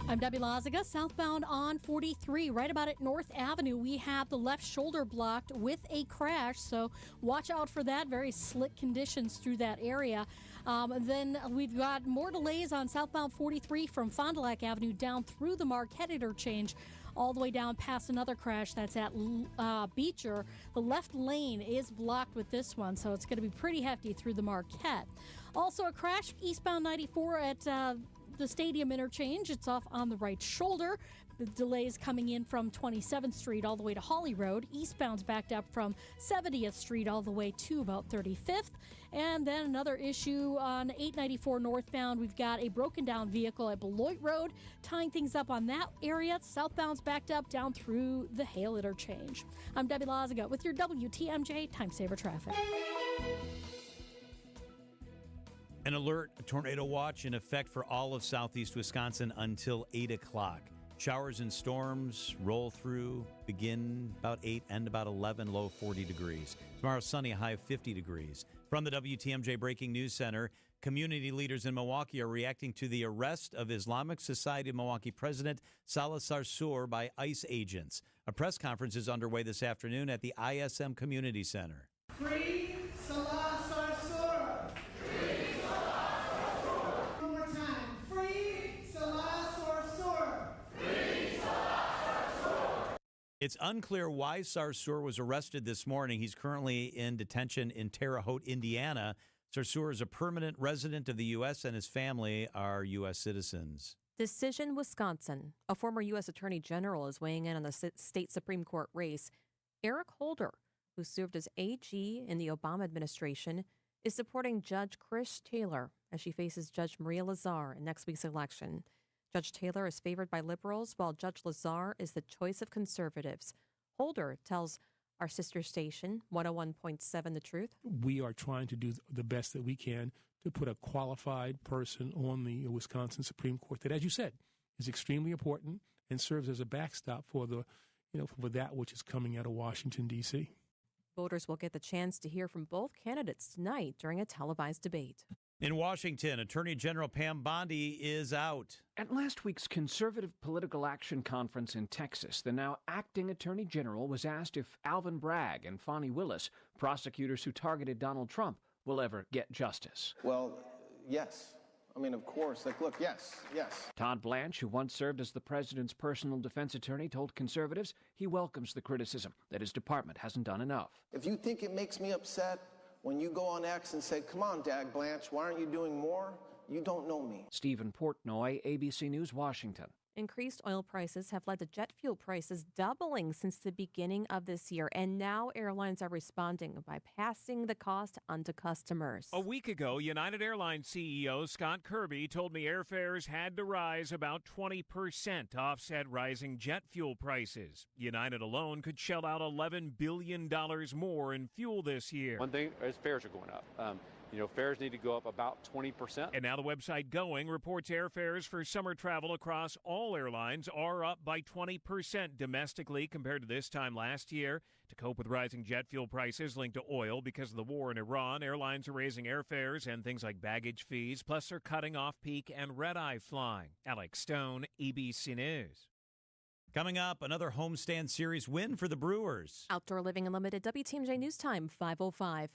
Speaker 8: I'm Debbie Laziga. Southbound on 43, right about at North Avenue, we have the left shoulder blocked with a crash, so watch out for that. Very slick conditions through that area. Then we've got more delays on southbound 43 from Fond du Lac Avenue down through the Marquette interchange, all the way down past another crash that's at Beecher. The left lane is blocked with this one, so it's going to be pretty hefty through the Marquette. Also a crash eastbound 94 at the Stadium interchange. It's off on the right shoulder. The delays coming in from 27th Street all the way to Hawley Road. Eastbound's backed up from 70th Street all the way to about 35th. And then another issue on 894 northbound. We've got a broken down vehicle at Beloit Road, tying things up on that area. Southbound's backed up down through the Hale interchange. I'm Debbie Laziga with your WTMJ Time Saver Traffic.
Speaker 1: An alert, a tornado watch in effect for all of southeast Wisconsin until 8 o'clock. Showers and storms roll through, begin about 8, end about 11, low 40 degrees. Tomorrow, sunny, a high of 50 degrees. From the WTMJ Breaking News Center, community leaders in Milwaukee are reacting to the arrest of Islamic Society of Milwaukee President Salah Sarsour by ICE agents. A press conference is underway this afternoon at the ISM Community Center.
Speaker 14: Free Salah Sarsour. Free Salah Sarsour. One more time. Free Salah Sarsour. Free Salah Sarsour.
Speaker 1: It's unclear why Sarsour was arrested this morning. He's currently in detention in Terre Haute, Indiana. Sarsour is a permanent resident of the U.S. and his family are U.S. citizens.
Speaker 5: Decision, Wisconsin. A former U.S. Attorney General is weighing in on the state Supreme Court race. Eric Holder, who served as AG in the Obama administration, is supporting Judge Chris Taylor as she faces Judge Maria Lazar in next week's election. Judge Taylor is favored by liberals, while Judge Lazar is the choice of conservatives. Holder tells our sister station, 101.7 The Truth.
Speaker 26: We are trying to do the best that we can to put a qualified person on the Wisconsin Supreme Court that, as you said, is extremely important and serves as a backstop for the, for that which is coming out of Washington, D.C.
Speaker 5: Voters will get the chance to hear from both candidates tonight during a televised debate.
Speaker 1: In Washington, Attorney General Pam Bondi is out.
Speaker 27: At last week's Conservative Political Action Conference in Texas, the now acting Attorney General was asked if Alvin Bragg and Fani Willis, prosecutors who targeted Donald Trump, will ever get justice.
Speaker 28: Well, yes. I mean, of course. Look, yes.
Speaker 27: Todd Blanche, who once served as the president's personal defense attorney, told conservatives he welcomes the criticism that his department hasn't done enough.
Speaker 28: If you think it makes me upset when you go on X and say, come on, Dag Blanche, why aren't you doing more? You don't know me.
Speaker 27: Stephen Portnoy, ABC News, Washington.
Speaker 5: Increased oil prices have led to jet fuel prices doubling since the beginning of this year, and now airlines are responding by passing the cost onto customers.
Speaker 2: A week ago, United Airlines CEO Scott Kirby told me airfares had to rise about 20% to offset rising jet fuel prices. United alone could shell out $11 billion more in fuel this year.
Speaker 3: One thing is fares are going up. Fares need to go up about 20%.
Speaker 2: And now the website Going reports airfares for summer travel across all airlines are up by 20% domestically compared to this time last year. To cope with rising jet fuel prices linked to oil because of the war in Iran, airlines are raising airfares and things like baggage fees, plus are cutting off-peak and red-eye flying. Alex Stone, ABC News.
Speaker 1: Coming up, another homestand series win for the Brewers.
Speaker 5: Outdoor Living Unlimited, WTMJ News Time, 5:05.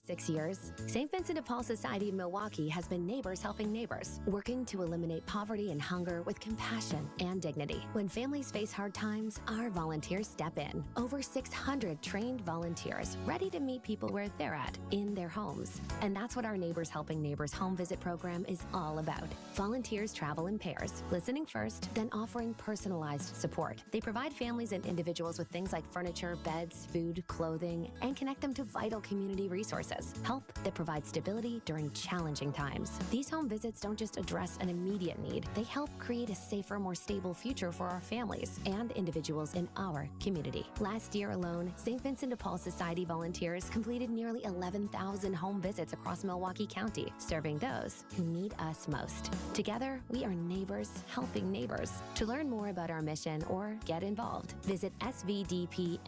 Speaker 19: 6 years, St. Vincent de Paul Society of Milwaukee has been neighbors helping neighbors, working to eliminate poverty and hunger with compassion and dignity. When families face hard times, our volunteers step in. Over 600 trained volunteers ready to meet people where they're at, in their homes. And that's what our Neighbors Helping Neighbors home visit program is all about. Volunteers travel in pairs, listening first, then offering personalized support. They provide families and individuals with things like furniture, beds, food, clothing, and connect them to vital community resources. Help that provides stability during challenging times. These home visits don't just address an immediate need, they help create a safer, more stable future for our families and individuals in our community. Last year alone, St. Vincent de Paul Society volunteers completed nearly 11,000 home visits across Milwaukee County, serving those who need us most. Together, we are neighbors helping neighbors. To learn more about our mission or get involved, visit svdpmilw.org.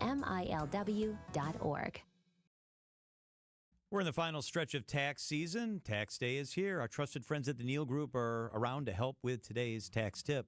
Speaker 1: We're in the final stretch of tax season. Tax day is here. Our trusted friends at the Neal Group are around to help with today's tax tip.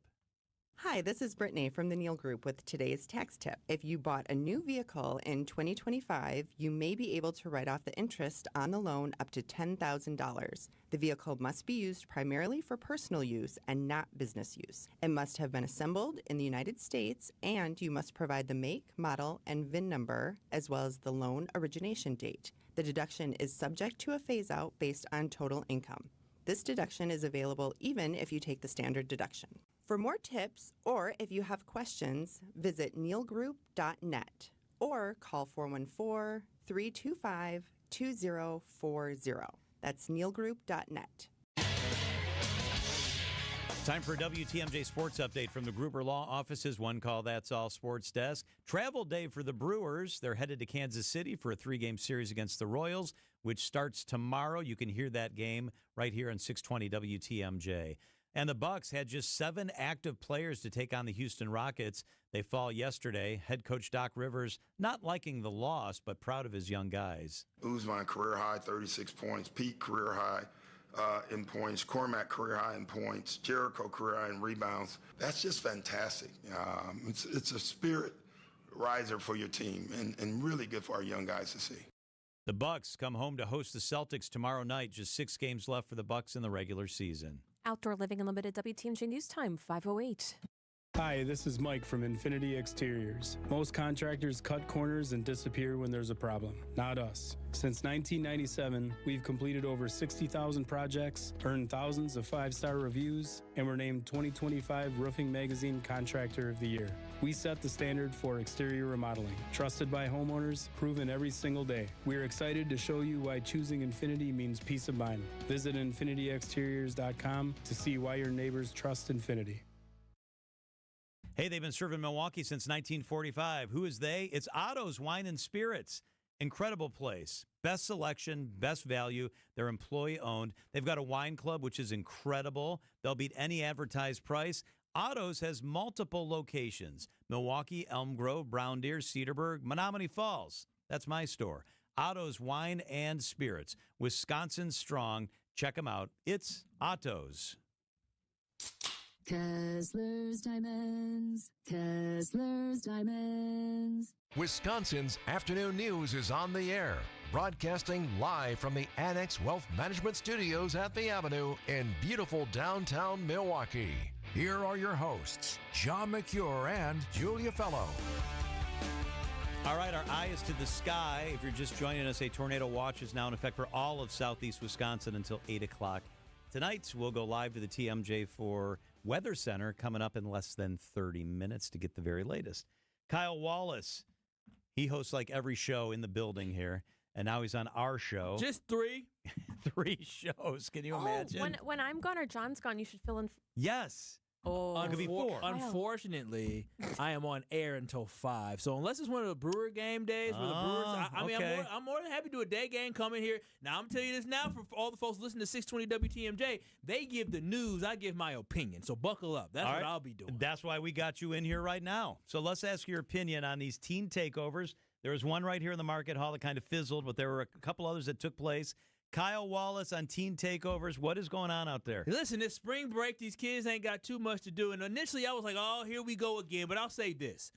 Speaker 20: Hi, this is Brittany from the Neal Group with today's tax tip. If you bought a new vehicle in 2025, you may be able to write off the interest on the loan up to $10,000. The vehicle must be used primarily for personal use and not business use. It must have been assembled in the United States, and you must provide the make, model, and VIN number, as well as the loan origination date. The deduction is subject to a phase-out based on total income. This deduction is available even if you take the standard deduction. For more tips, or if you have questions, visit nealgroup.net or call 414-325-2040. That's nealgroup.net.
Speaker 1: Time for a WTMJ Sports Update from the Gruber Law Office's One Call That's All Sports Desk. Travel day for the Brewers. They're headed to Kansas City for a 3-game series against the Royals, which starts tomorrow. You can hear that game right here on 620 WTMJ. And the Bucks had just 7 active players to take on the Houston Rockets. They fall yesterday. Head coach Doc Rivers not liking the loss, but proud of his young guys.
Speaker 22: Usman career high, 36 points. Pete career high in points. Cormac career high in points. Jericho career high in rebounds. That's just fantastic. It's a spirit riser for your team and really good for our young guys to see.
Speaker 1: The Bucks come home to host the Celtics tomorrow night. Just 6 games left for the Bucks in the regular season.
Speaker 5: Outdoor Living Unlimited, WTMJ News Time, 5:08.
Speaker 23: Hi, this is Mike from Infinity Exteriors. Most contractors cut corners and disappear when there's a problem. Not us. Since 1997, we've completed over 60,000 projects, earned thousands of 5-star reviews, and were named 2025 Roofing Magazine Contractor of the Year. We set the standard for exterior remodeling. Trusted by homeowners, proven every single day. We're excited to show you why choosing Infinity means peace of mind. Visit infinityexteriors.com to see why your neighbors trust Infinity.
Speaker 1: Hey, they've been serving Milwaukee since 1945. Who is they? It's Otto's Wine and Spirits. Incredible place. Best selection, best value. They're employee-owned. They've got a wine club, which is incredible. They'll beat any advertised price. Otto's has multiple locations. Milwaukee, Elm Grove, Brown Deer, Cedarburg, Menominee Falls. That's my store. Otto's Wine and Spirits. Wisconsin strong. Check them out. It's Otto's.
Speaker 24: Kessler's Diamonds. Kessler's Diamonds.
Speaker 21: Wisconsin's Afternoon News is on the air, broadcasting live from the Annex Wealth Management Studios at the Avenue in beautiful downtown Milwaukee. Here are your hosts, John McCure and Julia Fellow.
Speaker 1: All right, our eye is to the sky. If you're just joining us, a tornado watch is now in effect for all of southeast Wisconsin until 8 o'clock tonight, we'll go live to the TMJ for Weather Center coming up in less than 30 minutes to get the very latest. Kyle Wallace, he hosts like every show in the building here, and now he's on our show.
Speaker 4: Just 3?
Speaker 1: 3 shows. Can you imagine?
Speaker 5: When I'm gone or John's gone, you should fill in.
Speaker 1: Yes.
Speaker 5: Oh,
Speaker 1: it could be 4.
Speaker 4: Unfortunately, I am on air until 5. So unless it's one of the Brewer game days where the Brewers, I'm more than happy to do a day game. Come in here. Now I'm telling you this now for all the folks listening to 620 WTMJ. They give the news. I give my opinion. So buckle up. That's what I'll be doing.
Speaker 1: That's why we got you in here right now. So let's ask your opinion on these teen takeovers. There was one right here in the market hall that kind of fizzled, but there were a couple others that took place. Kyle Wallace on teen takeovers. What is going on out there?
Speaker 4: Listen, it's spring break. These kids ain't got too much to do. And initially I was like, oh, here we go again. But I'll say this.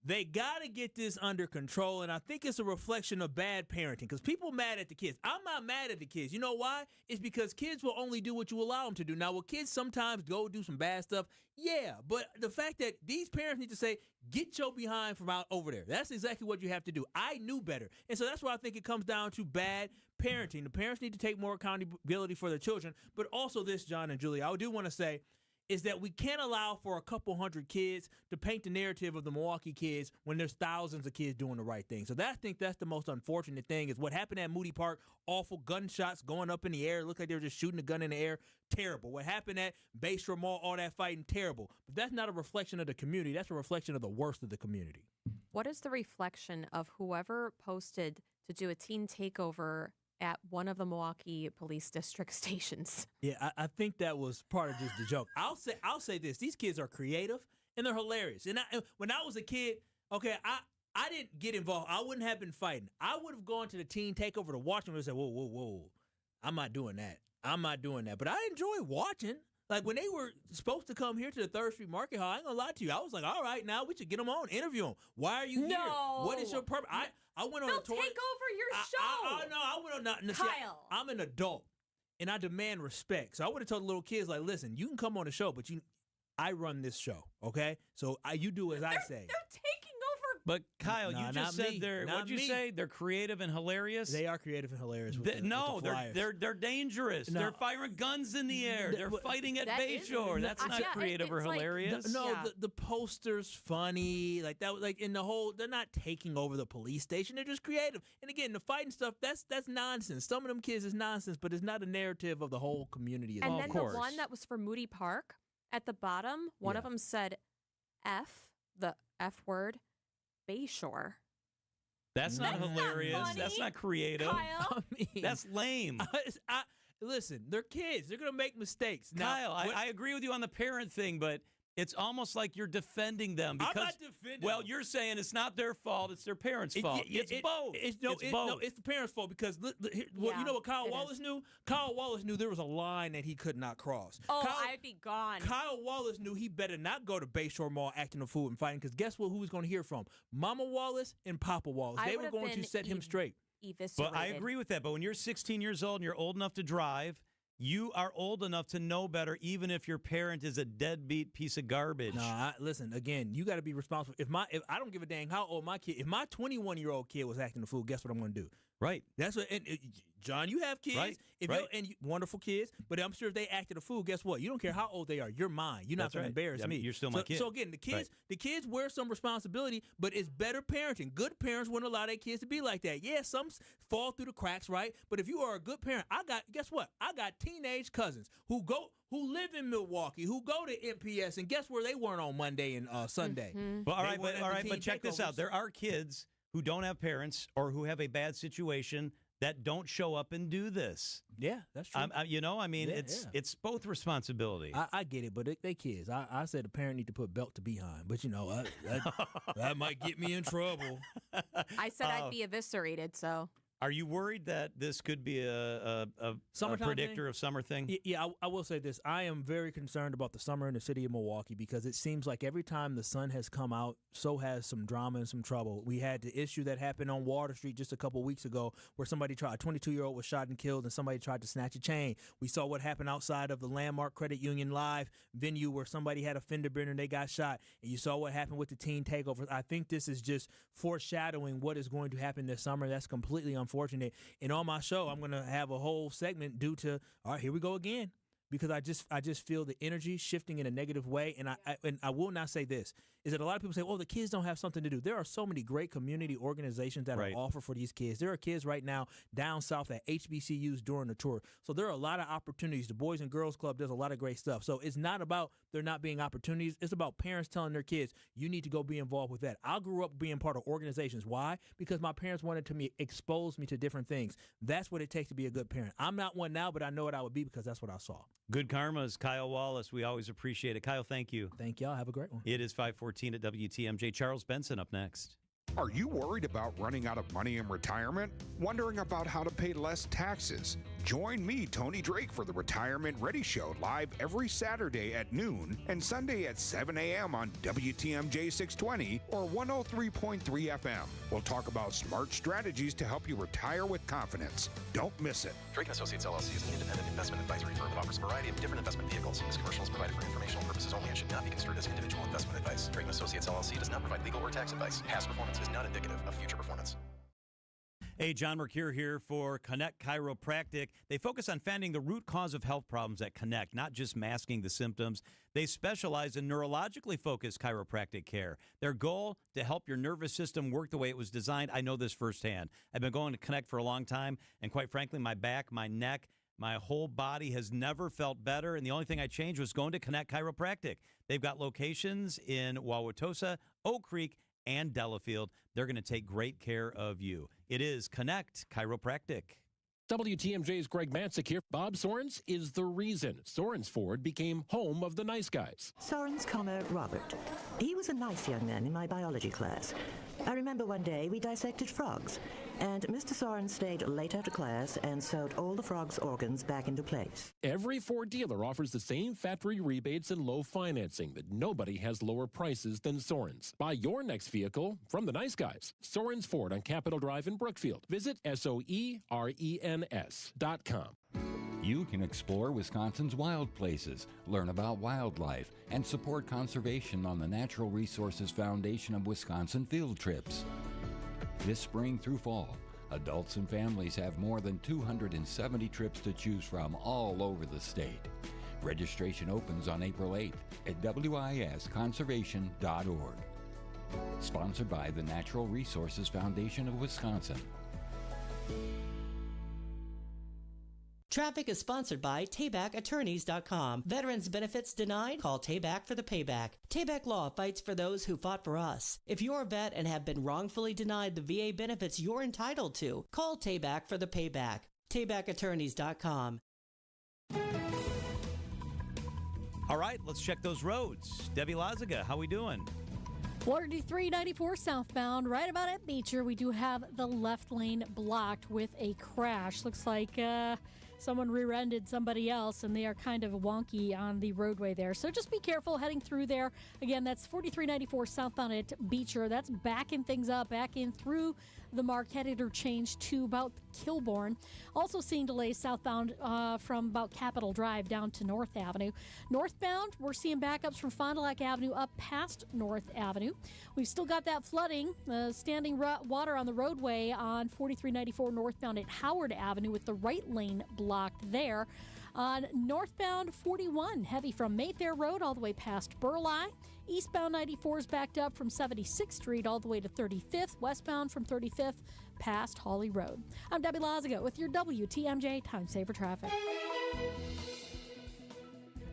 Speaker 4: They got to get this under control, and I think it's a reflection of bad parenting because people mad at the kids. I'm not mad at the kids. You know why? It's because kids will only do what you allow them to do. Now, will kids sometimes go do some bad stuff? Yeah, but the fact that these parents need to say, get your behind from out over there. That's exactly what you have to do. I knew better. And so that's why I think it comes down to bad parenting. The parents need to take more accountability for their children. But also this, John and Julie, I do want to say, is that we can't allow for a couple hundred kids to paint the narrative of the Milwaukee kids when there's thousands of kids doing the right thing. So I think that's the most unfortunate thing is what happened at Moody Park, awful gunshots going up in the air. It looked like they were just shooting a gun in the air. Terrible. What happened at Bayshore Mall, all that fighting, terrible. But that's not a reflection of the community. That's a reflection of the worst of the community.
Speaker 5: What is the reflection of whoever posted to do a teen takeover at one of the Milwaukee Police District stations?
Speaker 4: Yeah, I think that was part of just the joke. I'll say this: these kids are creative and they're hilarious. And when I was a kid, okay, I didn't get involved. I wouldn't have been fighting. I would have gone to the teen takeover to watch them and said, whoa, I'm not doing that. But I enjoy watching. Like when they were supposed to come here to the 3rd Street Market Hall, I ain't gonna lie to you. I was like, all right, now we should get them on, interview them. Why are you here? What is your purpose? I went on a tour.
Speaker 5: They'll take over your show.
Speaker 4: I went on.
Speaker 5: Kyle.
Speaker 4: I'm an adult, and I demand respect. So I would have told the little kids, like, listen, you can come on the show, but I run this show, okay? So you do as I say.
Speaker 5: They're taking over.
Speaker 1: But Kyle, you just said what'd you say? They're creative and hilarious?
Speaker 4: They are creative and hilarious.
Speaker 1: They're dangerous. No. They're firing guns in the air. They're fighting at Bayshore. That's not creative or hilarious.
Speaker 4: The poster's funny. Like that. Like in the whole, they're not taking over the police station. They're just creative. And again, the fighting stuff, that's nonsense. Some of them kids is nonsense, but it's not a narrative of the whole community.
Speaker 5: And then the one that was for Moody Park at the bottom, one of them said the F word. Bayshore.
Speaker 1: That's not hilarious. That's not creative.
Speaker 5: Kyle.
Speaker 1: That's lame.
Speaker 4: Listen, they're kids. They're going to make mistakes.
Speaker 1: Kyle, I agree with you on the parent thing, but it's almost like you're defending them. Because,
Speaker 4: I'm not defending
Speaker 1: well,
Speaker 4: them.
Speaker 1: you're saying it's not their fault. It's their parents' fault. It's both.
Speaker 4: It's both. It's the parents' fault because you know what Kyle Wallace knew? Kyle Wallace knew there was a line that he could not cross.
Speaker 5: Oh, I'd be gone.
Speaker 4: Kyle Wallace knew he better not go to Bayshore Mall acting a fool and fighting because guess what? Who was going to hear from? Mama Wallace and Papa Wallace. They were going to set him straight.
Speaker 5: Eviscerated.
Speaker 1: But I agree with that. But when you're 16 years old and you're old enough to drive, you are old enough to know better, even if your parent is a deadbeat piece of garbage.
Speaker 4: No, listen. Again, you got to be responsible. If I don't give a dang how old my kid. If my 21-year-old kid was acting a fool, guess what I'm going to do?
Speaker 1: Right.
Speaker 4: That's what. And John, you have kids.
Speaker 1: Right.
Speaker 4: Wonderful kids. But I'm sure if they acted a fool, guess what? You don't care how old they are. You're mine. You're not going to embarrass me.
Speaker 1: You're still my kid.
Speaker 4: So again, the kids wear some responsibility, but it's better parenting. Good parents wouldn't allow their kids to be like that. Yeah, some fall through the cracks, right? But if you are a good parent, guess what? I got teenage cousins who live in Milwaukee, who go to MPS, and guess where they weren't on Monday and Sunday.
Speaker 5: Mm-hmm.
Speaker 1: Well, all right, but check this out. There are kids who don't have parents or who have a bad situation that don't show up and do this.
Speaker 4: Yeah, that's true.
Speaker 1: It's both responsibility.
Speaker 4: I get it, but they kids. I said a parent need to put belt to behind, but that might get me in trouble.
Speaker 5: I said I'd be eviscerated, so.
Speaker 1: Are you worried that this could be a predictor of summer thing?
Speaker 4: Yeah, I will say this. I am very concerned about the summer in the city of Milwaukee because it seems like every time the sun has come out, so has some drama and some trouble. We had the issue that happened on Water Street just a couple weeks ago where a 22-year-old was shot and killed and somebody tried to snatch a chain. We saw what happened outside of the Landmark Credit Union Live venue where somebody had a fender bender and they got shot. And you saw what happened with the teen takeovers. I think this is just foreshadowing what is going to happen this summer. That's completely unfortunate. unfortunate. And on my show, I'm going to have a whole segment due to, all right, here we go again. Because I just feel the energy shifting in a negative way, and I will not say this, is that a lot of people say, oh, the kids don't have something to do. There are so many great community organizations that are offered for these kids. There are kids right now down south at HBCUs during the tour. So there are a lot of opportunities. The Boys and Girls Club does a lot of great stuff. So it's not about there not being opportunities. It's about parents telling their kids, you need to go be involved with that. I grew up being part of organizations. Why? Because my parents wanted to expose me to different things. That's what it takes to be a good parent. I'm not one now, but I know what I would be because that's what I saw.
Speaker 1: Good karmas, Kyle Wallace. We always appreciate it. Kyle, thank you.
Speaker 4: Thank y'all. Have a great one.
Speaker 1: It is 5:14 at WTMJ. Charles Benson up next.
Speaker 6: Are you worried about running out of money in retirement? Wondering about how to pay less taxes? Join me, Tony Drake, for the Retirement Ready Show live every Saturday at noon and Sunday at 7 a.m. on WTMJ 620 or 103.3 FM. We'll talk about smart strategies to help you retire with confidence. Don't miss it.
Speaker 7: Drake & Associates LLC is an independent investment advisory firm that offers a variety of different investment vehicles. This commercial is provided for informational purposes only and should not be construed as individual investment advice. Drake & Associates LLC does not provide legal or tax advice. Past performance is not indicative of future performance.
Speaker 1: Hey, John Mercure here for Connect Chiropractic. They focus on finding the root cause of health problems at Connect, not just masking the symptoms. They specialize in neurologically focused chiropractic care. Their goal, to help your nervous system work the way it was designed. I know this firsthand. I've been going to Connect for a long time, and quite frankly, my back, my neck, my whole body has never felt better, and the only thing I changed was going to Connect Chiropractic. They've got locations in Wauwatosa, Oak Creek, and Delafield. They're going to take great care of you. It is Connect Chiropractic.
Speaker 9: WTMJ's Greg Matzik here. Bob Sorens is the reason Sorens Ford became home of the nice guys.
Speaker 10: Sorens, Robert. He was a nice young man in my biology class. I remember one day we dissected frogs, and Mr. Sorens stayed late after class and sewed all the frogs' organs back into place.
Speaker 9: Every Ford dealer offers the same factory rebates and low financing, but nobody has lower prices than Sorens. Buy your next vehicle from the nice guys. Sorens Ford on Capitol Drive in Brookfield. Visit SOERENS.com.
Speaker 11: You can explore Wisconsin's wild places, learn about wildlife, and support conservation on the Natural Resources Foundation of Wisconsin field trips. This spring through fall, adults and families have more than 270 trips to choose from all over the state. Registration opens on April 8th at wisconservation.org. Sponsored by the Natural Resources Foundation of Wisconsin.
Speaker 12: Traffic is sponsored by TaybackAttorneys.com. Veterans benefits denied? Call Tayback for the payback. Tayback Law fights for those who fought for us. If you're a vet and have been wrongfully denied the VA benefits you're entitled to, call Tayback for the payback. TaybackAttorneys.com.
Speaker 1: All right, let's check those roads. Debbie Lazaga, how we doing?
Speaker 8: 4394 southbound, right about at Beecher. We do have the left lane blocked with a crash. Looks like someone rear-ended somebody else, and they are kind of wonky on the roadway there. So just be careful heading through there. Again, that's 4394 southbound at Beecher. That's backing things up, back in through the Marquette interchange to about Kilbourne. Also seeing delays southbound from about Capitol Drive down to North Avenue. Northbound, we're seeing backups from Fond du Lac Avenue up past North Avenue. We've still got that flooding, standing water on the roadway on 4394 northbound at Howard Avenue with the right lane blocked there. On northbound 41, heavy from Mayfair Road all the way past Burleigh. Eastbound 94 is backed up from 76th Street all the way to 35th. Westbound from 35th past Hawley Road. I'm Debbie Lazaga with your WTMJ Time Saver Traffic.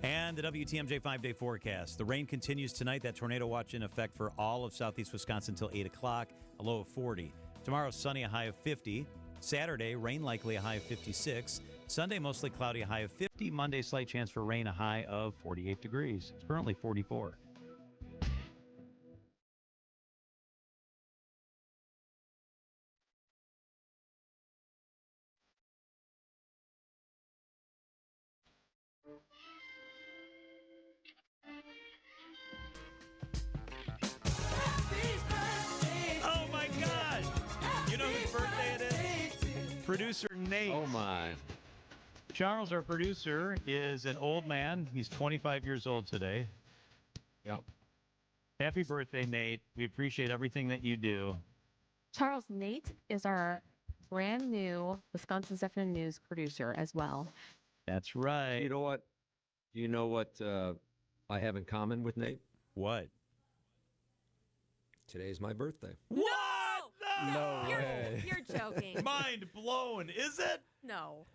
Speaker 1: And the WTMJ 5-day forecast. The rain continues tonight. That tornado watch in effect for all of southeast Wisconsin until 8 o'clock, a low of 40. Tomorrow, sunny, a high of 50. Saturday, rain likely, a high of 56. Sunday, mostly cloudy, a high of 50. Monday, slight chance for rain, a high of 48 degrees. It's currently 44. Oh, my God! You know whose birthday it is? Producer Nate.
Speaker 13: Oh, my.
Speaker 1: Charles, our producer, is an old man. He's 25 years old today.
Speaker 13: Yep.
Speaker 1: Happy birthday, Nate. We appreciate everything that you do.
Speaker 5: Charles, Nate is our brand new Wisconsin Zephyr News producer as well.
Speaker 1: That's right.
Speaker 13: You know what? I have in common with Nate?
Speaker 1: What?
Speaker 13: Today's my birthday.
Speaker 5: What?
Speaker 23: No way.
Speaker 5: You're joking.
Speaker 1: Mind blown, is it?
Speaker 5: No.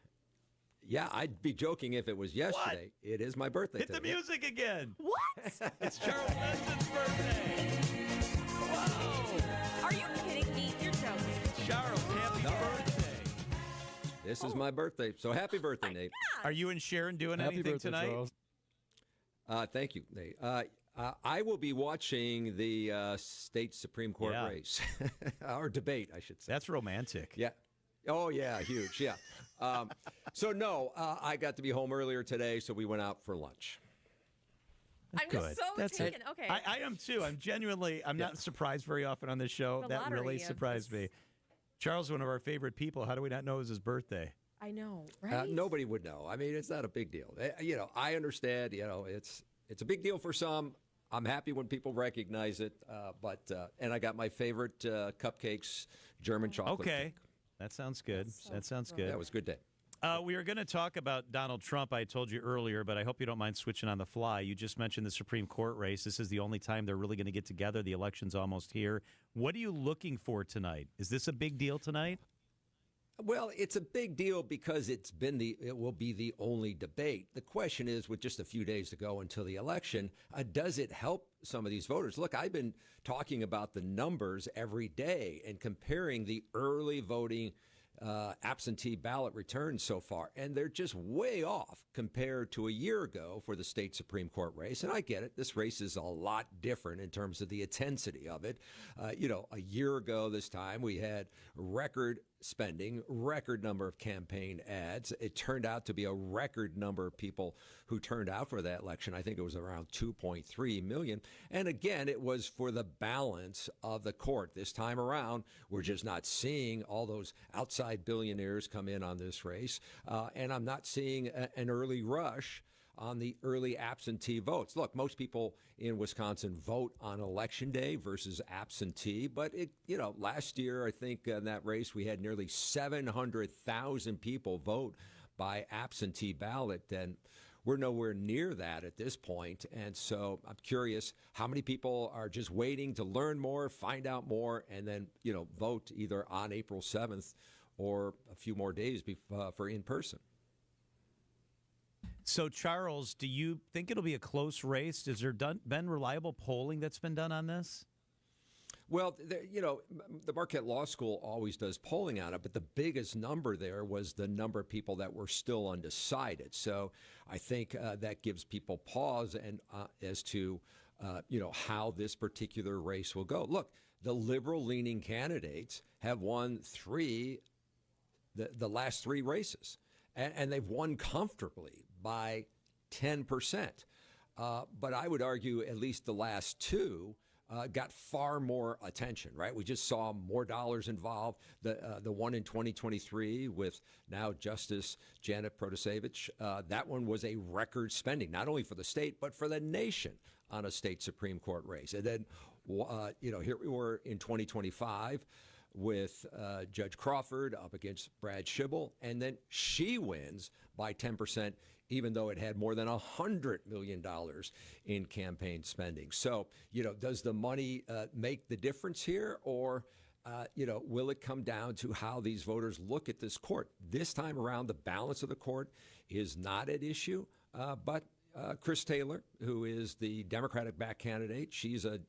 Speaker 13: Yeah, I'd be joking if it was yesterday. What? It is my birthday
Speaker 1: Hit
Speaker 13: today.
Speaker 1: the music again.
Speaker 5: What?
Speaker 1: It's Charles Benson's birthday. Whoa.
Speaker 5: Are you kidding me? You're joking.
Speaker 1: Charles, happy birthday.
Speaker 13: This is my birthday. So happy birthday, Nate.
Speaker 1: Are you and Sharon doing
Speaker 23: Happy
Speaker 1: anything
Speaker 23: birthday,
Speaker 1: tonight?
Speaker 23: Charles.
Speaker 13: Thank you, Nate. I will be watching the state Supreme Court race, or debate, I should say.
Speaker 1: That's romantic.
Speaker 13: Yeah. Oh, yeah, huge, yeah. So, no, I got to be home earlier today, so we went out for lunch.
Speaker 5: I'm just so taken. Okay.
Speaker 1: I am too. I'm not surprised very often on this show.
Speaker 5: The
Speaker 1: That really
Speaker 5: lottery of
Speaker 1: surprised me. Charles, one of our favorite people. How do we not know it was his birthday?
Speaker 5: I know, right?
Speaker 13: Nobody would know. I mean, it's not a big deal. I understand, it's a big deal for some. I'm happy when people recognize it, and I got my favorite cupcakes, German chocolate cake.
Speaker 1: That sounds good. That sounds good.
Speaker 13: That was a good day.
Speaker 1: We are going to talk about Donald Trump. I told you earlier, but I hope you don't mind switching on the fly. You just mentioned the Supreme Court race. This is the only time they're really going to get together. The election's almost here. What are you looking for tonight? Is this a big deal tonight?
Speaker 13: Well, it's a big deal because it will be the only debate. The question is, with just a few days to go until the election, does it help some of these voters? Look, I've been talking about the numbers every day and comparing the early voting absentee ballot returns so far, and they're just way off compared to a year ago for the state Supreme Court race. And I get it. This race is a lot different in terms of the intensity of it. A year ago this time, we had record spending, record number of campaign ads. It turned out to be a record number of people who turned out for that election. I think it was around 2.3 million. And again, it was for the balance of the court. This time around, we're just not seeing all those outside billionaires come in on this race. And I'm not seeing an early rush on the early absentee votes. Look, most people in Wisconsin vote on election day versus absentee, but last year, I think in that race, we had nearly 700,000 people vote by absentee ballot, and we're nowhere near that at this point. And so I'm curious how many people are just waiting to learn more, find out more, and then, vote either on April 7th or a few more days for in person.
Speaker 1: So, Charles, do you think it'll be a close race? Has there been reliable polling that's been done on this?
Speaker 13: Well, the Marquette Law School always does polling on it, but the biggest number there was the number of people that were still undecided. So I think that gives people pause and as to, how this particular race will go. Look, the liberal-leaning candidates have won the last three races, and they've won comfortably by 10%. But I would argue at least the last two got far more attention, right? We just saw more dollars involved. The one in 2023 with now Justice Janet Protasevich, that one was a record spending, not only for the state, but for the nation on a state Supreme Court race. And then, here we were in 2025 with Judge Crawford up against Brad Schibel, and then she wins by 10%, even though it had more than $100 million in campaign spending. So, does the money make the difference here, or, will it come down to how these voters look at this court? This time around, the balance of the court is not at issue, but Chris Taylor, who is the Democratic-backed candidate, she's a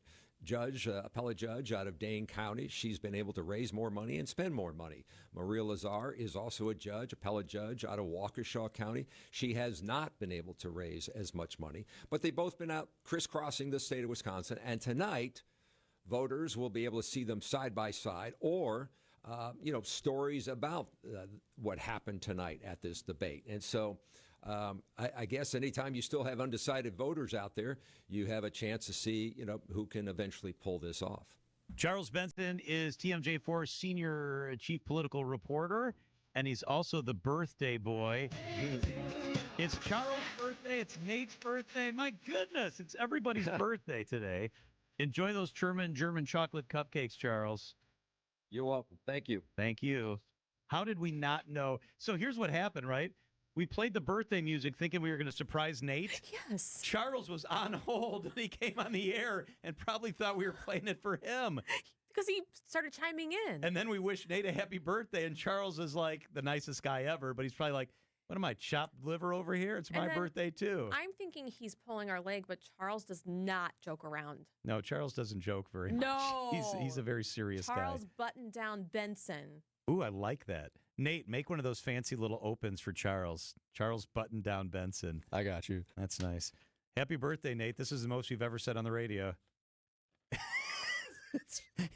Speaker 13: appellate judge out of Dane County. She's been able to raise more money and spend more money. Maria Lazar is also a appellate judge out of Waukesha County. She has not been able to raise as much money, but they've both been out crisscrossing the state of Wisconsin. And tonight, voters will be able to see them side by side, or stories about what happened tonight at this debate. And so I guess anytime you still have undecided voters out there, you have a chance to see, who can eventually pull this off.
Speaker 1: Charles Benson is TMJ4 senior chief political reporter, and he's also the birthday boy. It's Charles' birthday. It's Nate's birthday. My goodness, it's everybody's birthday today. Enjoy those German chocolate cupcakes, Charles.
Speaker 13: You're welcome. Thank you.
Speaker 1: Thank you. How did we not know? So here's what happened, right? We played the birthday music thinking we were going to surprise Nate.
Speaker 5: Yes.
Speaker 1: Charles was on hold, and he came on the air and probably thought we were playing it for him.
Speaker 5: Because he started chiming in.
Speaker 1: And then we wished Nate a happy birthday, and Charles is like the nicest guy ever, but he's probably like, what am I, chopped liver over here? It's my birthday, too.
Speaker 5: I'm thinking he's pulling our leg, but Charles does not joke around.
Speaker 1: No, Charles doesn't joke very much.
Speaker 5: No.
Speaker 1: He's a very serious
Speaker 5: Charles
Speaker 1: guy.
Speaker 5: Button-Down Benson.
Speaker 1: Ooh, I like that. Nate, make one of those fancy little opens for Charles. Charles Button-Down Benson.
Speaker 14: I got you.
Speaker 1: That's nice. Happy birthday, Nate. This is the most you've ever said on the radio.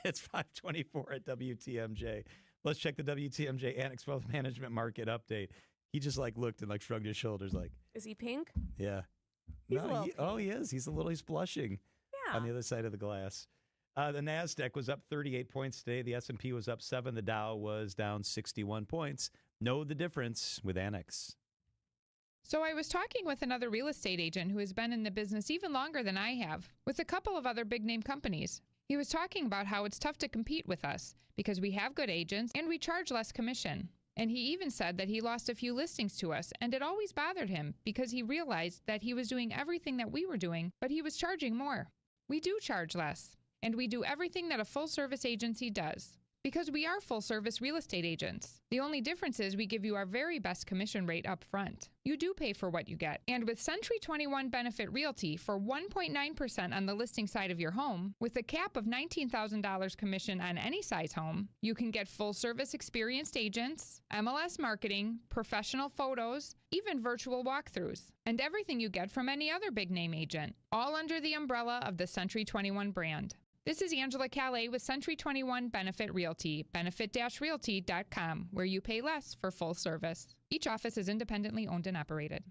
Speaker 1: It's 5:24 at WTMJ. Let's check the WTMJ Annex Wealth Management Market Update. He just looked and shrugged his shoulders
Speaker 5: Is he pink?
Speaker 1: yeah.
Speaker 5: He's a little
Speaker 1: he is. He's blushing
Speaker 5: Yeah.
Speaker 1: on the other side of the glass. The NASDAQ was up 38 points today. The S&P was up 7. The Dow was down 61 points. Know the difference with Annex.
Speaker 15: So I was talking with another real estate agent who has been in the business even longer than I have, with a couple of other big-name companies. He was talking about how it's tough to compete with us because we have good agents and we charge less commission. And he even said that he lost a few listings to us, and it always bothered him because he realized that he was doing everything that we were doing, but he was charging more. We do charge less, and we do everything that a full-service agency does. Because we are full-service real estate agents. The only difference is we give you our very best commission rate up front. You do pay for what you get. And with Century 21 Benefit Realty for 1.9% on the listing side of your home, with a cap of $19,000 commission on any size home, you can get full-service experienced agents, MLS marketing, professional photos, even virtual walkthroughs, and everything you get from any other big-name agent, all under the umbrella of the Century 21 brand. This is Angela Calais with Century 21 Benefit Realty, benefit-realty.com, where you pay less for full service. Each office is independently owned and operated.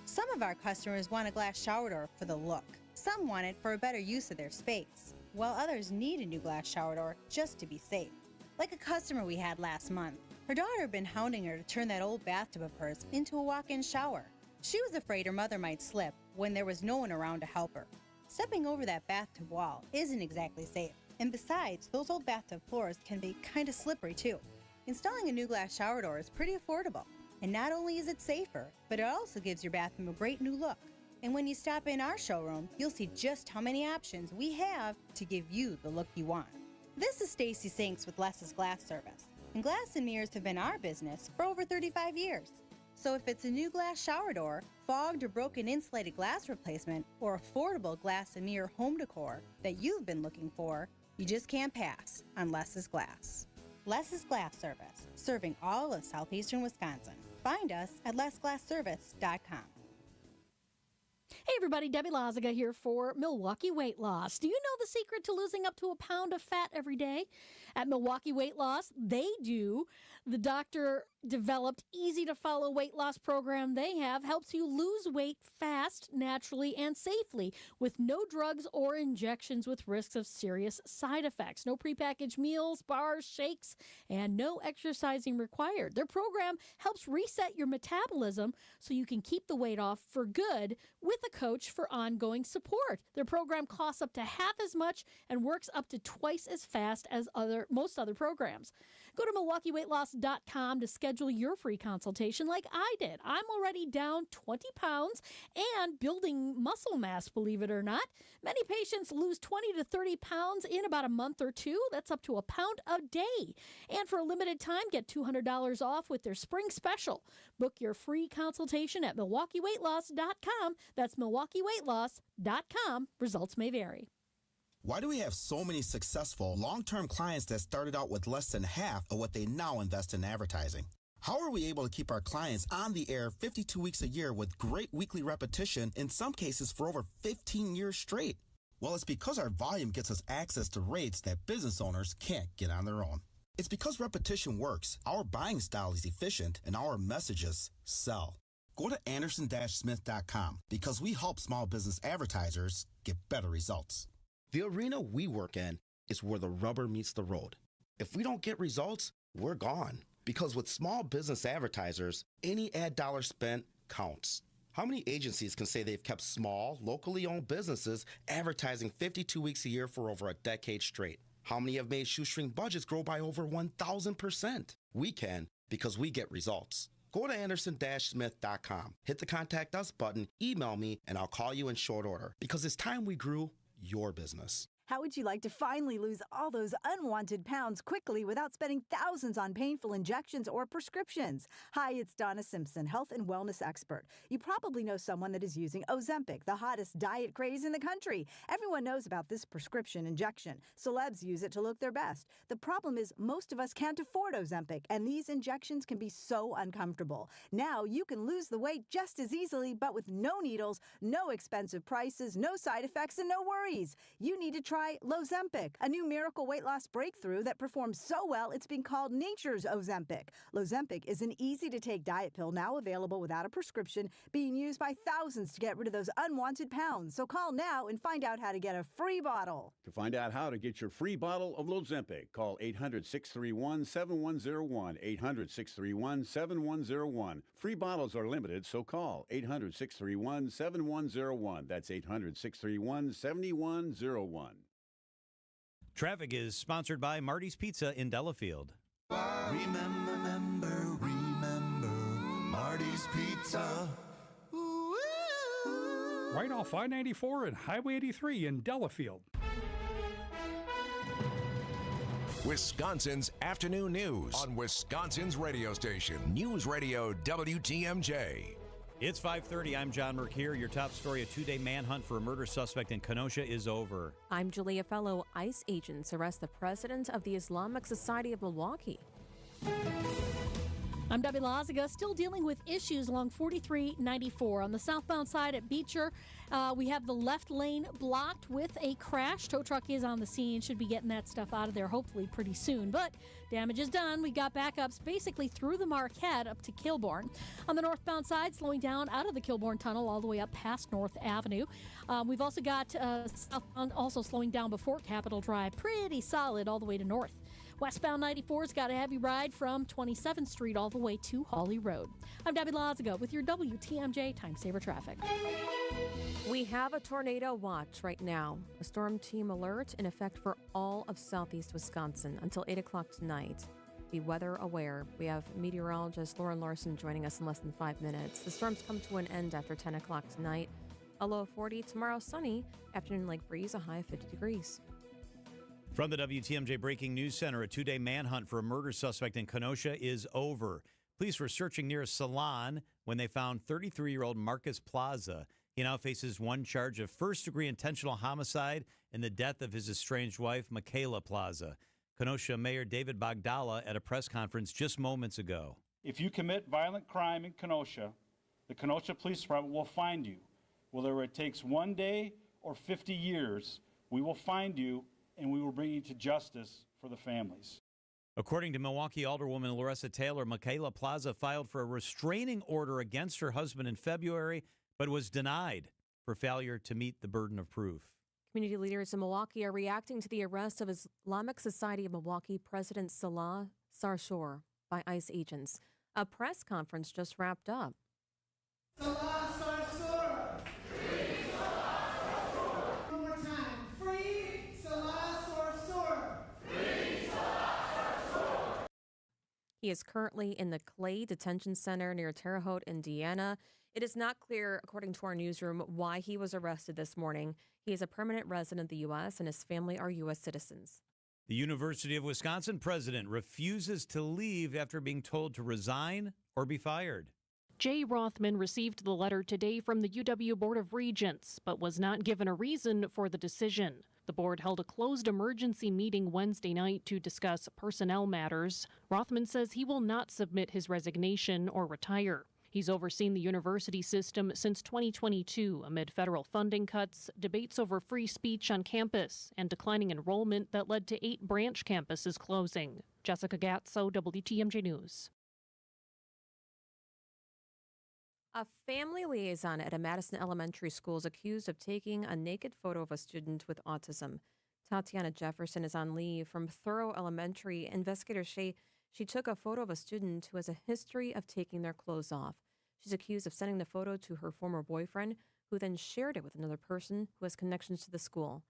Speaker 16: Some of our customers want a glass shower door for the look. Some want it for a better use of their space, while others need a new glass shower door just to be safe. Like a customer we had last month. Her daughter had been hounding her to turn that old bathtub of hers into a walk-in shower. She was afraid her mother might slip when there was no one around to help her. Stepping over that bathtub wall isn't exactly safe, and besides, those old bathtub floors can be kind of slippery too. Installing a new glass shower door is pretty affordable, and not only is it safer, but it also gives your bathroom a great new look. And when you stop in our showroom, you'll see just how many options we have to give you the look you want. This is Stacy Sinks with Less's Glass Service. And glass and mirrors have been our business for over 35 years. So if it's a new glass shower door, fogged or broken insulated glass replacement, or affordable glass and mirror home decor that you've been looking for, you just can't pass on Less's Glass. Less's Glass Service, serving all of southeastern Wisconsin. Find us at lessglassservice.com.
Speaker 8: Hey everybody, Debbie Lazaga here for Milwaukee Weight Loss. Do you know the secret to losing up to a pound of fat every day? At Milwaukee Weight Loss, they do. The doctor-developed, easy-to-follow weight loss program they have helps you lose weight fast, naturally, and safely with no drugs or injections with risks of serious side effects. No prepackaged meals, bars, shakes, and no exercising required. Their program helps reset your metabolism so you can keep the weight off for good with a coach for ongoing support. Their program costs up to half as much and works up to twice as fast as most other programs. Go to MilwaukeeWeightLoss.com to schedule your free consultation like I did. I'm already down 20 pounds and building muscle mass, believe it or not. Many patients lose 20 to 30 pounds in about a month or two. That's up to a pound a day. And for a limited time, get $200 off with their spring special. Book your free consultation at MilwaukeeWeightLoss.com. That's MilwaukeeWeightLoss.com. Results may vary.
Speaker 17: Why do we have so many successful long-term clients that started out with less than half of what they now invest in advertising? How are we able to keep our clients on the air 52 weeks a year with great weekly repetition, in some cases for over 15 years straight? Well, it's because our volume gets us access to rates that business owners can't get on their own. It's because repetition works, our buying style is efficient, and our messages sell. Go to Anderson-Smith.com because we help small business advertisers get better results. The arena we work in is where the rubber meets the road. If we don't get results, we're gone. Because with small business advertisers, any ad dollar spent counts. How many agencies can say they've kept small, locally owned businesses advertising 52 weeks a year for over a decade straight? How many have made shoestring budgets grow by over 1,000%? We can, because we get results. Go to anderson-smith.com, hit the Contact Us button, email me, and I'll call you in short order, because it's time we grew your business.
Speaker 2: How would you like to finally lose all those unwanted pounds quickly without spending thousands on painful injections or prescriptions? Hi, it's Donna Simpson, health and wellness expert. You probably know someone that is using Ozempic, the hottest diet craze in the country. Everyone knows about this prescription injection. Celebs use it to look their best. The problem is most of us can't afford Ozempic, and these injections can be so uncomfortable. Now you can lose the weight just as easily, but with no needles, no expensive prices, no side effects, and no worries. You need to try Lozempic, a new miracle weight loss breakthrough that performs so well it's been called nature's Ozempic. Lozempic is an easy-to-take diet pill now available without a prescription, being used by thousands to get rid of those unwanted pounds. So call now and find out how to get a free bottle.
Speaker 3: To find out how to get your free bottle of Lozempic, call 800-631-7101, 800-631-7101. Free bottles are limited, so call 800-631-7101. That's 800-631-7101.
Speaker 1: Traffic is sponsored by Marty's Pizza in Delafield.
Speaker 14: Remember, Marty's Pizza.
Speaker 18: Right off I-94 and Highway 83 in Delafield.
Speaker 21: Wisconsin's afternoon news on Wisconsin's radio station, News Radio WTMJ.
Speaker 1: It's 5:30. I'm John Mercure. Your top story, a two-day manhunt for a murder suspect in Kenosha is over.
Speaker 5: I'm Julia Fellow. ICE agents arrest the president of the Islamic Society of Milwaukee.
Speaker 8: I'm Debbie Laziga, still dealing with issues along 4394. On the southbound side at Beecher, we have the left lane blocked with a crash. Tow truck is on the scene, should be getting that stuff out of there hopefully pretty soon. But damage is done. We got backups basically through the Marquette up to Kilbourne. On the northbound side, slowing down out of the Kilbourne Tunnel all the way up past North Avenue. We've also got southbound also slowing down before Capitol Drive. Pretty solid all the way to north. Westbound 94's got a heavy ride from 27th Street all the way to Hawley Road. I'm Debbie Laziga with your WTMJ Time Saver Traffic.
Speaker 5: We have a tornado watch right now. A storm team alert in effect for all of southeast Wisconsin until 8 o'clock tonight. Be weather aware. We have meteorologist Lauren Larson joining us in less than 5 minutes. The storms come to an end after 10 o'clock tonight. A low of 40. Tomorrow sunny. Afternoon lake breeze, a high of 50 degrees.
Speaker 1: From the WTMJ Breaking News Center, a two-day manhunt for a murder suspect in Kenosha is over. Police were searching near a salon when they found 33-year-old Marcus Plaza. He now faces one charge of first-degree intentional homicide in the death of his estranged wife, Michaela Plaza. Kenosha Mayor David Bogdala at a press conference just moments ago.
Speaker 25: If you commit violent crime in Kenosha, the Kenosha Police Department will find you. Whether it takes 1 day or 50 years, we will find you and we will bring you to justice for the families.
Speaker 1: According to Milwaukee Alderwoman Larissa Taylor, Michaela Plaza filed for a restraining order against her husband in February, but was denied for failure to meet the burden of proof.
Speaker 5: Community leaders in Milwaukee are reacting to the arrest of Islamic Society of Milwaukee President Salah Sarsour by ICE agents. A press conference just wrapped up.
Speaker 26: Salah Sarsour! Free Salah Sarsour! One more time. Free Salah Sarsour! Free Salah Sarsour!
Speaker 5: He is currently in the Clay Detention Center near Terre Haute, Indiana. It is not clear, according to our newsroom, why he was arrested this morning. He is a permanent resident of the U.S., and his family are U.S. citizens.
Speaker 1: The University of Wisconsin president refuses to leave after being told to resign or be fired.
Speaker 27: Jay Rothman received the letter today from the UW Board of Regents, but was not given a reason for the decision. The board held a closed emergency meeting Wednesday night to discuss personnel matters. Rothman says he will not submit his resignation or retire. He's overseen the university system since 2022 amid federal funding cuts, debates over free speech on campus, and declining enrollment that led to 8 branch campuses closing. Jessica Gatso, WTMJ News.
Speaker 5: A family liaison at a Madison elementary school is accused of taking a naked photo of a student with autism. Tatiana Jefferson is on leave from Thorough Elementary. Investigators say she took a photo of a student who has a history of taking their clothes off. She's accused of sending the photo to her former boyfriend, who then shared it with another person who has connections to the school.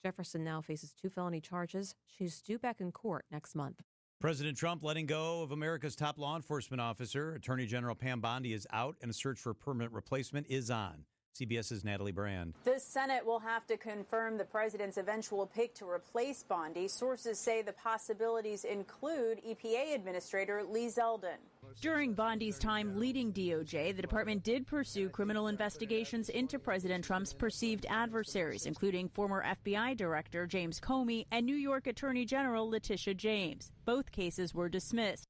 Speaker 5: Jefferson now faces 2 felony charges. She's due back in court next month.
Speaker 1: President Trump letting go of America's top law enforcement officer. Attorney General Pam Bondi is out, and a search for a permanent replacement is on. CBS's Natalie Brand.
Speaker 4: The Senate will have to confirm the president's eventual pick to replace Bondi. Sources say the possibilities include EPA Administrator Lee Zeldin.
Speaker 6: During Bondi's time leading DOJ, the department did pursue criminal investigations into President Trump's perceived adversaries, including former FBI Director James Comey and New York Attorney General Letitia James. Both cases were dismissed.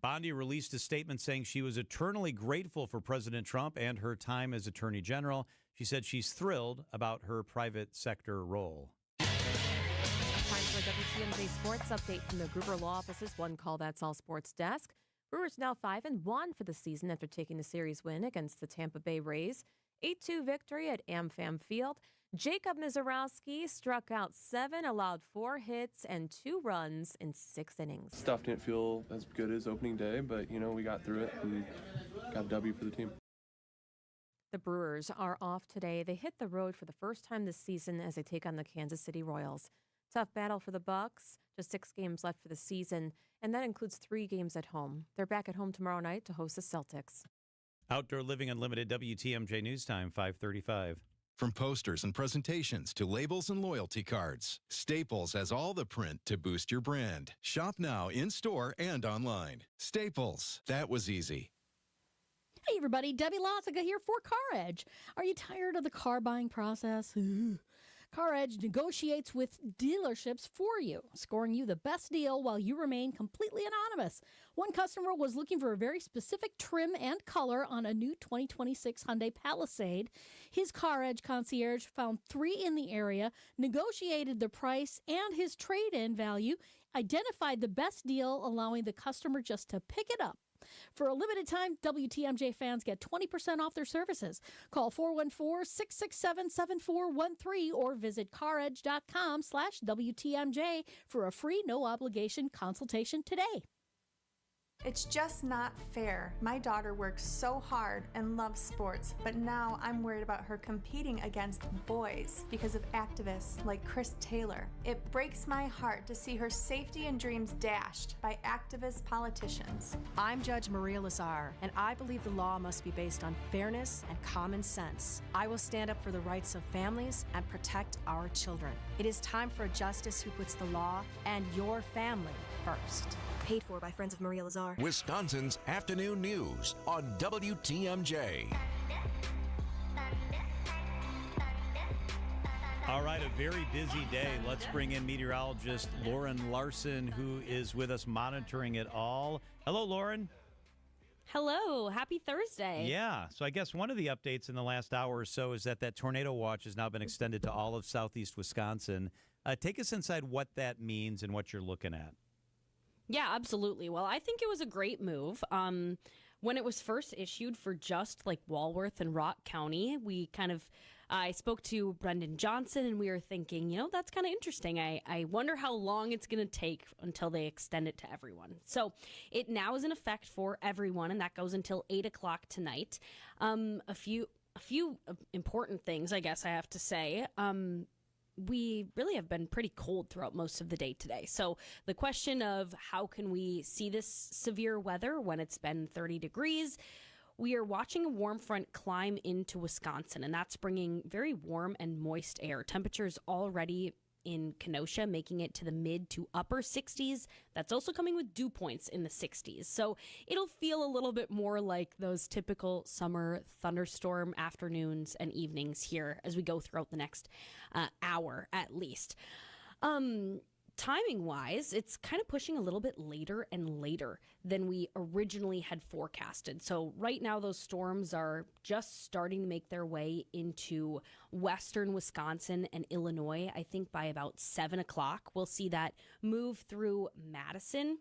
Speaker 1: Bondi released a statement saying she was eternally grateful for President Trump and her time as Attorney General. She said she's thrilled about her private sector role.
Speaker 5: Time for a WTMJ Sports update from the Gruber Law Office's One Call That's All Sports desk. Brewers now 5-1 for the season after taking the series win against the Tampa Bay Rays. 8-2 victory at AmFam Field. Jacob Mizorowski struck out 7, allowed 4 hits and 2 runs in 6 innings.
Speaker 14: Stuff didn't feel as good as opening day, but, we got through it and got a W for the team.
Speaker 5: The Brewers are off today. They hit the road for the first time this season as they take on the Kansas City Royals. Tough battle for the Bucks. Just 6 games left for the season, and that includes 3 games at home. They're back at home tomorrow night to host the Celtics.
Speaker 1: Outdoor Living Unlimited, WTMJ News Time, 5:35.
Speaker 19: From posters and presentations to labels and loyalty cards, Staples has all the print to boost your brand. Shop now in-store and online. Staples, that was easy.
Speaker 8: Hey everybody, Debbie Lozica here for Car Edge. Are you tired of the car buying process? Car Edge negotiates with dealerships for you, scoring you the best deal while you remain completely anonymous. One customer was looking for a very specific trim and color on a new 2026 Hyundai Palisade. His Car Edge concierge found 3 in the area, negotiated the price and his trade-in value, identified the best deal, allowing the customer just to pick it up. For a limited time, WTMJ fans get 20% off their services. Call 414-667-7413 or visit caredge.com/WTMJ for a free, no-obligation consultation today.
Speaker 20: It's just not fair. My daughter works so hard and loves sports, but now I'm worried about her competing against boys because of activists like Chris Taylor. It breaks my heart to see her safety and dreams dashed by activist politicians.
Speaker 22: I'm Judge Maria Lazar, and I believe the law must be based on fairness and common sense. I will stand up for the rights of families and protect our children. It is time for a justice who puts the law and your family first. Paid for by Friends of Maria Lazar.
Speaker 21: Wisconsin's Afternoon News on WTMJ.
Speaker 1: All right, a very busy day. Let's bring in meteorologist Lauren Larson, who is with us monitoring it all. Hello, Lauren.
Speaker 24: Hello. Happy Thursday.
Speaker 1: Yeah. So I guess one of the updates in the last hour or so is that tornado watch has now been extended to all of southeast Wisconsin. Take us inside what that means and what you're looking at.
Speaker 24: Yeah, absolutely. Well, I think it was a great move. When it was first issued for just like Walworth and Rock County, I spoke to Brendan Johnson and we were thinking, that's kind of interesting. I wonder how long it's going to take until they extend it to everyone. So it now is in effect for everyone, and that goes until 8 o'clock tonight. A few important things, I guess I have to say. We really have been pretty cold throughout most of the day today. So the question of how can we see this severe weather when it's been 30 degrees? We are watching a warm front climb into Wisconsin, and that's bringing very warm and moist air. Temperatures already in Kenosha, making it to the mid to upper 60s. That's also coming with dew points in the 60s. So it'll feel a little bit more like those typical summer thunderstorm afternoons and evenings here as we go throughout the next hour at least. Timing wise, it's kind of pushing a little bit later and later than we originally had forecasted. So right now, those storms are just starting to make their way into western Wisconsin and Illinois. I think by about 7 o'clock, we'll see that move through Madison.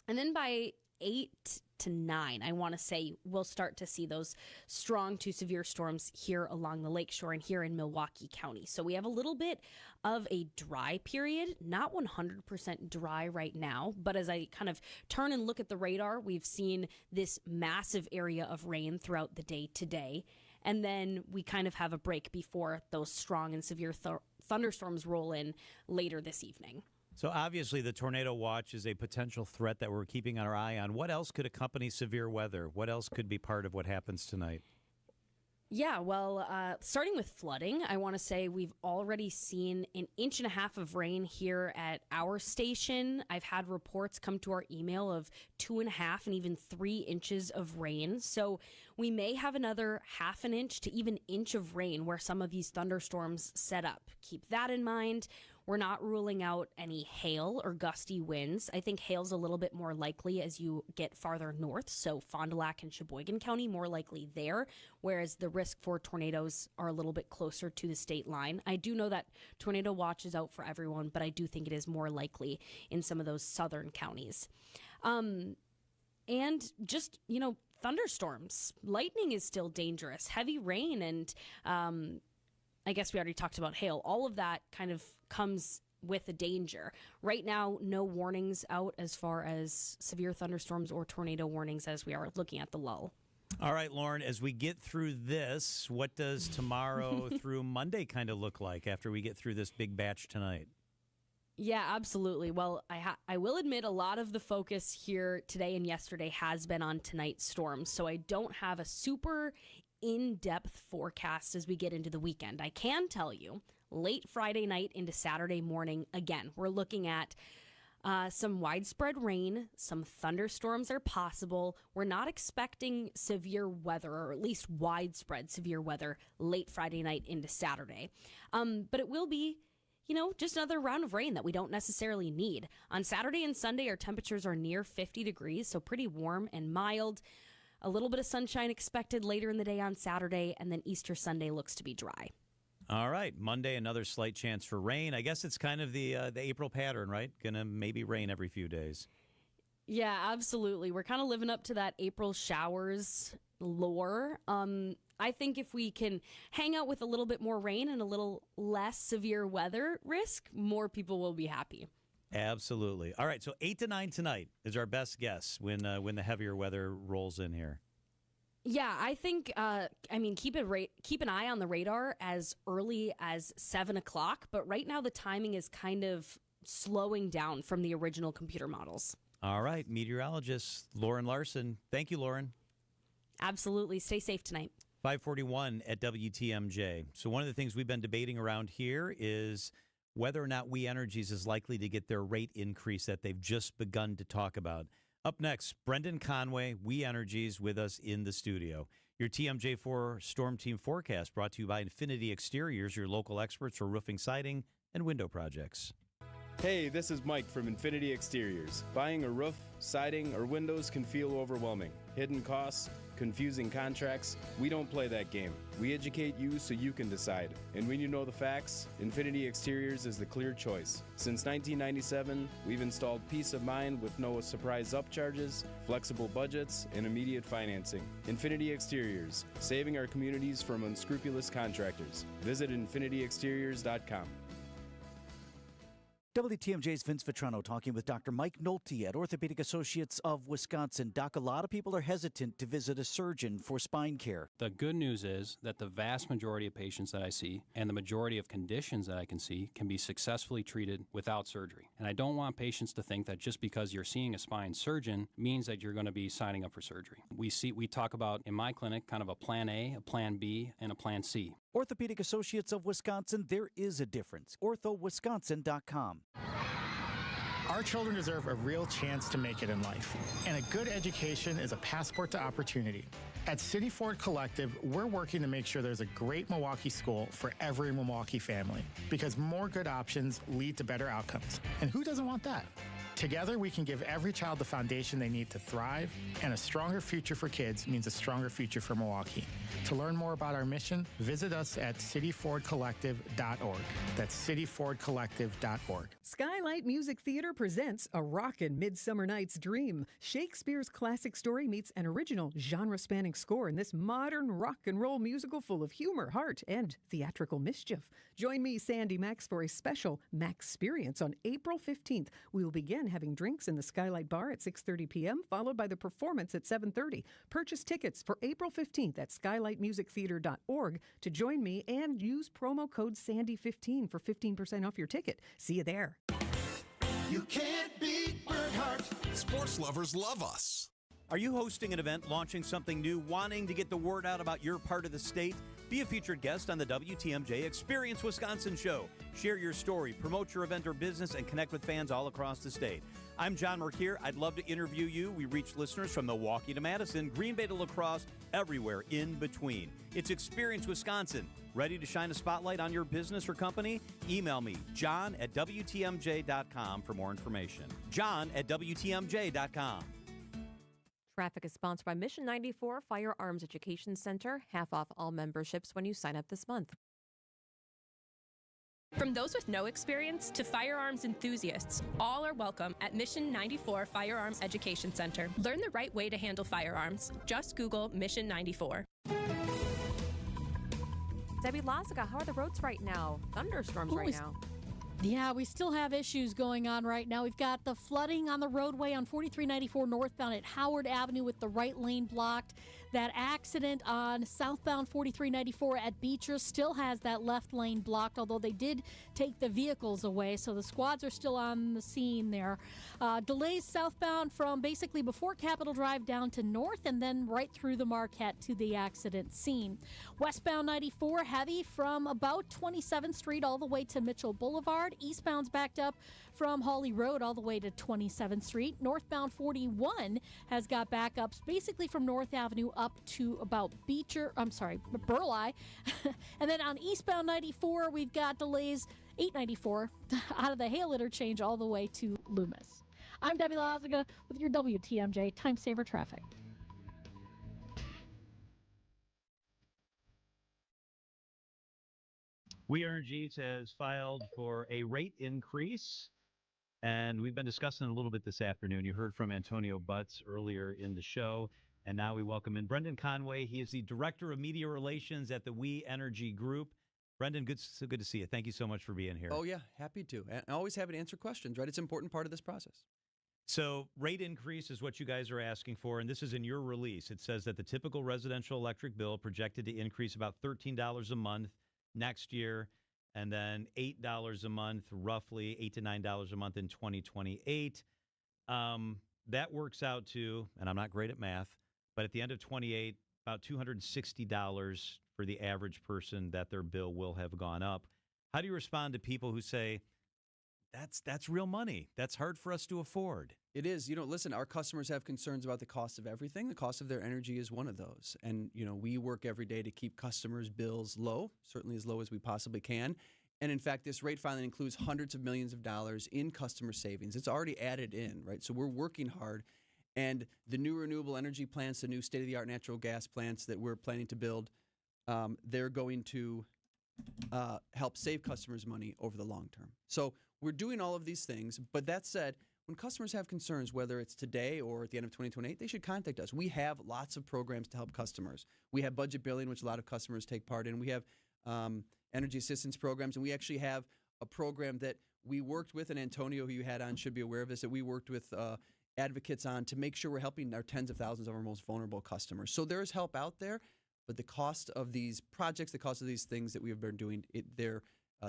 Speaker 24: And then by 8 to 9. I want to say we'll start to see those strong to severe storms here along the lakeshore and here in Milwaukee County. So we have a little bit of a dry period, not 100% dry right now, but as I kind of turn and look at the radar, we've seen this massive area of rain throughout the day today. And then we kind of have a break before those strong and severe thunderstorms roll in later this evening.
Speaker 1: So obviously the tornado watch is a potential threat that we're keeping our eye on. What else could accompany severe weather? What else could be part of what happens tonight?
Speaker 24: Yeah, well, starting with flooding, I want to say we've already seen 1.5 inches of rain here at our station. I've had reports come to our email of 2.5 and even 3 inches of rain. So we may have another 0.5 inch to even inch of rain where some of these thunderstorms set up. Keep that in mind. We're not ruling out any hail or gusty winds. I think hail's a little bit more likely as you get farther north, so Fond du Lac and Sheboygan County more likely there, whereas the risk for tornadoes are a little bit closer to the state line. I do know that tornado watch is out for everyone, but I do think it is more likely in some of those southern counties. And just, thunderstorms. Lightning is still dangerous. Heavy rain and I guess we already talked about hail. All of that kind of comes with a danger. Right now, no warnings out as far as severe thunderstorms or tornado warnings as we are looking at the lull.
Speaker 1: All right, Lauren, as we get through this, what does tomorrow through Monday kind of look like after we get through this big batch tonight?
Speaker 24: Yeah, absolutely. Well, I will admit a lot of the focus here today and yesterday has been on tonight's storms, so I don't have a super in-depth forecast as we get into the weekend. I can tell you, late Friday night into Saturday morning, again, we're looking at some widespread rain, some thunderstorms are possible. We're not expecting severe weather, or at least widespread severe weather, late Friday night into Saturday. But it will be just another round of rain that we don't necessarily need. On Saturday and Sunday, our temperatures are near 50 degrees, so pretty warm and mild. A little bit of sunshine expected later in the day on Saturday, and then Easter Sunday looks to be dry.
Speaker 1: All right, Monday, another slight chance for rain. I guess it's kind of the April pattern, right? Gonna maybe rain every few days.
Speaker 24: Yeah, absolutely. We're kind of living up to that April showers lore. I think if we can hang out with a little bit more rain and a little less severe weather risk, more people will be happy.
Speaker 1: Absolutely. All right, so 8 to 9 tonight is our best guess when the heavier weather rolls in here.
Speaker 24: Yeah, I think, keep an eye on the radar as early as 7 o'clock, but right now the timing is kind of slowing down from the original computer models.
Speaker 1: All right, meteorologist Lauren Larson. Thank you, Lauren.
Speaker 24: Absolutely. Stay safe tonight.
Speaker 1: 541 at WTMJ. So one of the things we've been debating around here is whether or not We Energies is likely to get their rate increase that they've just begun to talk about. Up next, Brendan Conway, We Energies, with us in the studio. Your TMJ4 Storm Team forecast brought to you by Infinity Exteriors, your local experts for roofing, siding, and window projects.
Speaker 7: Hey, this is Mike from Infinity Exteriors. Buying a roof, siding, or windows can feel overwhelming. Hidden costs, confusing contracts. We don't play that game. We educate you so you can decide. And when you know the facts, Infinity Exteriors is the clear choice. Since 1997, we've installed peace of mind with no surprise upcharges, flexible budgets, and immediate financing. Infinity Exteriors, saving our communities from unscrupulous contractors. Visit infinityexteriors.com.
Speaker 9: WTMJ's Vince Vitrano talking with Dr. Mike Nolte at Orthopedic Associates of Wisconsin. Doc, a lot of people are hesitant to visit a surgeon for spine care.
Speaker 10: The good news is that the vast majority of patients that I see and the majority of conditions that I can see can be successfully treated without surgery. And I don't want patients to think that just because you're seeing a spine surgeon means that you're going to be signing up for surgery. We talk about, in my clinic, kind of a plan A, a plan B, and a plan C.
Speaker 9: Orthopedic Associates of Wisconsin, there is a difference. orthowisconsin.com.
Speaker 11: Our children deserve a real chance to make it in life, and a good education is a passport to opportunity. At City Ford Collective, we're working to make sure there's a great Milwaukee school for every Milwaukee family, because more good options lead to better outcomes. And who doesn't want that? Together, we can give every child the foundation they need to thrive, and a stronger future for kids means a stronger future for Milwaukee. To learn more about our mission, visit us at cityfordcollective.org. That's cityfordcollective.org.
Speaker 2: Skylight Music Theater presents A Rockin' Midsummer Night's Dream. Shakespeare's classic story meets an original genre-spanning score in this modern rock and roll musical full of humor, heart, and theatrical mischief. Join me, Sandy Max, for a special Max-experience on April 15th. We will begin having drinks in the Skylight Bar at 6:30 p.m., followed by the performance at 7:30. Purchase tickets for April 15th at skylightmusictheater.org to join me and use promo code SANDY15 for 15% off your ticket. See you there.
Speaker 12: You can't beat Bernhardt. Sports lovers love us.
Speaker 1: Are you hosting an event, launching something new, wanting to get the word out about your part of the state? Be a featured guest on the WTMJ Experience Wisconsin show. Share your story, promote your event or business, and connect with fans all across the state. I'm John Merkier. I'd love to interview you. We reach listeners from Milwaukee to Madison, Green Bay to La Crosse, everywhere in between. It's Experience Wisconsin. Ready to shine a spotlight on your business or company? Email me, john@WTMJ.com for more information. john@WTMJ.com.
Speaker 5: Traffic is sponsored by Mission 94 Firearms Education Center. Half off all memberships when you sign up this month.
Speaker 13: From those with no experience to firearms enthusiasts, all are welcome at Mission 94 Firearms Education Center. Learn the right way to handle firearms. Just Google Mission 94.
Speaker 5: Debbie Laziga, how are the roads right now? Thunderstorms right now.
Speaker 8: Yeah, we still have issues going on right now. We've got the flooding on the roadway on 4394 northbound at Howard Avenue with the right lane blocked. That accident on southbound 4394 at Beecher still has that left lane blocked, although they did take the vehicles away, so the squads are still on the scene there. Delays southbound from basically before Capitol Drive down to north and then right through the Marquette to the accident scene. Westbound 94 heavy from about 27th Street all the way to Mitchell Boulevard. Eastbound's backed up from Hawley Road all the way to 27th Street. Northbound 41 has got backups basically from North Avenue up to about Burleigh. And then on eastbound 94, we've got delays 894 out of the Hale interchange all the way to Loomis. I'm Debbie Laziga with your WTMJ Time Saver Traffic.
Speaker 1: We Energies has filed for a rate increase, and we've been discussing it a little bit this afternoon. You heard from Antonio Butts earlier in the show, and now we welcome in Brendan Conway. He is the Director of Media Relations at the We Energy Group. Brendan, so good to see you. Thank you so much for being here.
Speaker 15: Oh, yeah, happy to. And always happy to answer questions, right? It's an important part of this process.
Speaker 1: So rate increase is what you guys are asking for, and this is in your release. It says that the typical residential electric bill projected to increase about $13 a month next year, and then $8 a month, roughly $8 to $9 a month in 2028. That works out to, and I'm not great at math, but at the end of 28, about $260 for the average person that their bill will have gone up. How do you respond to people who say, that's real money. That's hard for us to afford?
Speaker 15: It is. Listen, our customers have concerns about the cost of everything. The cost of their energy is one of those. And, we work every day to keep customers' bills low, certainly as low as we possibly can. And in fact, this rate filing includes hundreds of millions of dollars in customer savings. It's already added in, right? So we're working hard. And the new renewable energy plants, the new state-of-the-art natural gas plants that we're planning to build, they're going to help save customers money over the long term. So we're doing all of these things. But that said, when customers have concerns, whether it's today or at the end of 2028, they should contact us. We have lots of programs to help customers. We have budget billing, which a lot of customers take part in. We have energy assistance programs, and we actually have a program that we worked with, and Antonio, who you had on, should be aware of this, that we worked with advocates on to make sure we're helping our tens of thousands of our most vulnerable customers. So there is help out there, but the cost of these projects, the cost of these things that we have been doing,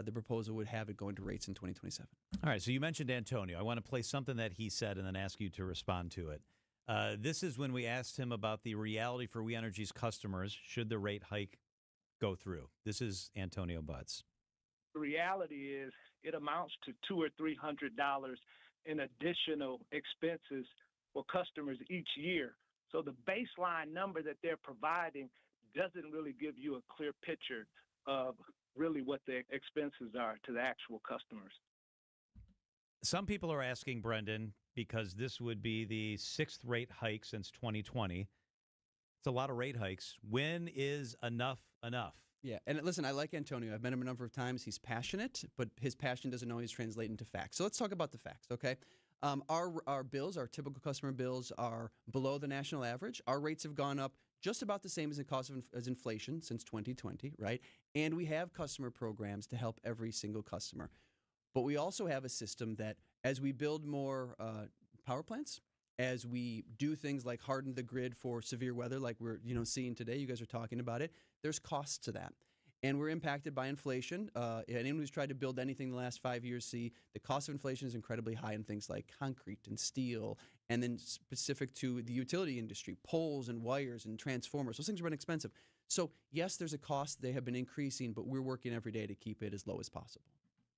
Speaker 15: the proposal would have it going to rates in 2027.
Speaker 1: All right, so you mentioned Antonio. I want to play something that he said and then ask you to respond to it. This is when we asked him about the reality for We Energy's customers should the rate hike go through. This is Antonio Butts.
Speaker 16: The reality is it amounts to $200 or $300 in additional expenses for customers each year. So the baseline number that they're providing doesn't really give you a clear picture of really what the expenses are to the actual customers.
Speaker 1: Some people are asking, Brendan, because this would be the 6th rate hike since 2020. It's a lot of rate hikes. When is enough enough?
Speaker 15: Yeah, and listen, I like Antonio. I've met him a number of times. He's passionate, but his passion doesn't always translate into facts. So let's talk about the facts, okay? Our bills, our typical customer bills, are below the national average. Our rates have gone up just about the same as the cost of as inflation since 2020, right? And we have customer programs to help every single customer. But we also have a system that as we build more power plants, as we do things like harden the grid for severe weather like we're seeing today, you guys are talking about it, there's costs to that. And we're impacted by inflation. Anyone who's tried to build anything in the last 5 years see the cost of inflation is incredibly high in things like concrete and steel, and then specific to the utility industry, poles and wires and transformers. Those things have been expensive. So yes, there's a cost. They have been increasing, but we're working every day to keep it as low as possible.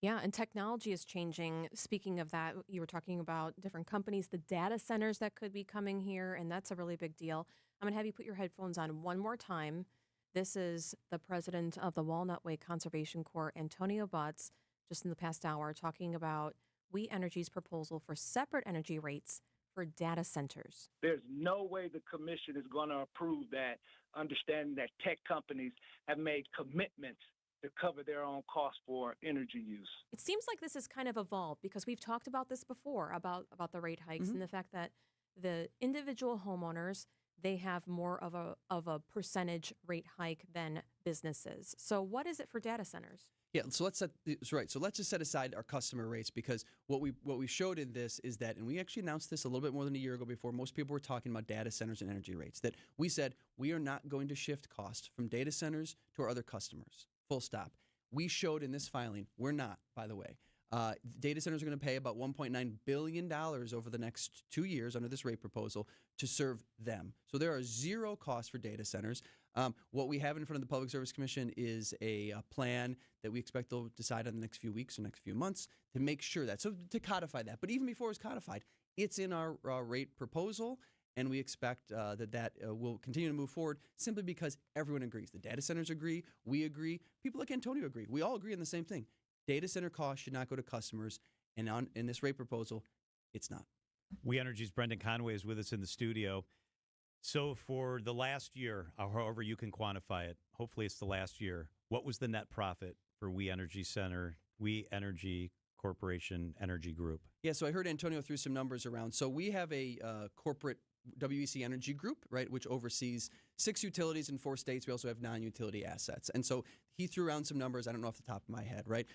Speaker 5: Yeah, and technology is changing. Speaking of that, you were talking about different companies, the data centers that could be coming here, and that's a really big deal. I'm going to have you put your headphones on one more time. This is the president of the Walnut Way Conservation Corps, Antonio Butts, just in the past hour, talking about We Energy's proposal for separate energy rates for data centers.
Speaker 16: There's no way the commission is going to approve that, understanding that tech companies have made commitments to cover their own costs for energy use.
Speaker 5: It seems like this has kind of evolved because we've talked about this before, about the rate hikes and the fact that the individual homeowners, they have more of a percentage rate hike than businesses. So what is it for data centers?
Speaker 15: Yeah, so let's just set aside our customer rates, because what we showed in this is that, and we actually announced this a little bit more than a year ago before most people were talking about data centers and energy rates, that we said we are not going to shift cost from data centers to our other customers. Full stop. We showed in this filing, we're not, by the way. Data centers are going to pay about $1.9 billion over the next 2 years under this rate proposal to serve them. So there are zero costs for data centers. What we have in front of the Public Service Commission is a plan that we expect they'll decide on the next few weeks or next few months to make sure that, so to codify that. But even before it's codified, it's in our rate proposal. And we expect that will continue to move forward simply because everyone agrees. The data centers agree. We agree. People like Antonio agree. We all agree on the same thing. Data center costs should not go to customers. And in this rate proposal, it's not.
Speaker 1: We Energy's Brendan Conway is with us in the studio. So for the last year, however you can quantify it, hopefully it's the last year, what was the net profit for We Energy Center, We Energy Corporation Energy Group?
Speaker 15: Yeah, so I heard Antonio threw some numbers around. So we have a corporate WEC Energy Group, right, which oversees 6 utilities in 4 states. We also have non-utility assets. And so he threw around some numbers, I don't know off the top of my head, right?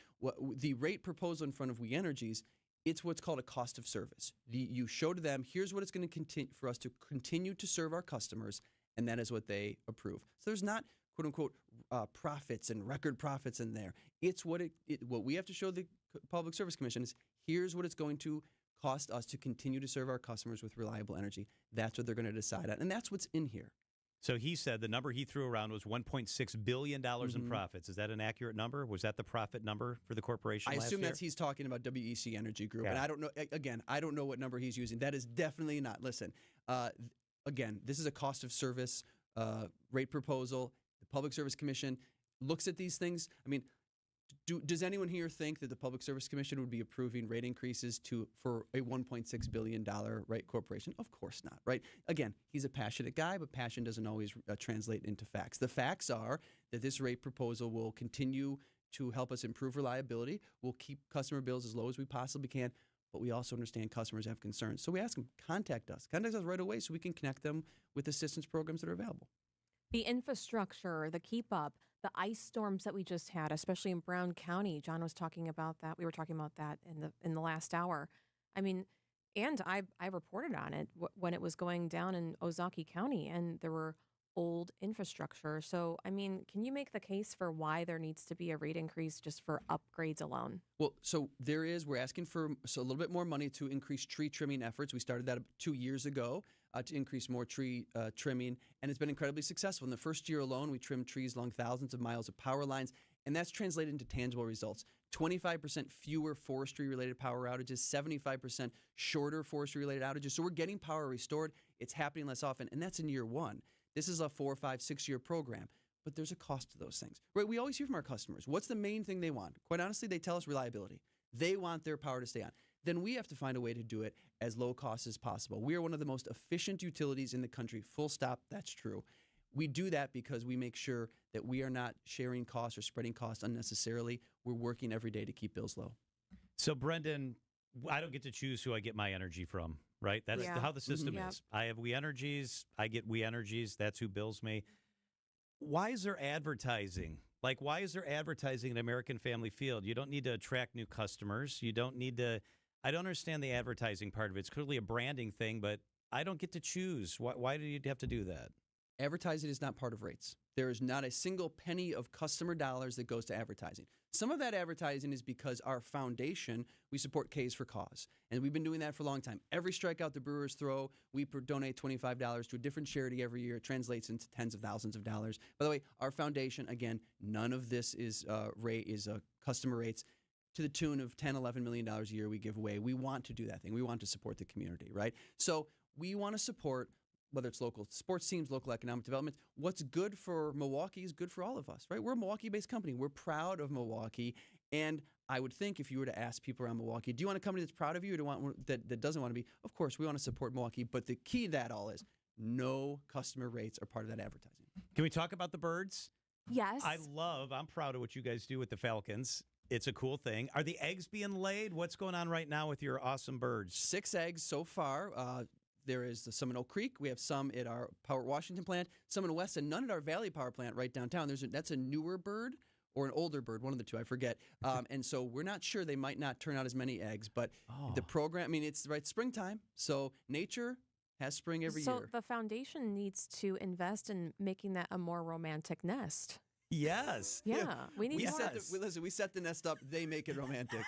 Speaker 15: The rate proposal in front of We Energies, it's what's called a cost of service. You show to them, here's what it's going to continue for us to continue to serve our customers, and that is what they approve. So there's not, quote unquote, profits and record profits in there. It's what we have to show the Public Service Commission is, here's what it's going to cost us to continue to serve our customers with reliable energy. That's what they're going to decide on, and that's what's in here.
Speaker 1: So he said the number he threw around was $1.6 billion in profits. Is that an accurate number? Was that the profit number for the corporation
Speaker 15: I
Speaker 1: last
Speaker 15: assume
Speaker 1: year?
Speaker 15: that's he's talking about WEC Energy Group,
Speaker 1: Yeah.
Speaker 15: and I don't know. Again, I don't know what number he's using. That is definitely not. Listen, again, this is a cost of service rate proposal. The Public Service Commission looks at these things. I mean, does anyone here think that the Public Service Commission would be approving rate increases for a $1.6 billion right corporation? Of course not, right? Again, he's a passionate guy, but passion doesn't always translate into facts. The facts are that this rate proposal will continue to help us improve reliability. We'll keep customer bills as low as we possibly can, but we also understand customers have concerns. So we ask them, contact us right away so we can connect them with assistance programs that are available.
Speaker 5: The infrastructure, the keep up, the ice storms that we just had, especially in Brown County. John was talking about that. We were talking about that in the last hour. I mean, and I reported on it when it was going down in Ozaukee County, and there were old infrastructure. So, I mean, can you make the case for why there needs to be a rate increase just for upgrades alone?
Speaker 15: Well, so we're asking for a little bit more money to increase tree trimming efforts. We started that 2 years ago to increase more tree trimming, and it's been incredibly successful. In the first year alone, we trimmed trees along thousands of miles of power lines, and that's translated into tangible results. 25% fewer forestry-related power outages, 75% shorter forestry-related outages. So we're getting power restored. It's happening less often, and that's in year one. This is a 4, 5, 6-year program, but there's a cost to those things. Right? We always hear from our customers, what's the main thing they want? Quite honestly, they tell us reliability. They want their power to stay on. then we have to find a way to do it as low cost as possible. We are one of the most efficient utilities in the country, full stop, that's true. We do that because we make sure that we are not sharing costs or spreading costs unnecessarily. We're working every day to keep bills low.
Speaker 1: So, Brendan, I don't get to choose who I get my energy from, right? That's how the system is. I have We Energies. I get We Energies. That's who bills me. Why is there advertising? Like, why is there advertising at American Family Field? You don't need to attract new customers. You don't need to. I don't understand the advertising part of it. It's clearly a branding thing, but I don't get to choose. Why do you have to do that?
Speaker 15: Advertising is not part of rates. There is not a single penny of customer dollars that goes to advertising. Some of that advertising is because our foundation, we support K's for Cause. And we've been doing that for a long time. Every strikeout the Brewers throw, we donate $25 to a different charity every year. It translates into tens of thousands of dollars. By the way, our foundation, again, none of this is customer rates. To the tune of $10, $11 million a year we give away. We want to do that thing. We want to support the community, right? So we want to support, whether it's local sports teams, local economic development. What's good for Milwaukee is good for all of us, right? We're a Milwaukee-based company. We're proud of Milwaukee. And I would think if you were to ask people around Milwaukee, do you want a company that's proud of you or do you want one that doesn't want to be? Of course, we want to support Milwaukee. But the key to that all is no customer rates are part of that advertising.
Speaker 1: Can we talk about the birds?
Speaker 5: Yes.
Speaker 1: I'm proud of what you guys do with the Falcons. It's a cool thing. Are the eggs being laid? What's going on right now with your awesome birds?
Speaker 15: 6 eggs so far. There is some in Oak Creek. We have some at our Power Washington plant, some in West, and none at our Valley Power plant right downtown. That's a newer bird or an older bird, one of the two, I forget. And so we're not sure. They might not turn out as many eggs, but the program, I mean, it's right springtime. So nature has spring every year.
Speaker 5: So the foundation needs to invest in making that a more romantic nest.
Speaker 1: Yes.
Speaker 5: Yeah, we need more.
Speaker 15: Listen, we set the nest up. They make it romantic.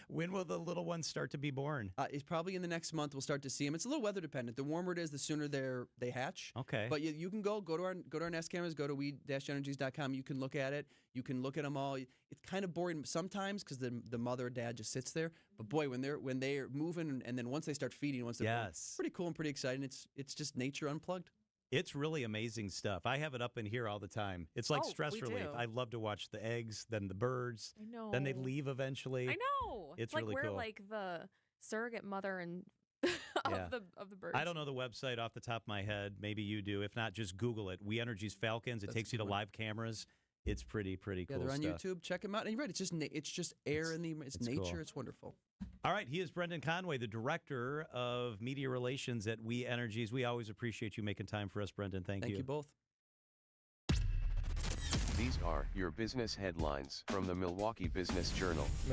Speaker 1: When will the little ones start to be born?
Speaker 15: It's probably in the next month. We'll start to see them. It's a little weather dependent. The warmer it is, the sooner they hatch.
Speaker 1: Okay.
Speaker 15: But you can go to our nest cameras. Go to we-energies.com. You can look at it. You can look at them all. It's kind of boring sometimes because the mother or dad just sits there. But boy, when they're moving and then once they start feeding, once they're born, pretty cool and pretty exciting. It's just nature unplugged.
Speaker 1: It's really amazing stuff. I have it up in here all the time. It's like stress relief. I love to watch the eggs, then the birds.
Speaker 5: I know.
Speaker 1: Then they leave eventually.
Speaker 5: I know.
Speaker 1: It's
Speaker 5: like
Speaker 1: really
Speaker 5: we're
Speaker 1: cool.
Speaker 5: like the surrogate mother and of the birds.
Speaker 1: I don't know the website off the top of my head. Maybe you do. If not, just Google it. We Energies Falcons. It takes you to live cameras. It's pretty cool.
Speaker 15: Yeah, they're on
Speaker 1: stuff.
Speaker 15: YouTube. Check them out. And you're right. It's just air in the. It's nature.
Speaker 1: Cool.
Speaker 15: It's wonderful.
Speaker 1: All right, he is Brendan Conway, the Director of Media Relations at We Energies. We always appreciate you making time for us, Brendan. Thank you.
Speaker 15: Thank you both.
Speaker 3: These are your business headlines from the Milwaukee Business Journal.